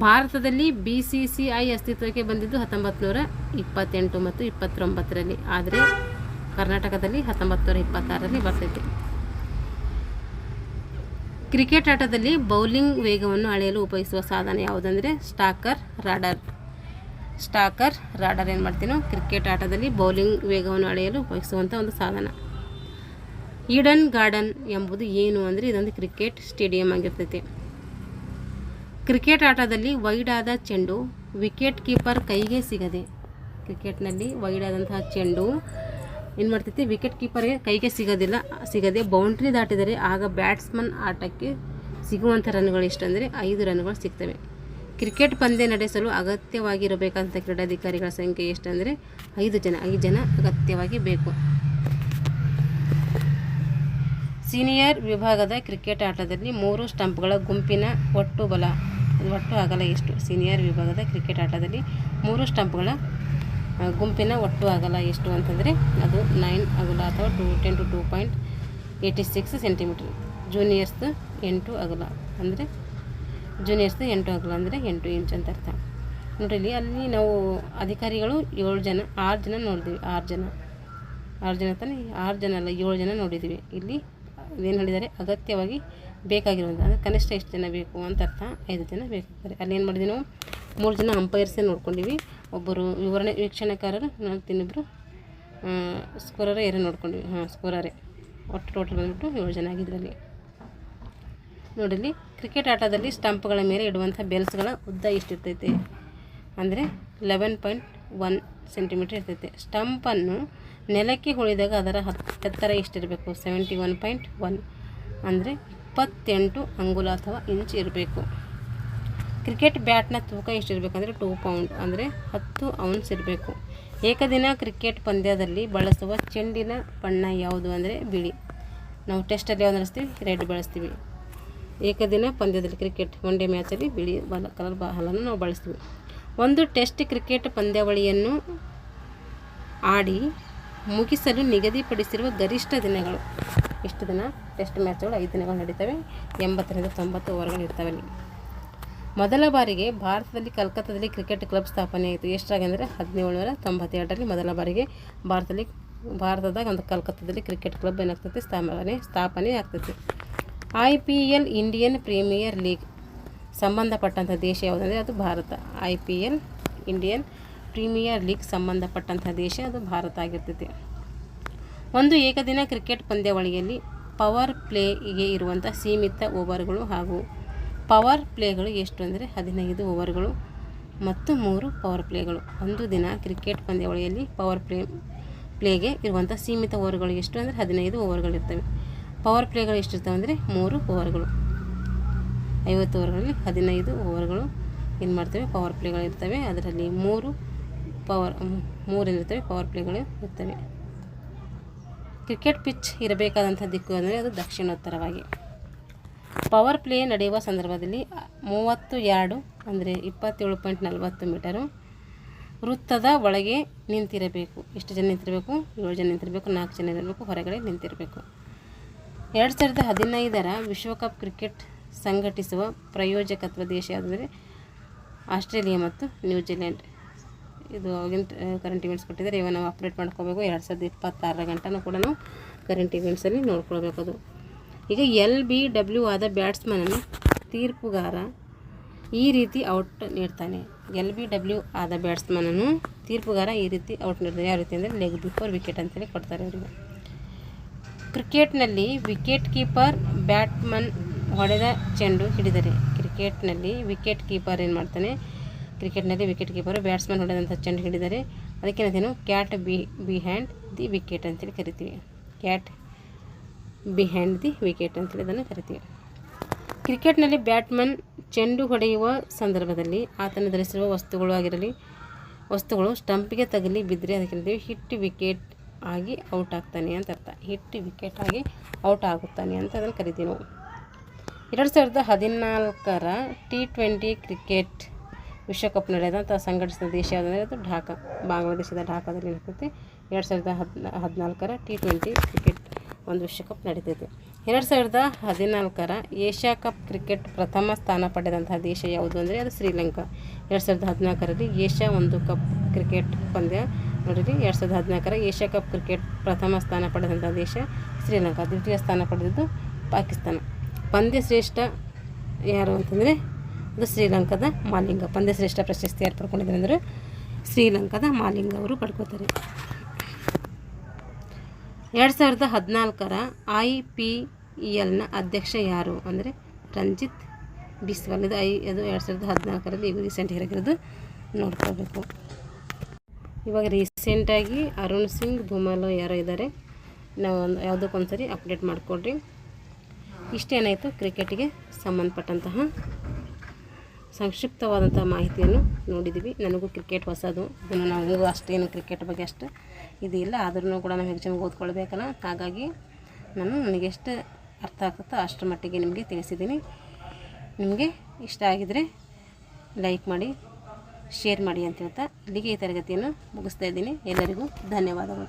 ಭಾರತದಲ್ಲಿ BCCI ಅಸ್ತಿತ್ವಕ್ಕೆ ಬಂದಿದ್ದು 1928 ಮತ್ತು 29ರಲ್ಲಿ, ಆದರೆ ಕರ್ನಾಟಕದಲ್ಲಿ 1926ರಲ್ಲಿ ಬರ್ತೈತೆ. ಕ್ರಿಕೆಟ್ ಆಟದಲ್ಲಿ ಬೌಲಿಂಗ್ ವೇಗವನ್ನು ಅಳೆಯಲು ಉಪಯೋಗಿಸುವ ಸಾಧನ ಯಾವುದಂದರೆ ಸ್ಟಾಕರ್ ರಾಡರ್ ಏನು ಮಾಡ್ತೀನೋ ಕ್ರಿಕೆಟ್ ಆಟದಲ್ಲಿ ಬೌಲಿಂಗ್ ವೇಗವನ್ನು ಅಳೆಯಲು ಉಪಯೋಗಿಸುವಂಥ ಒಂದು ಸಾಧನ. ಈಡನ್ ಗಾರ್ಡನ್ ಎಂಬುದು ಏನು ಅಂದರೆ ಇದೊಂದು ಕ್ರಿಕೆಟ್ ಸ್ಟೇಡಿಯಂ ಆಗಿರ್ತೈತೆ. ಕ್ರಿಕೆಟ್ ಆಟದಲ್ಲಿ ವೈಡ್ ಆದ ಚೆಂಡು ವಿಕೆಟ್ ಕೀಪರ್ ಕೈಗೆ ಸಿಗದೆ ಕ್ರಿಕೆಟ್ನಲ್ಲಿ ವೈಡ್ ಆದಂತಹ ಚೆಂಡು ಏನು ಮಾಡ್ತೈತಿ, ವಿಕೆಟ್ ಕೀಪರ್ಗೆ ಕೈಗೆ ಸಿಗದೆ ಬೌಂಡ್ರಿ ದಾಟಿದರೆ ಆಗ ಬ್ಯಾಟ್ಸ್ಮನ್ ಆಟಕ್ಕೆ ಸಿಗುವಂಥ ರನ್ಗಳು ಎಷ್ಟಂದರೆ 5 ರನ್ಗಳು ಸಿಗ್ತವೆ. ಕ್ರಿಕೆಟ್ ಪಂದ್ಯ ನಡೆಸಲು ಅಗತ್ಯವಾಗಿರಬೇಕಂತ ಕ್ರೀಡಾಧಿಕಾರಿಗಳ ಸಂಖ್ಯೆ ಎಷ್ಟಂದರೆ 5 ಜನ ಅಗತ್ಯವಾಗಿ ಬೇಕು. ಸೀನಿಯರ್ ವಿಭಾಗದ ಕ್ರಿಕೆಟ್ ಆಟದಲ್ಲಿ 3 ಸ್ಟಂಪ್ಗಳ ಗುಂಪಿನ ಒಟ್ಟು ಅಗಲ ಎಷ್ಟು? ಸೀನಿಯರ್ ವಿಭಾಗದ ಕ್ರಿಕೆಟ್ ಆಟದಲ್ಲಿ 3 ಸ್ಟಂಪ್ಗಳ ಗುಂಪಿನ ಒಟ್ಟು ಅಗಲ ಎಷ್ಟು ಅಂತಂದರೆ ಅದು 9 ಅಗಲ ಅಥವಾ 10 to 2.86 ಸೆಂಟಿಮೀಟರ್. ಜೂನಿಯರ್ಸ್ದು 8 ಅಗಲ ಅಂದರೆ 8 ಇಂಚ್ ಅಂತ ಅರ್ಥ. ನೋಡಿರಿ, ಅಲ್ಲಿ ನಾವು ಅಧಿಕಾರಿಗಳು 6 ಜನ ನೋಡಿದ್ವಿ. 6 ಜನ ಅಲ್ಲ 7 ಜನ ನೋಡಿದ್ವಿ. ಇಲ್ಲಿ ಏನು ಹೇಳಿದ್ದಾರೆ, ಅಗತ್ಯವಾಗಿ ಬೇಕಾಗಿರುವಂಥ ಅಂದರೆ ಕನಿಷ್ಠ ಎಷ್ಟು ಜನ ಬೇಕು ಅಂತ ಅರ್ಥ. 5 ಜನ ಬೇಕಾಗ್ತಾರೆ. ಅಲ್ಲಿ ಏನು ಮಾಡಿದ್ವಿ ನಾವು, 3 ಜನ ಅಂಪೈರ್ಸೇ ನೋಡ್ಕೊಂಡಿವಿ. ಒಬ್ಬರು ವೀಕ್ಷಣೆಕಾರರು, ಇನ್ನೊಬ್ಬರು ಸ್ಕೋರರೇ ನೋಡ್ಕೊಂಡಿವಿ. ಸ್ಕೋರರೇ. ಒಟ್ಟು ಟೋಟಲ್ ಬಂದ್ಬಿಟ್ಟು 7 ಜನ ಆಗಿದ್ರಲ್ಲಿ. ನೋಡಿಲ್ಲಿ, ಕ್ರಿಕೆಟ್ ಆಟದಲ್ಲಿ ಸ್ಟಂಪ್ಗಳ ಮೇಲೆ ಇಡುವಂಥ ಬೆಲ್ಸ್ಗಳ ಉದ್ದ ಎಷ್ಟಿರ್ತೈತೆ ಅಂದರೆ 11.1 ಸೆಂಟಿಮೀಟರ್ ಇರ್ತೈತೆ. ಸ್ಟಂಪನ್ನು ನೆಲಕ್ಕೆ ಹೊಳಿದಾಗ ಅದರ ಎತ್ತರ ಎಷ್ಟಿರಬೇಕು? 71.1 ಅಂದರೆ 28 ಅಂಗುಲ ಅಥವಾ ಇಂಚ್ ಇರಬೇಕು. ಕ್ರಿಕೆಟ್ ಬ್ಯಾಟ್ನ ತೂಕ ಎಷ್ಟಿರಬೇಕಂದ್ರೆ 2 ಪೌಂಡ್ ಅಂದರೆ 10 ಔನ್ಸ್ ಇರಬೇಕು. ಏಕದಿನ ಕ್ರಿಕೆಟ್ ಪಂದ್ಯದಲ್ಲಿ ಬಳಸುವ ಚೆಂಡಿನ ಬಣ್ಣ ಯಾವುದು ಅಂದರೆ ಬಿಳಿ. ನಾವು ಟೆಸ್ಟಲ್ಲಿ ಯಾವ್ದು ಬಳಸ್ತೀವಿ? ರೆಡ್ ಬಳಸ್ತೀವಿ. ಏಕದಿನ ಪಂದ್ಯದಲ್ಲಿ ಕ್ರಿಕೆಟ್ ಒನ್ ಡೇ ಮ್ಯಾಚಲ್ಲಿ ಬಿಳಿ ಕಲರ್ ಬಾಲನ್ನು ನಾವು ಬಳಸ್ತೀವಿ. ಒಂದು ಟೆಸ್ಟ್ ಕ್ರಿಕೆಟ್ ಪಂದ್ಯಾವಳಿಯನ್ನು ಆಡಿ ಮುಗಿಸಲು ನಿಗದಿಪಡಿಸಿರುವ ಗರಿಷ್ಠ ದಿನಗಳು ಎಷ್ಟು ದಿನ? ಟೆಸ್ಟ್ ಮ್ಯಾಚ್ಗಳು 5 ದಿನಗಳು ನಡೀತವೆ. 80 ರಿಂದ 90 ಓವರ್ಗಳು ಇರ್ತವೆ. ಮೊದಲ ಬಾರಿಗೆ ಭಾರತದಲ್ಲಿ ಕಲ್ಕತ್ತಾದಲ್ಲಿ ಕ್ರಿಕೆಟ್ ಕ್ಲಬ್ ಸ್ಥಾಪನೆ ಆಯಿತು. ಎಷ್ಟಾಗಿ ಅಂದರೆ 1792ರಲ್ಲಿ ಮೊದಲ ಬಾರಿಗೆ ಭಾರತದಾಗ ಒಂದು ಕಲ್ಕತ್ತಾದಲ್ಲಿ ಕ್ರಿಕೆಟ್ ಕ್ಲಬ್ ಏನಾಗ್ತೈತಿ, ಸ್ಥಾಪನೆ ಆಗ್ತೈತಿ. IPL ಇಂಡಿಯನ್ ಪ್ರೀಮಿಯರ್ ಲೀಗ್ ಸಂಬಂಧಪಟ್ಟಂಥ ದೇಶ ಯಾವುದಂದರೆ ಅದು Bharat. IPL Indian premier league ಸಂಬಂಧಪಟ್ಟಂಥ ದೇಶ ಅದು ಭಾರತ ಆಗಿರ್ತೈತಿ. ಒಂದು ಏಕದಿನ ಕ್ರಿಕೆಟ್ ಪಂದ್ಯಾವಳಿಯಲ್ಲಿ ಪವರ್ ಪ್ಲೇಗೆ ಇರುವಂಥ ಸೀಮಿತ ಓವರ್ಗಳು ಹಾಗೂ ಪವರ್ ಪ್ಲೇಗಳು ಎಷ್ಟು ಅಂದರೆ 15 ಓವರ್ಗಳು ಮತ್ತು 3 ಪವರ್ ಪ್ಲೇಗಳು. ಒಂದು ದಿನ ಕ್ರಿಕೆಟ್ ಪಂದ್ಯಾವಳಿಯಲ್ಲಿ ಪವರ್ ಪ್ಲೇಗೆ ಇರುವಂಥ ಸೀಮಿತ ಓವರ್ಗಳು ಎಷ್ಟು ಅಂದರೆ 15 ಓವರ್ಗಳಿರ್ತವೆ. ಪವರ್ ಪ್ಲೇಗಳು ಎಷ್ಟಿರ್ತವೆ ಅಂದರೆ 3 ಓವರ್ಗಳು. 50 ಓವರ್ಗಳಲ್ಲಿ 15 ಓವರ್ಗಳು ಏನು ಮಾಡ್ತೇವೆ, ಪವರ್ ಪ್ಲೇಗಳು ಇರ್ತವೆ. ಅದರಲ್ಲಿ 3 ಏನಿರ್ತವೆ, ಪವರ್ ಪ್ಲೇಗಳು ಇರ್ತವೆ. ಕ್ರಿಕೆಟ್ ಪಿಚ್ ಇರಬೇಕಾದಂಥ ದಿಕ್ಕು ಅಂದರೆ ಅದು ದಕ್ಷಿಣೋತ್ತರವಾಗಿ. ಪವರ್ ಪ್ಲೇ ನಡೆಯುವ ಸಂದರ್ಭದಲ್ಲಿ 30 ಯಾರ್ಡು ಅಂದರೆ 27.40 ಮೀಟರು ವೃತ್ತದ ಒಳಗೆ ನಿಂತಿರಬೇಕು. ಎಷ್ಟು ಜನ ನಿಂತಿರಬೇಕು? 7 ಜನ ನಿಂತಿರಬೇಕು. 4 ಜನ ಇರಬೇಕು, ಹೊರಗಡೆ ನಿಂತಿರಬೇಕು. 2015ರ ವಿಶ್ವಕಪ್ ಕ್ರಿಕೆಟ್ ಸಂಘಟಿಸುವ ಪ್ರಾಯೋಜಕತ್ವ ದೇಶ ಯಾವುದಂದರೆ ಆಸ್ಟ್ರೇಲಿಯಾ ಮತ್ತು ನ್ಯೂಜಿಲೆಂಡ್. ಇದು ಅವಾಗಿನ ಕರೆಂಟ್ ಇವೆಂಟ್ಸ್ ಕೊಟ್ಟಿದ್ದಾರೆ. ಇವಾಗ ನಾವು ಅಪ್ಡೇಟ್ ಮಾಡ್ಕೋಬೇಕು. 2026 ಗಂಟನೂ ಕೂಡ ನಾವು ಕರೆಂಟ್ ಇವೆಂಟ್ಸಲ್ಲಿ ನೋಡ್ಕೊಳ್ಬೇಕು. ಅದು ಈಗ LBW ಆದ ಬ್ಯಾಟ್ಸ್ಮನನ್ನು ತೀರ್ಪುಗಾರ ಈ ರೀತಿ ಔಟ್ ನೀಡ್ತಾನೆ. LBW ಆದ ಬ್ಯಾಟ್ಸ್ಮನನ್ನು ತೀರ್ಪುಗಾರ ಈ ರೀತಿ ಔಟ್ ನೀಡ್ತಾರೆ. ಯಾವ ರೀತಿ ಅಂದರೆ ಲೆಗ್ ಬಿಫೋರ್ ವಿಕೆಟ್ ಅಂತೇಳಿ ಕೊಡ್ತಾರೆ ಅವರಿಗೆ. ಕ್ರಿಕೆಟ್ನಲ್ಲಿ ವಿಕೆಟ್ ಕೀಪರ್ ಬ್ಯಾಟ್ಮನ್ ಹೊಡೆದ ಚೆಂಡು ಹಿಡಿದರೆ, ಕ್ರಿಕೆಟ್ನಲ್ಲಿ ವಿಕೆಟ್ ಕೀಪರ್ ಏನು ಮಾಡ್ತಾನೆ, ಕ್ರಿಕೆಟ್ನಲ್ಲಿ ವಿಕೆಟ್ ಕೀಪರು ಬ್ಯಾಟ್ಸ್ಮನ್ ಹೊಡೆದಂಥ ಚೆಂಡು ಹಿಡಿದರೆ ಅದಕ್ಕೇನಂತೇನು, ಕ್ಯಾಟ್ ಬಿಹ್ಯಾಂಡ್ ದಿ ವಿಕೆಟ್ ಅಂತೇಳಿ ಕರಿತೀವಿ. ಕ್ಯಾಟ್ ಬಿಹ್ಯಾಂಡ್ ದಿ ವಿಕೆಟ್ ಅಂತೇಳಿ ಇದನ್ನು ಕರಿತೀವಿ. ಕ್ರಿಕೆಟ್ನಲ್ಲಿ ಬ್ಯಾಟ್ಮನ್ ಚೆಂಡು ಹೊಡೆಯುವ ಸಂದರ್ಭದಲ್ಲಿ ಆತನು ಧರಿಸಿರುವ ವಸ್ತುಗಳು ಸ್ಟಂಪಿಗೆ ತಗಲಿ ಬಿದ್ದರೆ ಅದಕ್ಕೆ ಹಿಟ್ ವಿಕೆಟ್ ಆಗಿ ಔಟ್ ಆಗ್ತಾನೆ ಅಂತ ಅರ್ಥ. ಹಿಟ್ ವಿಕೆಟ್ ಆಗಿ ಔಟ್ ಆಗುತ್ತಾನೆ ಅಂತ ಅದನ್ನು ಕರಿತೀವಿ ನಾವು. 2014ರ T20 ಕ್ರಿಕೆಟ್ ವಿಶ್ವಕಪ್ ನಡೆದಂಥ ಸಂಘಟಿಸಿದ ದೇಶ ಯಾವುದಂದರೆ ಅದು ಢಾಕಾ, ಬಾಂಗ್ಲಾದೇಶದ ಢಾಕಾದಲ್ಲಿ ಇರ್ತೈತಿ. 2014ರ T20 ಕ್ರಿಕೆಟ್ ಒಂದು ವಿಶ್ವಕಪ್ ನಡೀತೈತಿ. 2014ರ ಏಷ್ಯಾ ಕಪ್ ಕ್ರಿಕೆಟ್ ಪ್ರಥಮ ಸ್ಥಾನ ಪಡೆದಂತಹ ದೇಶ ಯಾವುದು ಅಂದರೆ ಅದು ಶ್ರೀಲಂಕಾ. 2014ರಲ್ಲಿ ಏಷ್ಯಾ ಒಂದು ಕಪ್ ಕ್ರಿಕೆಟ್ ಪಂದ್ಯ ನೋಡಿರಿ. 2014ರ ಏಷ್ಯಾ ಕಪ್ ಕ್ರಿಕೆಟ್ ಪ್ರಥಮ ಸ್ಥಾನ ಪಡೆದಂಥ ದೇಶ ಶ್ರೀಲಂಕಾ. ದ್ವಿತೀಯ ಸ್ಥಾನ ಪಡೆದಿದ್ದು ಪಾಕಿಸ್ತಾನ. ಪಂದ್ಯ ಶ್ರೇಷ್ಠ ಯಾರು ಅಂತಂದರೆ ಅದು ಶ್ರೀಲಂಕಾದ ಮಾಲಿಂಗ. ಪಂದ್ಯ ಶ್ರೇಷ್ಠ ಪ್ರಶಸ್ತಿ ಯಾರು ಪಡ್ಕೊಂಡಿದ್ದಾರೆ ಅಂದರೆ ಶ್ರೀಲಂಕಾದ ಮಾಲಿಂಗ ಅವರು ಪಡ್ಕೋತಾರೆ. 2014ರ IPLನ ಅಧ್ಯಕ್ಷ ಯಾರು ಅಂದರೆ ರಂಜಿತ್ ಬಿಸ್ವಾಲ್. ಇದು 2014ರಲ್ಲಿ ಈಗ ರೀಸೆಂಟ್ ಆಗಿರೋದು ನೋಡ್ಕೋಬೇಕು. ಇವಾಗ ರೀಸೆಂಟಾಗಿ ಅರುಣ್ ಸಿಂಗ್ ಧುಮಾಲ್ ಯಾರೋ ಇದ್ದಾರೆ, ನಾವು ಯಾವುದಕ್ಕೊಂದು ಸರಿ ಅಪ್ಡೇಟ್ ಮಾಡಿಕೊಡ್ರಿ. ಇಷ್ಟೇನಾಯಿತು ಕ್ರಿಕೆಟಿಗೆ ಸಂಬಂಧಪಟ್ಟಂತಹ ಸಂಕ್ಷಿಪ್ತವಾದಂಥ ಮಾಹಿತಿಯನ್ನು ನೋಡಿದ್ದೀವಿ. ನನಗೂ ಕ್ರಿಕೆಟ್ ಹೊಸದು, ಇನ್ನು ನನಗೂ ಅಷ್ಟೇನು ಕ್ರಿಕೆಟ್ ಬಗ್ಗೆ ಅಷ್ಟು ಇದಿಲ್ಲ, ಆದ್ರೂ ಕೂಡ ನಾವು ಎಕ್ಸಾಮ್ಗೆ ಓದ್ಕೊಳ್ಬೇಕಲ್ಲ. ಹಾಗಾಗಿ ನನಗೆ ಎಷ್ಟು ಅರ್ಥ ಆಗ್ತದೋ ಅಷ್ಟರ ಮಟ್ಟಿಗೆ ನಿಮಗೆ ತಿಳಿಸಿದ್ದೀನಿ. ನಿಮಗೆ ಇಷ್ಟ ಆಗಿದರೆ ಲೈಕ್ ಮಾಡಿ, ಶೇರ್ ಮಾಡಿ ಅಂತ ಹೇಳ್ತಾ ಇಲ್ಲಿಗೆ ಈ ತರಗತಿಯನ್ನು ಮುಗಿಸ್ತಾ ಇದ್ದೀನಿ. ಎಲ್ಲರಿಗೂ ಧನ್ಯವಾದಗಳು.